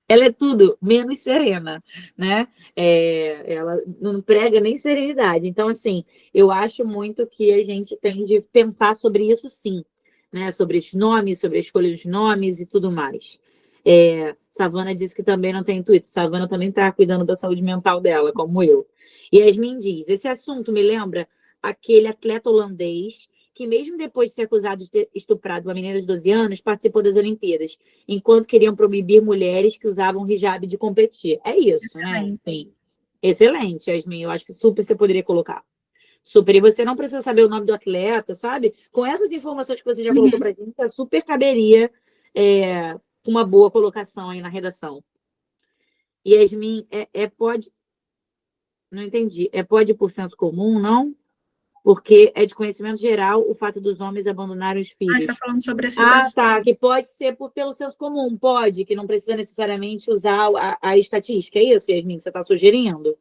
Ela é tudo menos serena, né? Ela não prega nem serenidade. Então, assim, eu acho muito que a gente tem de pensar sobre isso, sim, né? Sobre os nomes, sobre a escolha dos nomes e tudo mais. Savana disse que também não tem Twitter. Savana também está cuidando da saúde mental dela, como eu. E Yasmin diz, esse assunto me lembra aquele atleta holandês que mesmo depois de ser acusado de ter estuprado uma menina de 12 anos, participou das Olimpíadas, enquanto queriam proibir mulheres que usavam hijab de competir. É isso, excelente, né? Sim. Excelente, Yasmin. Eu acho que super você poderia colocar. Super. E você não precisa saber o nome do atleta, sabe? Com essas informações que você já colocou pra gente, super caberia uma boa colocação aí na redação. Yasmin, pode... Não entendi. Pode por senso comum, não? Porque é de conhecimento geral o fato dos homens abandonarem os Ah, filhos. está falando sobre a Ah, citação. tá. Que pode ser pelo senso comum. Pode, que não precisa necessariamente usar a estatística. É isso, Yasmin, que você está sugerindo?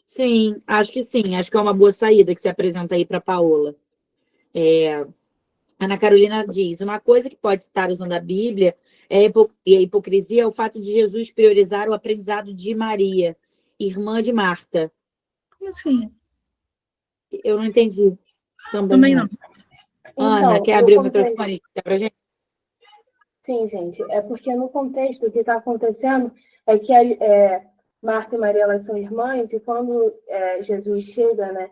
Sim, acho que sim. Acho que é uma boa saída que você apresenta aí para a Paola. Ana Carolina diz, uma coisa que pode estar usando a Bíblia e a hipocrisia é o fato de Jesus priorizar o aprendizado de Maria, irmã de Marta. Como assim? Eu não entendi. Também não. Ana, Então, quer no abrir o contexto- microfone e explicar pra gente? Sim, gente. É porque no contexto o que está acontecendo é que Marta e Maria elas são irmãs e quando Jesus chega, né,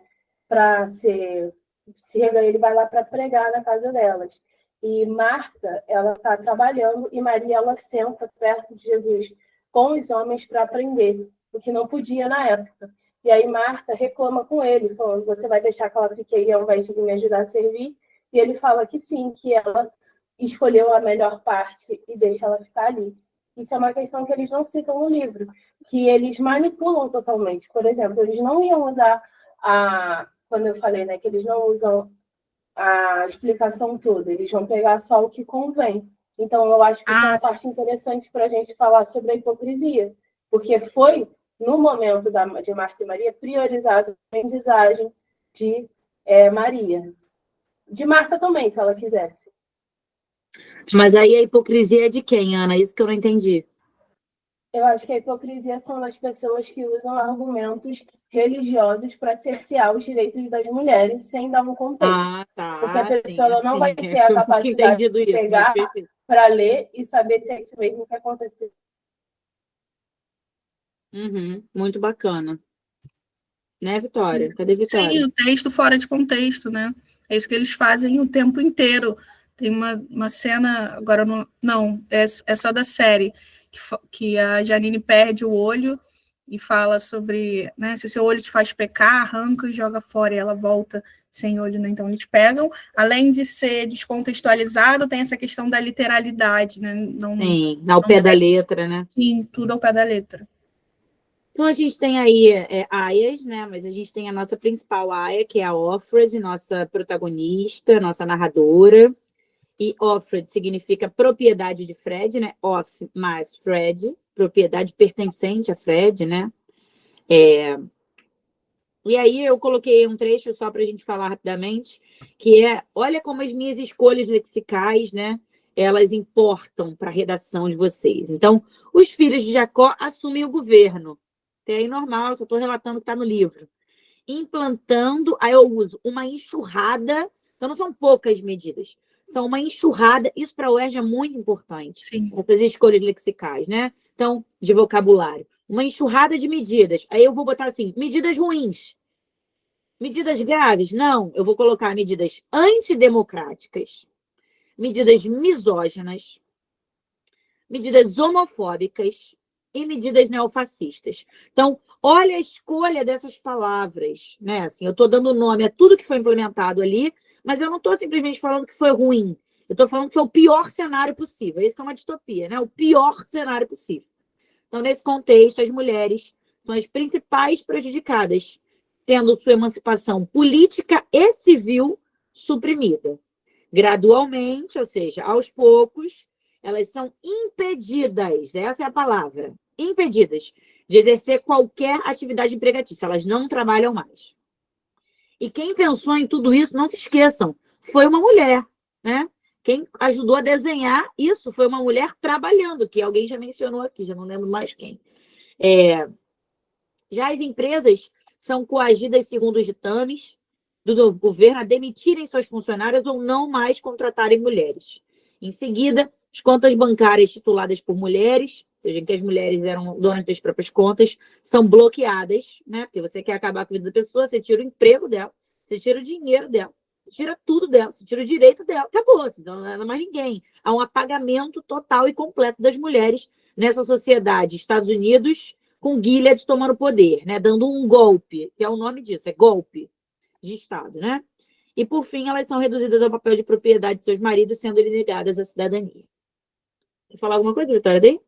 ele vai lá para pregar na casa delas. E Marta, ela está trabalhando e Maria, ela senta perto de Jesus com os homens para aprender, o que não podia na época. E aí Marta reclama com ele, falando, você vai deixar que ela fique aí ao invés de me ajudar a servir? E ele fala que sim, que ela escolheu a melhor parte e deixa ela ficar ali. Isso é uma questão que eles não citam no livro, que eles manipulam totalmente. Por exemplo, eles não iam usar quando eu falei, né, que eles não usam a explicação toda, eles vão pegar só o que convém. Então, eu acho que isso é uma parte interessante para a gente falar sobre a hipocrisia, porque foi, no momento de Marta e Maria, priorizado a aprendizagem de Maria. De Marta também, se ela quisesse. Mas aí a hipocrisia é de quem, Ana? Isso que eu não entendi. Eu acho que a hipocrisia são das pessoas que usam argumentos religiosos para cercear os direitos das mulheres sem dar um contexto. Ah, tá. Porque a pessoa sim, ela não sim. vai ter a Eu não tinha capacidade entendido de isso, pegar mas perfeito. para ler e saber se é isso mesmo que aconteceu. Uhum, muito bacana. Né, Vitória? Cadê Vitória? Sim, o texto fora de contexto, né? É isso que eles fazem o tempo inteiro. Tem uma cena, agora não, é só da série, que a Janine perde o olho e fala sobre, né, se seu olho te faz pecar, arranca e joga fora, e ela volta sem olho, né? Então eles pegam, além de ser descontextualizado, tem essa questão da literalidade, né? Sim, ao pé da letra, né? Sim, tudo ao pé da letra. Então, a gente tem aí aias, né? Mas a gente tem a nossa principal aia, que é a Offred, nossa protagonista, nossa narradora. E Offred significa propriedade de Fred, né? Off mais Fred, propriedade pertencente a Fred, né? E aí eu coloquei um trecho só para a gente falar rapidamente, que olha como as minhas escolhas lexicais, né? Elas importam para a redação de vocês. Então, os filhos de Jacó assumem o governo. Até aí normal, só estou relatando o que está no livro. Implantando, aí eu uso uma enxurrada, então não são poucas medidas, são uma enxurrada, isso para a UERJ é muito importante, Sim. essas escolhas lexicais, né? Então, de vocabulário. Uma enxurrada de medidas, aí eu vou botar assim, medidas ruins. Medidas graves? Não, eu vou colocar medidas antidemocráticas, medidas misóginas, medidas homofóbicas e medidas neofascistas. Então, olha a escolha dessas palavras, né? Assim, eu estou dando nome a tudo que foi implementado ali, mas eu não estou simplesmente falando que foi ruim. Eu estou falando que foi o pior cenário possível. Isso é uma distopia, né? O pior cenário possível. Então, nesse contexto, as mulheres são as principais prejudicadas, tendo sua emancipação política e civil suprimida. Gradualmente, ou seja, aos poucos, elas são impedidas, essa é a palavra, impedidas de exercer qualquer atividade empregatícia. Elas não trabalham mais. E quem pensou em tudo isso, não se esqueçam, foi uma mulher, né? Quem ajudou a desenhar isso foi uma mulher trabalhando, que alguém já mencionou aqui, já não lembro mais quem. Já as empresas são coagidas, segundo os ditames do novo governo, a demitirem suas funcionárias ou não mais contratarem mulheres. Em seguida, as contas bancárias tituladas por mulheres, ou seja, em que as mulheres eram donas das próprias contas, são bloqueadas, né? Porque você quer acabar com a vida da pessoa, você tira o emprego dela, você tira o dinheiro dela, você tira tudo dela, você tira o direito dela, acabou, você não é mais ninguém. Há um apagamento total e completo das mulheres nessa sociedade. Estados Unidos com Gilead tomando poder, né? Dando um golpe, que é o nome disso, é golpe de Estado, né? E, por fim, elas são reduzidas ao papel de propriedade de seus maridos, sendo-lhes negadas a cidadania. Quer falar alguma coisa, Vitória, daí?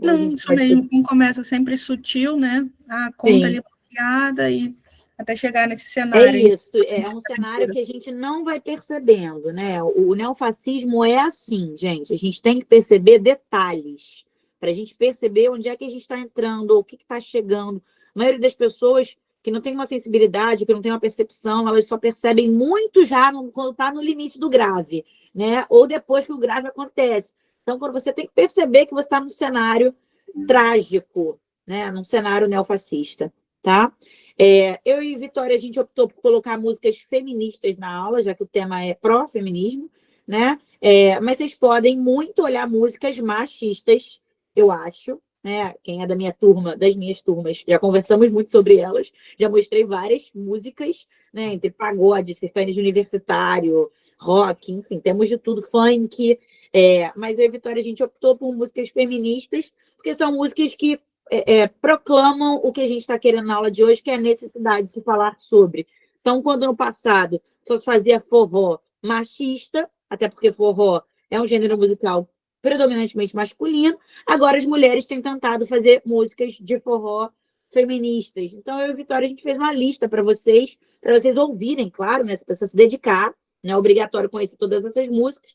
Ou a Não, gente isso pode mesmo. Começa sempre sutil, né? A conta Sim. ali bloqueada e até chegar nesse É cenário aí. isso, é um cenário que a gente não vai percebendo, né? O neofascismo é assim, gente. A gente tem que perceber detalhes para a gente perceber onde é que a gente está entrando, ou o que está chegando. A maioria das pessoas que não tem uma sensibilidade, que não tem uma percepção, elas só percebem muito já quando está no limite do grave, né? Ou depois que o grave acontece. Então, quando você tem que perceber que você está num cenário trágico, né? Num cenário neofascista, tá? Eu e Vitória, a gente optou por colocar músicas feministas na aula, já que o tema é pró-feminismo, né? Mas vocês podem muito olhar músicas machistas, eu acho, né? Quem é da minha turma, das minhas turmas, já conversamos muito sobre elas, já mostrei várias músicas, né? Entre pagode, sertanejo universitário, rock, enfim, temos de tudo, funk. Mas eu e Vitória, a gente optou por músicas feministas, porque são músicas que proclamam o que a gente está querendo na aula de hoje, que é a necessidade de falar sobre. Então, quando no passado só se fazia forró machista, até porque forró é um gênero musical predominantemente masculino, agora as mulheres têm tentado fazer músicas de forró feministas. Então, eu e a Vitória, a gente fez uma lista para vocês ouvirem, claro, né? Você precisa se dedicar, não é obrigatório conhecer todas essas músicas,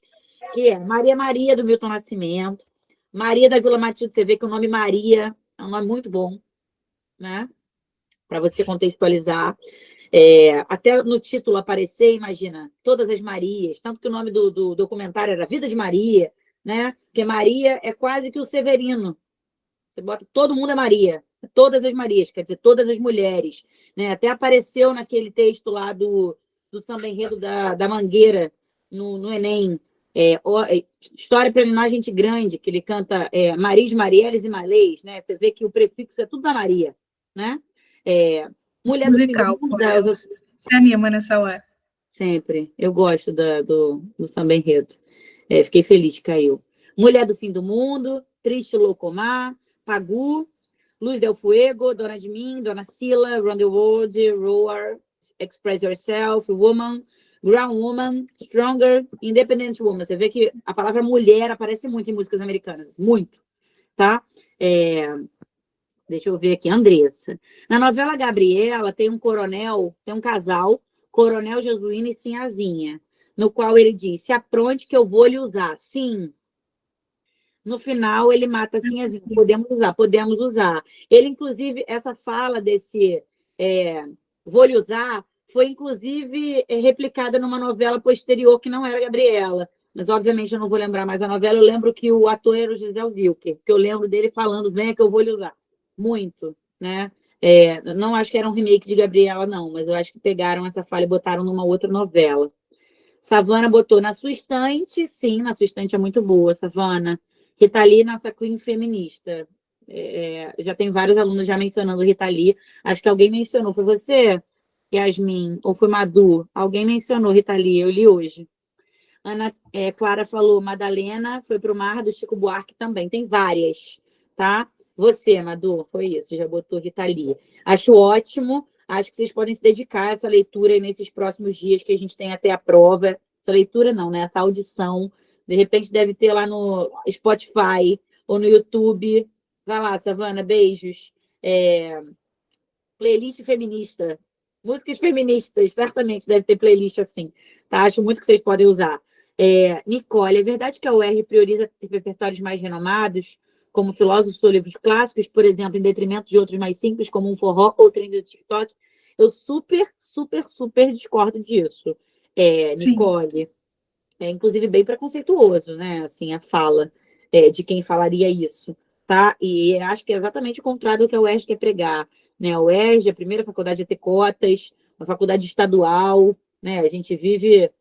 que é Maria Maria, do Milton Nascimento, Maria da Vila Matilde, você vê que o nome Maria é um nome muito bom, né? Para você contextualizar. Até no título aparecer, imagina, todas as Marias, tanto que o nome do documentário era Vida de Maria, né? Porque Maria é quase que o Severino. Você bota todo mundo é Maria, todas as Marias, quer dizer, todas as mulheres, né? Até apareceu naquele texto lá do samba enredo da Mangueira, no Enem. História preliminar Gente Grande, que ele canta Maris, Marielles e Malês, né? Você vê que o prefixo é tudo da Maria, né? Mulher do Fim Musical, do Mundo, pô, se anima nessa hora. sempre. Eu gosto do samba enredo. Fiquei feliz que caiu. Mulher do Fim do Mundo, Triste Loucomar, Pagu, Luz del Fuego, Dona de Mim, Dona Sila, Run the World, Roar, Express Yourself, Woman, Ground Woman, Stronger, Independent Woman. Você vê que a palavra mulher aparece muito em músicas americanas. Muito. Tá? Deixa eu ver aqui. Andressa. Na novela Gabriela, tem um coronel, tem um casal, Coronel Jesuíno e Sinhazinha, no qual ele diz, se apronte que eu vou lhe usar. Sim. No final, ele mata a Sinhazinha. Podemos usar. Ele, inclusive, essa fala desse vou lhe usar, foi, inclusive, replicada numa novela posterior, que não era Gabriela. Mas, obviamente, eu não vou lembrar mais a novela. Eu lembro que o ator era o Gisele Wilker, que eu lembro dele falando, venha que eu vou lhe usar. Muito, né? Não acho que era um remake de Gabriela, não, mas eu acho que pegaram essa fala e botaram numa outra novela. Savana botou Na Sua Estante. Sim, Na Sua Estante é muito boa, Savana. Rita Lee, nossa queen feminista. Já tem vários alunos já mencionando Rita Lee. Acho que alguém mencionou. Foi você, Yasmin? Ou foi Madu? Alguém mencionou Rita Lee, eu li hoje. Ana Clara falou Madalena, foi para o mar, do Chico Buarque também. Tem várias, tá? Você, Madu, foi isso, já botou Rita Lee. Acho ótimo, acho que vocês podem se dedicar a essa leitura nesses próximos dias que a gente tem até a prova. Essa leitura não, né? Essa audição. De repente deve ter lá no Spotify ou no YouTube. Vai lá, Savana, beijos. Playlist feminista. Músicas feministas, certamente deve ter playlist assim. Tá? Acho muito que vocês podem usar. Nicole, é verdade que a UERJ prioriza repertórios mais renomados, como filósofos ou livros clássicos, por exemplo, em detrimento de outros mais simples, como um forró ou trend do TikTok? Eu super, super, super discordo disso. Nicole, inclusive bem preconceituoso, né? Assim, a fala de quem falaria isso, tá? E acho que é exatamente o contrário do que a UERJ quer pregar, né? A UERJ, a primeira faculdade a ter cotas, uma faculdade estadual, né? A gente vive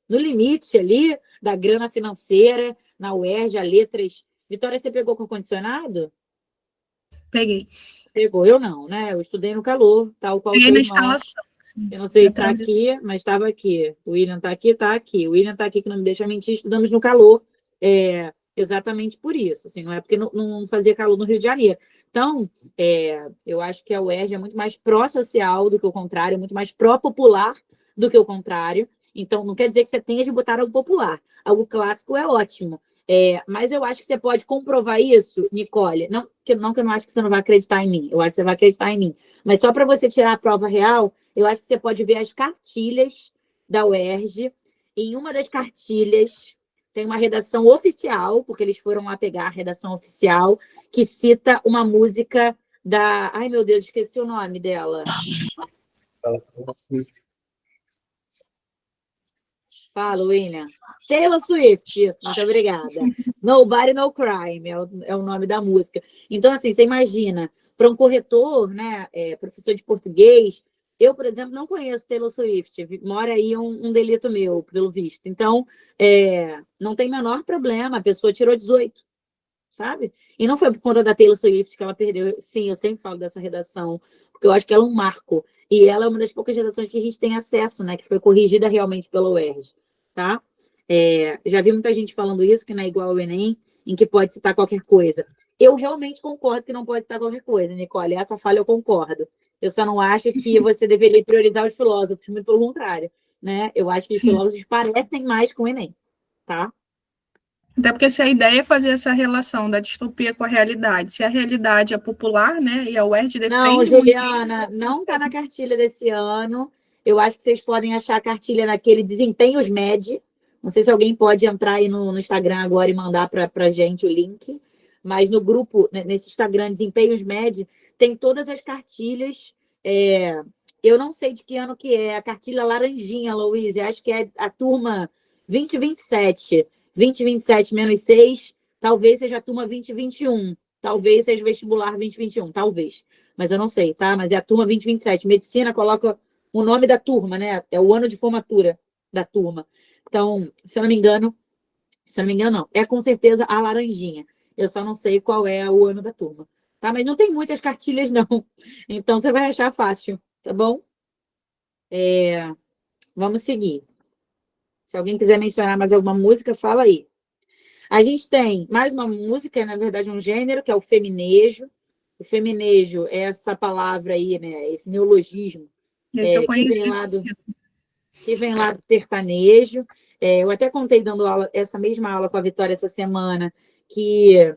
no limite ali da grana financeira, na UERJ, a letras. Vitória, você pegou com condicionado? Peguei. Pegou, eu não, né? Eu estudei no calor, tal qual Peguei seu na irmão. instalação. Assim, Eu não sei se está transição. aqui, mas estava aqui. O William está aqui, está aqui. O William está aqui, que não me deixa mentir, estudamos no calor. Exatamente por isso. Assim, não é porque não fazia calor no Rio de Janeiro. Então, eu acho que a UERJ é muito mais pró-social do que o contrário, muito mais pró-popular do que o contrário. Então, não quer dizer que você tenha de botar algo popular. Algo clássico é ótimo. Mas eu acho que você pode comprovar isso, Nicole. Não que eu não acho que você não vai acreditar em mim. Eu acho que você vai acreditar em mim. Mas só para você tirar a prova real, eu acho que você pode ver as cartilhas da UERJ. Em uma das cartilhas tem uma redação oficial, porque eles foram lá pegar a redação oficial, que cita uma música da... Ai, meu Deus, esqueci o nome dela. Fala, William. Taylor Swift, isso, muito obrigada. Nobody No Crime é o nome da música. Então, assim, você imagina, para um corretor, né, professor de português, eu, por exemplo, não conheço Taylor Swift, mora aí um delito meu, pelo visto. Então, não tem menor problema, a pessoa tirou 18, sabe? E não foi por conta da Taylor Swift que ela perdeu. Sim, eu sempre falo dessa redação, porque eu acho que ela é um marco. E ela é uma das poucas redações que a gente tem acesso, né? Que foi corrigida realmente pela UERJ, tá? Já vi muita gente falando isso, que não é igual ao Enem, em que pode citar qualquer coisa. Eu realmente concordo que não pode citar qualquer coisa, Nicole. Essa falha eu concordo. Eu só não acho que você deveria priorizar os filósofos, muito pelo contrário, né? Eu acho que os filósofos parecem mais com o Enem, tá? Até porque se a ideia é fazer essa relação da distopia com a realidade, se a realidade é popular, né, e a UERJ defende... Não, Juliana, não está na cartilha desse ano. Eu acho que vocês podem achar a cartilha naquele Desempenhos Med. Não sei se alguém pode entrar aí no Instagram agora e mandar para a gente o link. Mas no grupo, nesse Instagram, Desempenhos Med, tem todas as cartilhas. Eu não sei de que ano que é. A cartilha laranjinha, Louise. Acho que é a turma 2027. 2027 menos 6, talvez seja a turma 2021. Talvez seja o vestibular 2021, talvez. Mas eu não sei, tá? Mas é a turma 2027. Medicina coloca o nome da turma, né? É o ano de formatura da turma. Então, se eu não me engano, não. É com certeza a laranjinha. Eu só não sei qual é o ano da turma. Tá? Mas não tem muitas cartilhas, não. Então, você vai achar fácil, tá bom? Vamos seguir. Se alguém quiser mencionar mais alguma música, fala aí. A gente tem mais uma música, na verdade, um gênero, que é o feminejo. O feminejo é essa palavra aí, né? Esse neologismo Esse eu conheci. que vem lá do sertanejo. Eu até contei dando aula, essa mesma aula com a Vitória essa semana, que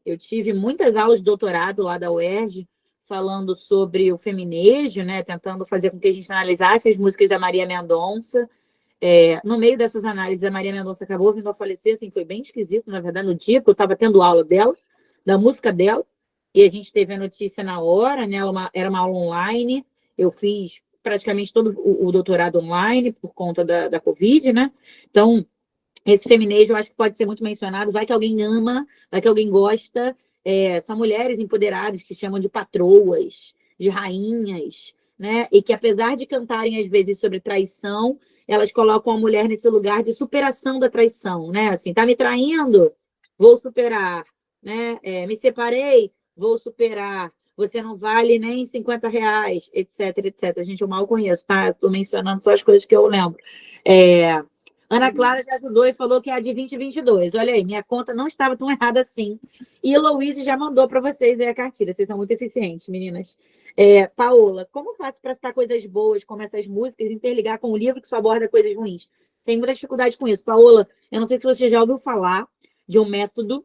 eu tive muitas aulas de doutorado lá da UERJ, falando sobre o feminejo, né? Tentando fazer com que a gente analisasse as músicas da Maria Mendonça. No meio dessas análises, a Maria Mendonça acabou vindo a falecer, assim, foi bem esquisito, na verdade, no dia que eu estava tendo aula dela, da música dela, e a gente teve a notícia na hora, né? Era uma aula online, eu fiz praticamente todo o doutorado online por conta da Covid, né? Então, esse feminejo eu acho que pode ser muito mencionado, vai que alguém ama, vai que alguém gosta, são mulheres empoderadas que chamam de patroas, de rainhas, né? E que apesar de cantarem às vezes sobre traição, elas colocam a mulher nesse lugar de superação da traição, né? Assim, tá me traindo? Vou superar, né? Me separei? Vou superar. Você não vale nem R$ 50, etc, etc. Gente, eu mal conheço, tá? Estou mencionando só as coisas que eu lembro. Ana Clara já ajudou e falou que é a de 2022. Olha aí, minha conta não estava tão errada assim. E Louise já mandou para vocês aí a cartilha. Vocês são muito eficientes, meninas. Paola, como faço para citar coisas boas, como essas músicas, interligar com o livro que só aborda coisas ruins? Tenho muita dificuldade com isso. Paola, eu não sei se você já ouviu falar de um método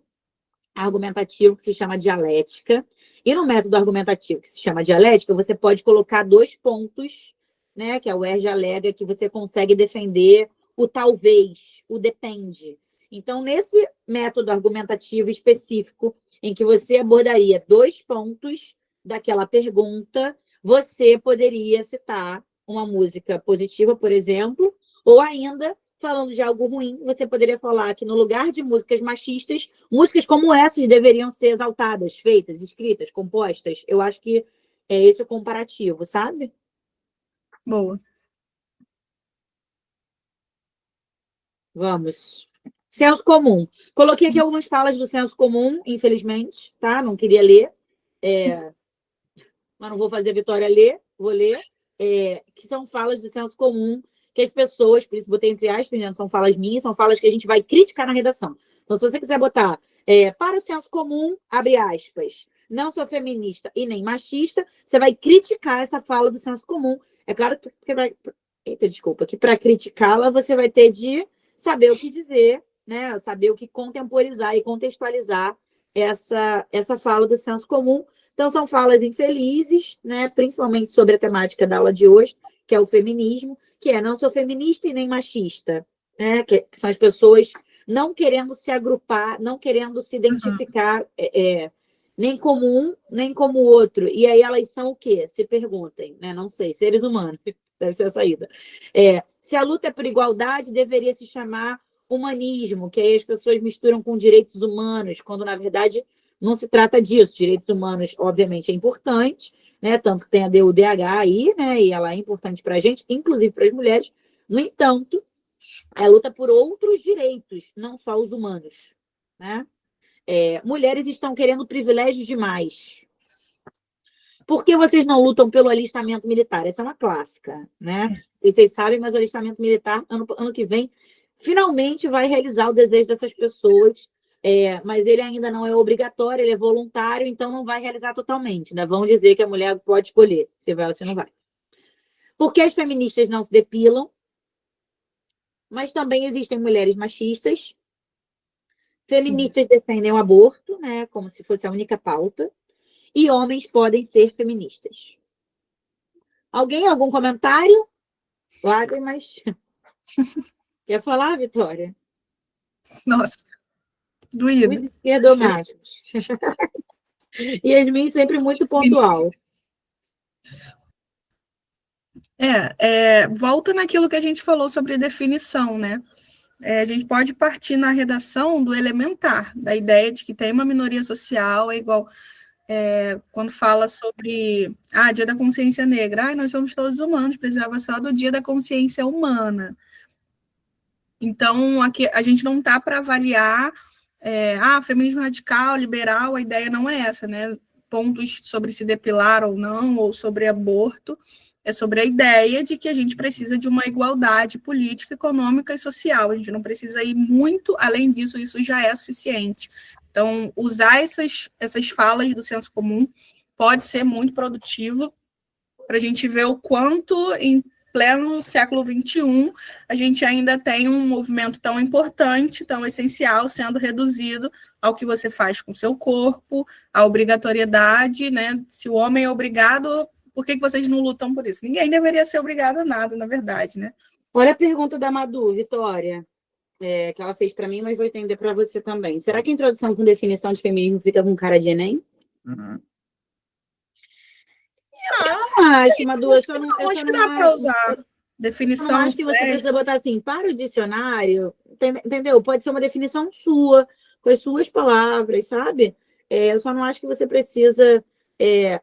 argumentativo que se chama dialética. E no método argumentativo que se chama dialética, você pode colocar 2 pontos, né, que a UERJ alega que você consegue defender o talvez, o depende. Então, nesse método argumentativo específico, em que você abordaria 2 pontos daquela pergunta, você poderia citar uma música positiva, por exemplo, ou ainda, falando de algo ruim, você poderia falar que no lugar de músicas machistas, músicas como essas deveriam ser exaltadas, feitas, escritas, compostas. Eu acho que é esse o comparativo, sabe? Boa. Vamos. Senso comum. Coloquei aqui algumas falas do senso comum, infelizmente, tá? Não queria ler. Mas não vou fazer a Vitória ler, vou ler. Que são falas do senso comum que as pessoas, por isso botei entre aspas, não são falas minhas, são falas que a gente vai criticar na redação. Então, se você quiser botar para o senso comum, abre aspas, não sou feminista e nem machista, você vai criticar essa fala do senso comum. É claro que para criticá-la, você vai ter de saber o que dizer né? Saber o que contemporizar e contextualizar essa fala do senso comum. Então, são falas infelizes, né? Principalmente sobre a temática da aula de hoje, que é o feminismo, que é não sou feminista e nem machista, né? Que são as pessoas não querendo se agrupar, não querendo se identificar nem como um, nem como o outro. E aí elas são o quê? Se perguntem, né? Não sei, seres humanos, deve ser a saída. Se a luta é por igualdade, deveria se chamar humanismo, que aí as pessoas misturam com direitos humanos, quando, na verdade, não se trata disso. Direitos humanos, obviamente, é importante, né? Tanto que tem a DUDH aí, né? E ela é importante para a gente, inclusive para as mulheres. No entanto, a luta por outros direitos, não só os humanos, né? Mulheres estão querendo privilégios demais. Por que vocês não lutam pelo alistamento militar? Essa é uma clássica, né? E vocês sabem, mas o alistamento militar, ano que vem, finalmente vai realizar o desejo dessas pessoas, mas ele ainda não é obrigatório, ele é voluntário, então não vai realizar totalmente. Né? Vão dizer que a mulher pode escolher se vai ou se não vai. Por que as feministas não se depilam? Mas também existem mulheres machistas. Feministas defendem o aborto, né, como se fosse a única pauta. E homens podem ser feministas. Algum comentário? Lágrimas. Quer falar, Vitória? Nossa, doído. Muito esquerdomachos. Yasmin sempre muito pontual. Volta naquilo que a gente falou sobre definição, né? A gente pode partir na redação do elementar, da ideia de que tem uma minoria social, é igual quando fala sobre Dia da Consciência Negra. Nós somos todos humanos, precisava só do Dia da Consciência Humana. Então, aqui a gente não está para avaliar feminismo radical, liberal, a ideia não é essa, né? Pontos sobre se depilar ou não, ou sobre aborto, é sobre a ideia de que a gente precisa de uma igualdade política, econômica e social. A gente não precisa ir muito além disso, isso já é suficiente. Então, usar essas falas do senso comum pode ser muito produtivo para a gente ver o quanto, em pleno século XXI, a gente ainda tem um movimento tão importante, tão essencial, sendo reduzido ao que você faz com o seu corpo, à obrigatoriedade, né? Se o homem é obrigado, por que vocês não lutam por isso? Ninguém deveria ser obrigado a nada, na verdade, né? Olha a pergunta da Madu, Vitória, que ela fez para mim, mas vou entender para você também. Será que a introdução com definição de feminismo fica com cara de Enem? Eu acho, Madu, eu só não acho que dá para usar definição. Eu não acho que você precisa botar assim, para o dicionário, entendeu? Pode ser uma definição sua, com as suas palavras, sabe? Eu só não acho que você precisa...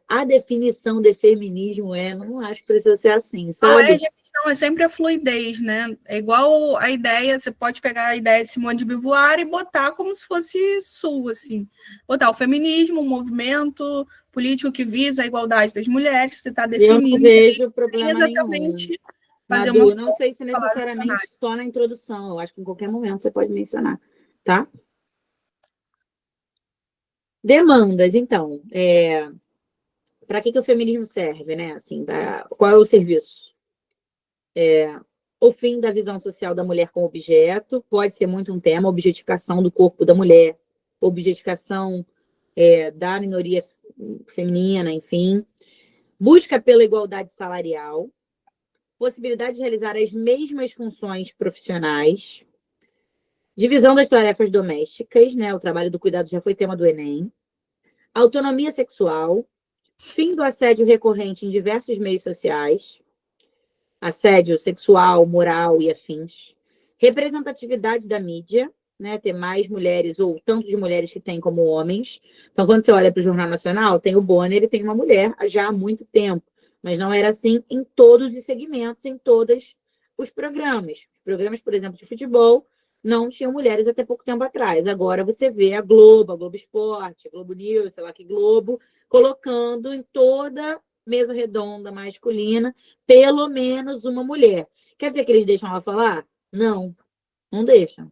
a definição de feminismo não acho que precisa ser assim, sabe? A questão é sempre a fluidez, né? É igual a ideia, você pode pegar a ideia de Simone de Beauvoir e botar como se fosse sua, assim. Botar o feminismo, um movimento político que visa a igualdade das mulheres, você está definindo. Eu não vejo problema exatamente nenhum. Fazer Madu, uma não sei se necessariamente só na introdução, eu acho que em qualquer momento você pode mencionar, tá? Demandas, então. Para que o feminismo serve, né? Assim, qual é o serviço? O fim da visão social da mulher como objeto, pode ser muito um tema, objetificação do corpo da mulher, objetificação da minoria feminina, enfim. Busca pela igualdade salarial, possibilidade de realizar as mesmas funções profissionais, divisão das tarefas domésticas, né? O trabalho do cuidado já foi tema do Enem, autonomia sexual, fim do assédio recorrente em diversos meios sociais, assédio sexual, moral e afins, representatividade da mídia, né, ter mais mulheres ou tanto de mulheres que tem como homens. Então, quando você olha para o Jornal Nacional, tem o Bonner e tem uma mulher já há muito tempo, mas não era assim em todos os segmentos, em todos os programas. Os programas, por exemplo, de futebol, não tinham mulheres até pouco tempo atrás. Agora você vê a Globo Esporte, a Globo News, sei lá que Globo, colocando em toda mesa redonda masculina pelo menos uma mulher. Quer dizer que eles deixam ela falar? Não, não deixam.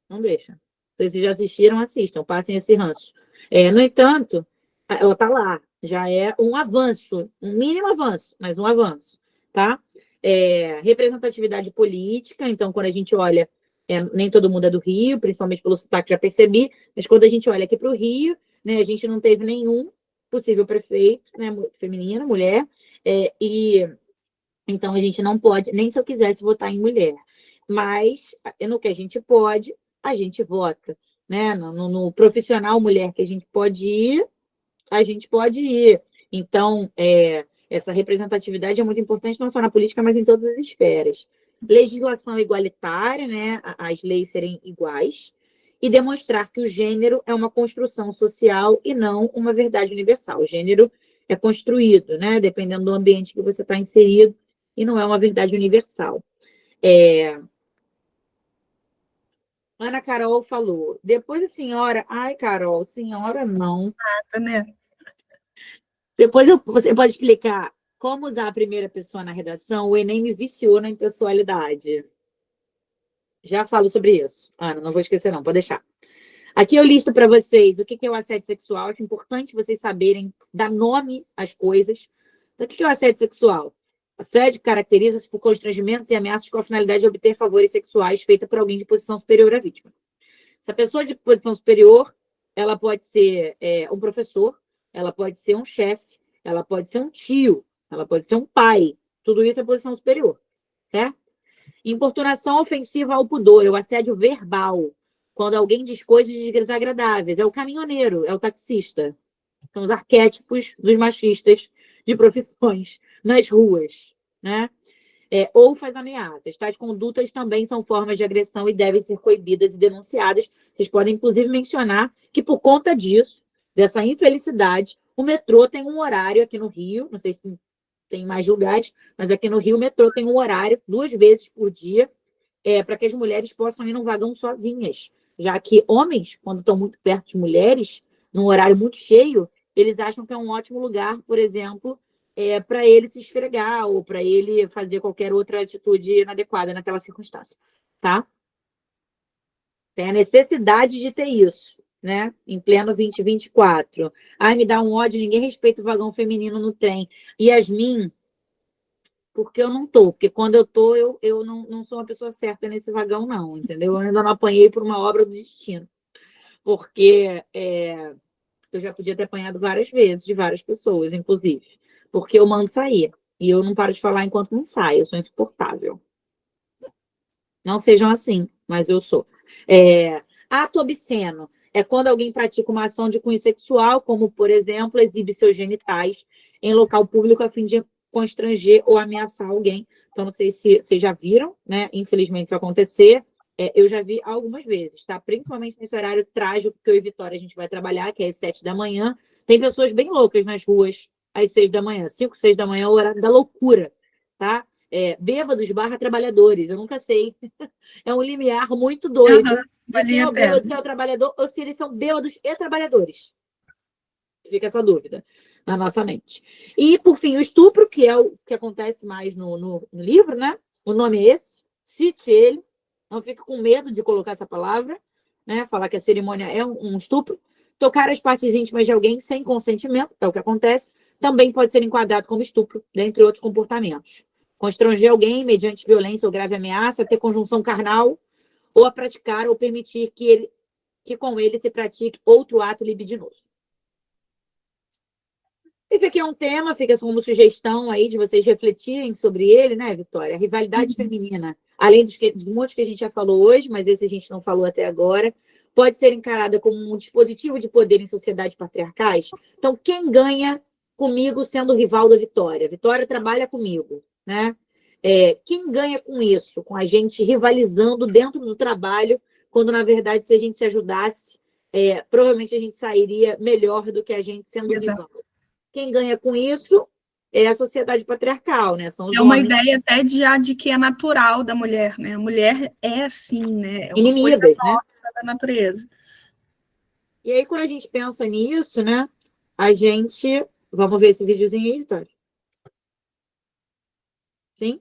Não deixam. Se vocês já assistiram, assistam, passem esse ranço. No entanto, ela está lá. Já é um avanço, um mínimo avanço, mas um avanço, tá? Representatividade política. Então, quando a gente olha Nem todo mundo é do Rio, principalmente pelo sotaque, já percebi, mas quando a gente olha aqui para o Rio, né, a gente não teve nenhum possível prefeito, né, feminina, mulher, e então a gente não pode, nem se eu quisesse votar em mulher, mas no que a gente vota, né? No profissional mulher que a gente pode ir, a gente pode ir. Então, essa representatividade é muito importante, não só na política, mas em todas as esferas. Legislação igualitária, né? As leis serem iguais, e demonstrar que o gênero é uma construção social e não uma verdade universal. O gênero é construído, né? Dependendo do ambiente que você está inserido, e não é uma verdade universal. Ana Carol falou. Depois a senhora... Ai, Carol, senhora não. Né? Depois você pode explicar como usar a primeira pessoa na redação? O Enem me viciou na impessoalidade. Já falo sobre isso. Ana, não vou esquecer não, pode deixar. Aqui eu listo para vocês o que é o assédio sexual. Acho importante vocês saberem dar nome às coisas. Então, o que é o assédio sexual? Assédio caracteriza-se por constrangimentos e ameaças com a finalidade de obter favores sexuais feita por alguém de posição superior à vítima. Essa pessoa de posição superior, ela pode ser um professor, ela pode ser um chefe, ela pode ser um tio, ela pode ser um pai. Tudo isso é posição superior, certo? Importunação ofensiva ao pudor, é o assédio verbal. Quando alguém diz coisas desagradáveis, é o caminhoneiro, é o taxista. São os arquétipos dos machistas de profissões nas ruas, né? Ou faz ameaças. Tais condutas também são formas de agressão e devem ser coibidas e denunciadas. Vocês podem, inclusive, mencionar que, por conta disso, dessa infelicidade, o metrô tem um horário aqui no Rio, não sei se tem mais lugares, mas aqui no Rio o metrô tem um horário 2 vezes por dia para que as mulheres possam ir num vagão sozinhas, já que homens, quando estão muito perto de mulheres, num horário muito cheio, eles acham que é um ótimo lugar, por exemplo, para ele se esfregar ou para ele fazer qualquer outra atitude inadequada naquela circunstância, tá? Tem a necessidade de ter isso, né? Em pleno 2024. Ai, me dá um ódio, ninguém respeita o vagão feminino no trem. Yasmin, porque eu não tô, porque quando eu tô, eu não sou uma pessoa certa nesse vagão, não, entendeu? Eu ainda não apanhei por uma obra do destino. Porque eu já podia ter apanhado várias vezes, de várias pessoas, inclusive. Porque eu mando sair. E eu não paro de falar enquanto não sai. Eu sou insuportável. Não sejam assim, mas eu sou. Ato obsceno é quando alguém pratica uma ação de cunho sexual, como, por exemplo, exibe seus genitais em local público a fim de constranger ou ameaçar alguém. Então, não sei se vocês já viram, né? Infelizmente, isso acontecer. Eu já vi algumas vezes, tá? Principalmente nesse horário trágico que eu e Vitória a gente vai trabalhar, que é às 7 da manhã. Tem pessoas bem loucas nas ruas às 6 da manhã. 5, 6 da manhã é o horário da loucura, tá? Bêbados / trabalhadores, eu nunca sei. É um limiar muito doido. Uma Se linha é o bêbado, eterna. se é o trabalhador, ou se eles são bêbados e trabalhadores. Fica essa dúvida na nossa mente. E, por fim, o estupro, que é o que acontece mais no livro, né? O nome é esse. Cite ele. Não fique com medo de colocar essa palavra, né? Falar que a cerimônia é um estupro. Tocar as partes íntimas de alguém sem consentimento, é o que acontece, também pode ser enquadrado como estupro, dentre outros comportamentos. Constranger alguém mediante violência ou grave ameaça, ter conjunção carnal, ou a praticar ou permitir que com ele se pratique outro ato libidinoso. Esse aqui é um tema, fica como sugestão aí de vocês refletirem sobre ele, né, Vitória? A rivalidade feminina, além dos montes que a gente já falou hoje, mas esse a gente não falou até agora, pode ser encarada como um dispositivo de poder em sociedades patriarcais. Então, quem ganha comigo sendo rival da Vitória? Vitória trabalha comigo, né? Quem ganha com isso? Com a gente rivalizando dentro do trabalho, quando, na verdade, se a gente se ajudasse, provavelmente a gente sairia melhor do que a gente sendo rival. Quem ganha com isso é a sociedade patriarcal, né? São os uma homens. Ideia até de que é natural da mulher, né? A mulher é assim, né? É uma inimigas, coisa né? nossa da natureza. E aí, quando a gente pensa nisso, né? A gente... Vamos ver esse videozinho aí, Vitória? Sim?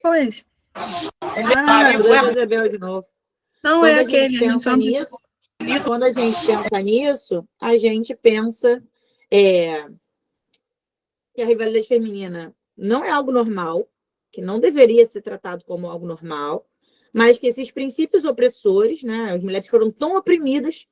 Qual é esse? Do Isabel de novo. Não, Quando é a aquele, gente pensa nisso, quando a gente pensa nisso, a gente pensa que a rivalidade feminina não é algo normal, que não deveria ser tratado como algo normal, mas que esses princípios opressores, né, as mulheres foram tão oprimidas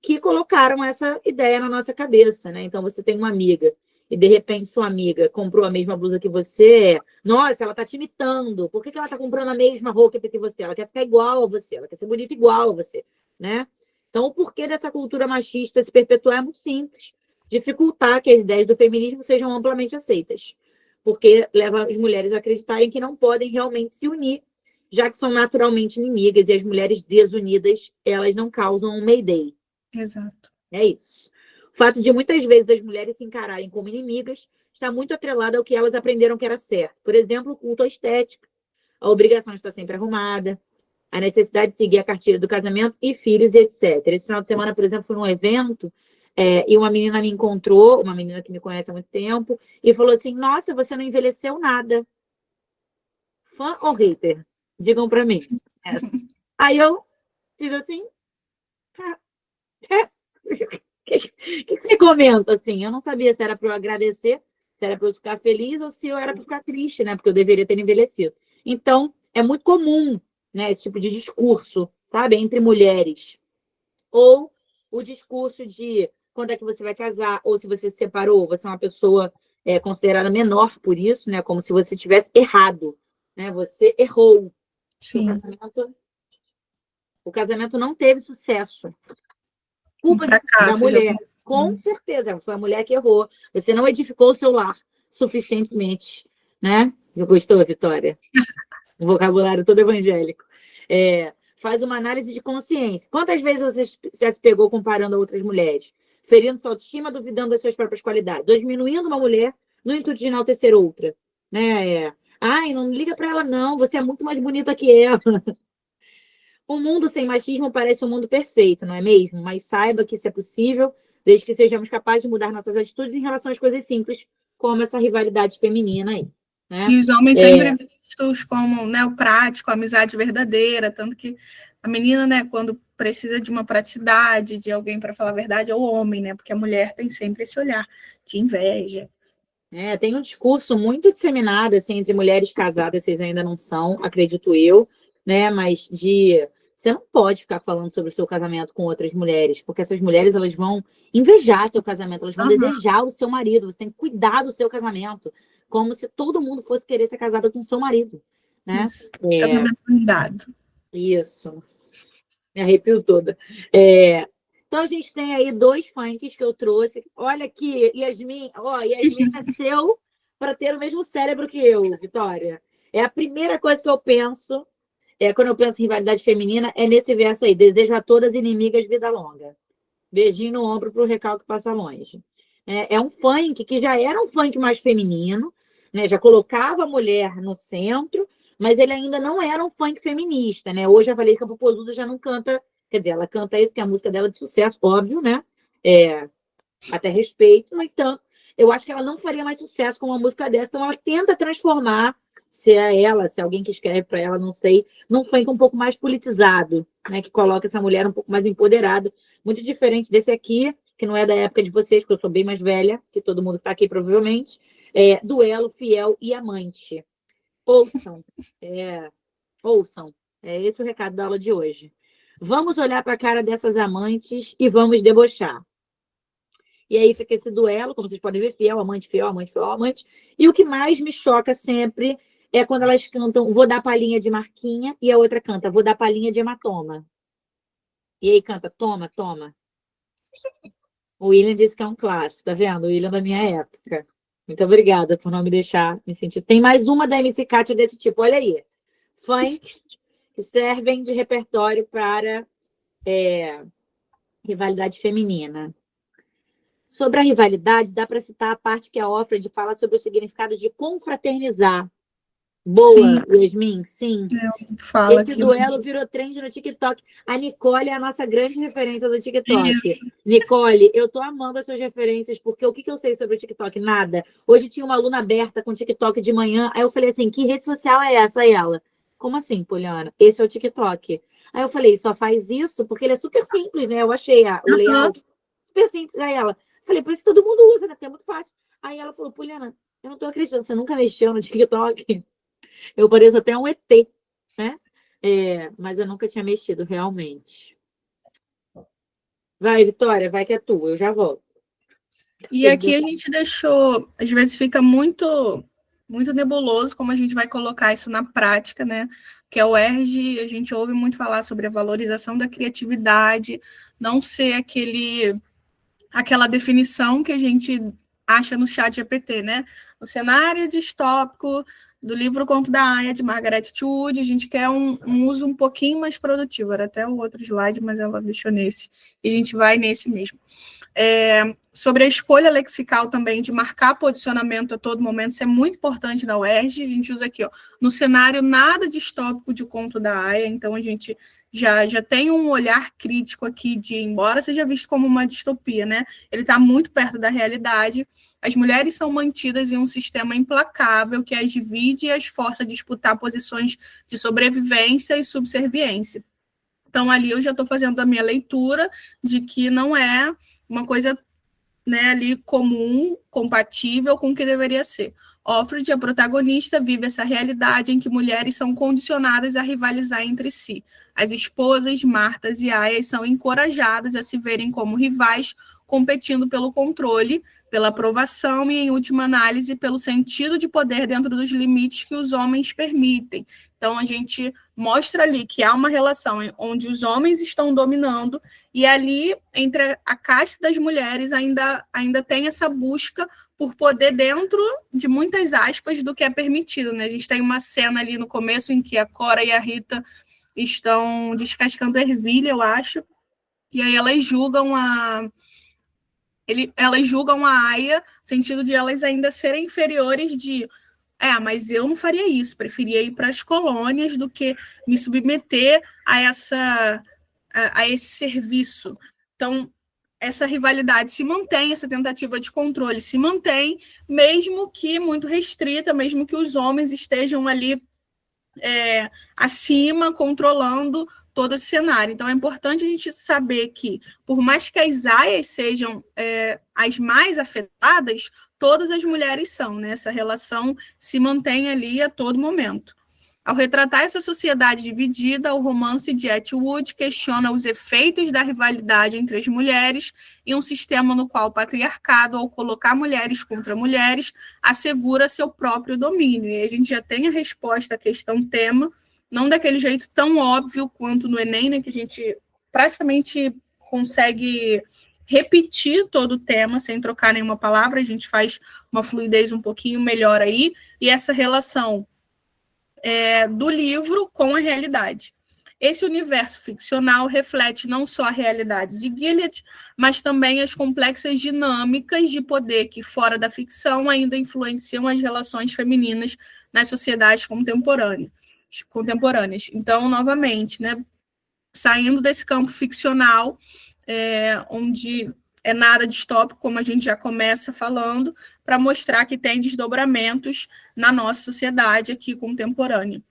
que colocaram essa ideia na nossa cabeça, né? Então você tem uma amiga e de repente sua amiga comprou a mesma blusa que você, nossa, ela tá te imitando. Por que ela tá comprando a mesma roupa que você? Ela quer ficar igual a você, ela quer ser bonita igual a você, né? Então o porquê dessa cultura machista se perpetuar é muito simples, dificultar que as ideias do feminismo sejam amplamente aceitas, porque leva as mulheres a acreditarem que não podem realmente se unir, já que são naturalmente inimigas e as mulheres desunidas, elas não causam um Mayday. Exato. É isso. O fato de muitas vezes as mulheres se encararem como inimigas está muito atrelado ao que elas aprenderam que era certo. Por exemplo, o culto à estética, a obrigação de estar sempre arrumada, a necessidade de seguir a cartilha do casamento e filhos, e etc. Esse final de semana, por exemplo, fui num evento e uma menina me encontrou, uma menina que me conhece há muito tempo, e falou assim, nossa, você não envelheceu nada. Fã ou hater? Digam para mim. Aí eu fiz assim... O que você comenta, assim? Eu não sabia se era para eu agradecer, se era para eu ficar feliz ou se eu era para ficar triste, né? Porque eu deveria ter envelhecido. Então, é muito comum, né, esse tipo de discurso, sabe? Entre mulheres. Ou o discurso de quando é que você vai casar, ou se você se separou, você é uma pessoa considerada menor por isso, né? Como se você tivesse errado, né? Você errou. Sim. O casamento não teve sucesso. Culpa da fracasso, mulher. já. Com certeza, foi a mulher que errou. Você não edificou o seu lar suficientemente, né? Gostou, Vitória? O vocabulário todo evangélico. Faz uma análise de consciência. Quantas vezes você já se pegou comparando a outras mulheres? Ferindo sua autoestima, duvidando das suas próprias qualidades. Ou diminuindo uma mulher no intuito de enaltecer outra. Né? Ai, não liga para ela não, você é muito mais bonita que ela. Um mundo sem machismo parece um mundo perfeito, não é mesmo? Mas saiba que isso é possível, desde que sejamos capazes de mudar nossas atitudes em relação às coisas simples, como essa rivalidade feminina aí. Né? E os homens sempre vistos como, né, o prático, a amizade verdadeira, tanto que a menina, né, quando precisa de uma praticidade, de alguém para falar a verdade, é o homem, né? Porque a mulher tem sempre esse olhar de inveja. Tem um discurso muito disseminado assim, entre mulheres casadas, vocês ainda não são, acredito eu, né? Mas você não pode ficar falando sobre o seu casamento com outras mulheres, porque essas mulheres elas vão invejar seu casamento, elas vão desejar o seu marido, você tem que cuidar do seu casamento, como se todo mundo fosse querer ser casada com o seu marido. Né? Isso. Casamento blindado. Isso. Me arrepio toda. Então, a gente tem aí 2 funks que eu trouxe. Olha aqui, Yasmin. Yasmin nasceu para ter o mesmo cérebro que eu, Vitória. É a primeira coisa que eu penso, quando eu penso em rivalidade feminina, é nesse verso aí. Desejo a todas inimigas vida longa. Beijinho no ombro para o recalque passa longe. É um funk que já era um funk mais feminino, né? Já colocava a mulher no centro, mas ele ainda não era um funk feminista, né? Hoje a Valesca Popozuda já não canta, quer dizer, ela canta isso porque a música dela é de sucesso, óbvio, né? Até respeito, no entanto, eu acho que ela não faria mais sucesso com uma música dessa, então ela tenta transformar, se alguém que escreve para ela, não sei, num funk um pouco mais politizado, né? Que coloca essa mulher um pouco mais empoderada, muito diferente desse aqui, que não é da época de vocês, porque eu sou bem mais velha, que todo mundo que está aqui provavelmente, Duelo, Fiel e Amante. Ouçam. Ouçam. É esse o recado da aula de hoje. Vamos olhar para a cara dessas amantes e vamos debochar. E aí fica esse duelo, como vocês podem ver, fiel, amante, fiel, amante, fiel, amante. E o que mais me choca sempre é quando elas cantam Vou dar palhinha de Marquinha e a outra canta Vou dar palhinha de Hematoma. E aí canta Toma, toma. O William disse que é um clássico, tá vendo? O William da minha época. Muito obrigada por não me deixar me sentir. Tem mais uma da MC Kátia desse tipo, olha aí. Funk que servem de repertório para rivalidade feminina. Sobre a rivalidade, dá para citar a parte que a Offred fala sobre o significado de confraternizar. Boa, Yasmin, sim. Fala Esse duelo virou trend no TikTok. A Nicole é a nossa grande referência do TikTok. Isso. Nicole, eu tô amando as suas referências, porque o que eu sei sobre o TikTok? Nada. Hoje tinha uma aluna aberta com TikTok de manhã, aí eu falei assim, que rede social é essa? Aí ela, como assim, Poliana? Esse é o TikTok. Aí eu falei, só faz isso? Porque ele é super simples, né? Eu achei o layout super simples. Aí ela, falei, por isso que todo mundo usa, né? Porque é muito fácil. Aí ela falou, Poliana, eu não tô acreditando, você nunca mexeu no TikTok? Eu pareço até um ET, né? Mas eu nunca tinha mexido, realmente. Vai, Vitória, vai que é tua, eu já volto. E aqui a gente deixou, às vezes fica muito nebuloso como a gente vai colocar isso na prática, né? Que é o ERG, a gente ouve muito falar sobre a valorização da criatividade, não ser aquela definição que a gente acha no chat GPT, né? O cenário distópico do livro Conto da Aya, de Margaret Atwood, a gente quer um uso um pouquinho mais produtivo, era até o outro slide, mas ela deixou nesse, e a gente vai nesse mesmo. Sobre a escolha lexical também, de marcar posicionamento a todo momento, isso é muito importante na UERJ, a gente usa aqui, ó, no cenário nada distópico de Conto da Aya, então a gente já tem um olhar crítico aqui de, embora seja visto como uma distopia, né, ele está muito perto da realidade. As mulheres são mantidas em um sistema implacável que as divide e as força a disputar posições de sobrevivência e subserviência. Então, ali eu já estou fazendo a minha leitura de que não é uma coisa, né, ali comum, compatível com o que deveria ser. Offred, a protagonista, vive essa realidade em que mulheres são condicionadas a rivalizar entre si. As esposas, Martas e Aias, são encorajadas a se verem como rivais, competindo pelo controle, pela aprovação e, em última análise, pelo sentido de poder dentro dos limites que os homens permitem. Então, a gente mostra ali que há uma relação onde os homens estão dominando e ali, entre a casta das mulheres, ainda tem essa busca por poder dentro de muitas aspas do que é permitido, né? A gente tem uma cena ali no começo em que a Cora e a Rita estão descascando ervilha, eu acho, e aí elas julgam a Aya, no sentido de elas ainda serem inferiores de mas eu não faria isso, preferia ir para as colônias do que me submeter a esse serviço. Então, essa rivalidade se mantém, essa tentativa de controle se mantém, mesmo que muito restrita, mesmo que os homens estejam ali acima, controlando todo esse cenário. Então, é importante a gente saber que, por mais que as aias sejam as mais afetadas, todas as mulheres são, né? Essa relação se mantém ali a todo momento. Ao retratar essa sociedade dividida, o romance de Atwood questiona os efeitos da rivalidade entre as mulheres em um sistema no qual o patriarcado, ao colocar mulheres contra mulheres, assegura seu próprio domínio. E a gente já tem a resposta à questão tema, não daquele jeito tão óbvio quanto no Enem, né, que a gente praticamente consegue repetir todo o tema sem trocar nenhuma palavra, a gente faz uma fluidez um pouquinho melhor aí, e essa relação do livro com a realidade. Esse universo ficcional reflete não só a realidade de Gilead, mas também as complexas dinâmicas de poder que, fora da ficção, ainda influenciam as relações femininas nas sociedades contemporâneas. Então, novamente, né, saindo desse campo ficcional, onde é nada distópico, como a gente já começa falando, para mostrar que tem desdobramentos na nossa sociedade aqui contemporânea.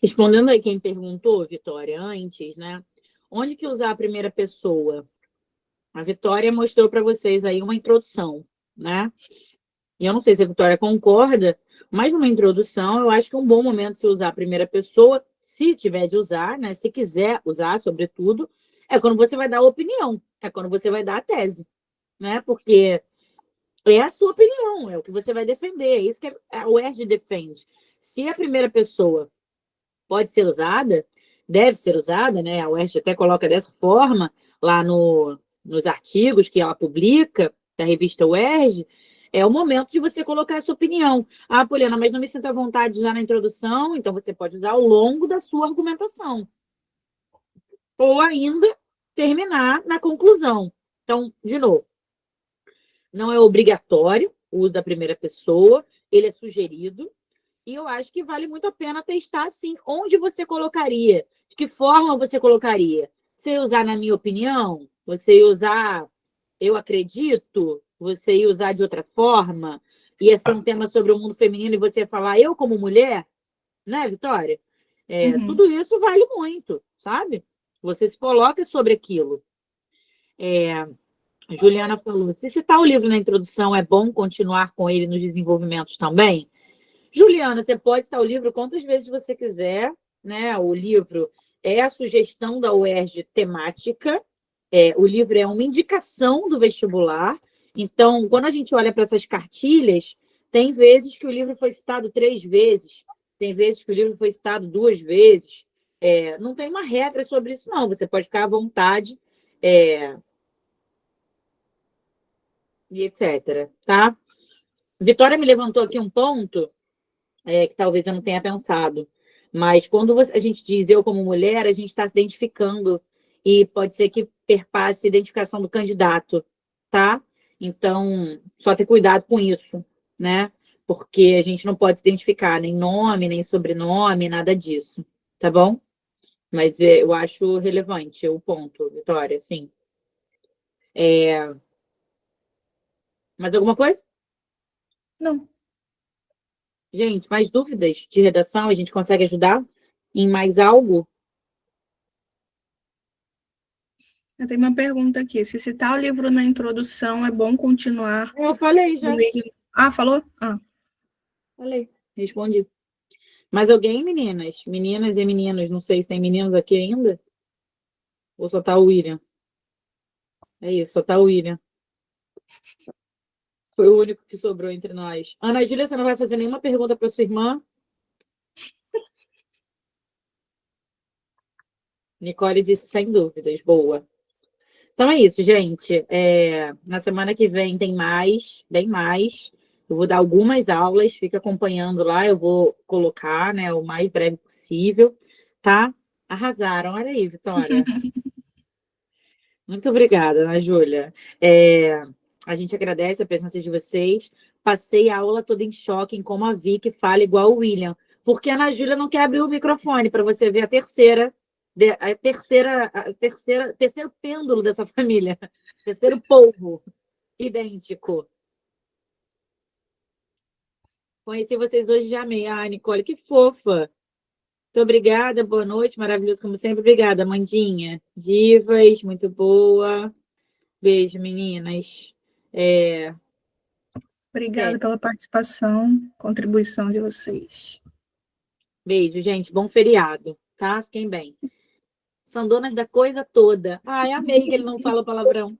Respondendo aí quem perguntou, Vitória, antes, né? Onde que usar a primeira pessoa? A Vitória mostrou para vocês aí uma introdução, né? E eu não sei se a Vitória concorda, mas uma introdução, eu acho que é um bom momento de se usar a primeira pessoa, se tiver de usar, né? Se quiser usar, sobretudo, é quando você vai dar a opinião, é quando você vai dar a tese, né? Porque é a sua opinião, é o que você vai defender, é isso que a UERJ defende. Se a primeira pessoa pode ser usada, deve ser usada, né? A UERJ até coloca dessa forma lá nos artigos que ela publica, da revista UERJ, é o momento de você colocar a sua opinião. Ah, Poliana, mas não me sinto à vontade de usar na introdução, então você pode usar ao longo da sua argumentação. Ou ainda terminar na conclusão. Então, de novo, não é obrigatório o uso da primeira pessoa, ele é sugerido, e eu acho que vale muito a pena testar, assim, onde você colocaria, de que forma você colocaria. Você ia usar na minha opinião? Você ia usar eu acredito? Você ia usar de outra forma? Ia ser um tema sobre o mundo feminino e você ia falar eu como mulher? Né, Vitória? Tudo isso vale muito, sabe? Você se coloca sobre aquilo. Juliana falou, se citar o livro na introdução, é bom continuar com ele nos desenvolvimentos também? Juliana, você pode citar o livro quantas vezes você quiser, né? O livro é a sugestão da UERJ temática, o livro é uma indicação do vestibular. Então, quando a gente olha para essas cartilhas, tem vezes que o livro foi citado 3 vezes, tem vezes que o livro foi citado 2 vezes. Não tem uma regra sobre isso, não. Você pode ficar à vontade, e etc. Tá? Vitória me levantou aqui um ponto que talvez eu não tenha pensado. Mas quando a gente diz eu como mulher, a gente está se identificando e pode ser que perpasse a identificação do candidato, tá? Então, só ter cuidado com isso, né? Porque a gente não pode se identificar nem nome, nem sobrenome, nada disso, tá bom? Mas eu acho relevante o ponto, Vitória, sim. Mais alguma coisa? Não. Gente, mais dúvidas de redação? A gente consegue ajudar em mais algo? Eu tenho uma pergunta aqui. Se citar o livro na introdução, é bom continuar Eu falei já. com ele. Ah, falou? Ah. Falei, respondi. Mais alguém, meninas? Meninas e meninos, não sei se tem meninos aqui ainda. Ou só tá o William? É isso, só tá o William. Foi o único que sobrou entre nós. Ana Júlia, você não vai fazer nenhuma pergunta para sua irmã? Nicole disse sem dúvidas, boa. Então é isso, gente. Na semana que vem tem mais, bem mais. Eu vou dar algumas aulas, fica acompanhando lá, eu vou colocar, né, o mais breve possível, tá? Arrasaram, olha aí, Vitória. Muito obrigada, Ana Júlia. A gente agradece a presença de vocês. Passei a aula toda em choque em como a Vicky fala igual o William, porque a Ana Júlia não quer abrir o microfone para você ver terceiro pêndulo dessa família, terceiro polvo idêntico. Conheci vocês hoje, já amei. Ah, Nicole, que fofa. Muito obrigada, boa noite, maravilhoso como sempre. Obrigada, Mandinha. Divas, muito boa. Beijo, meninas. Obrigada pela participação, contribuição de vocês. Beijo, gente. Bom feriado, tá? Fiquem bem. São donas da coisa toda. Ai, amei que ele não fala palavrão.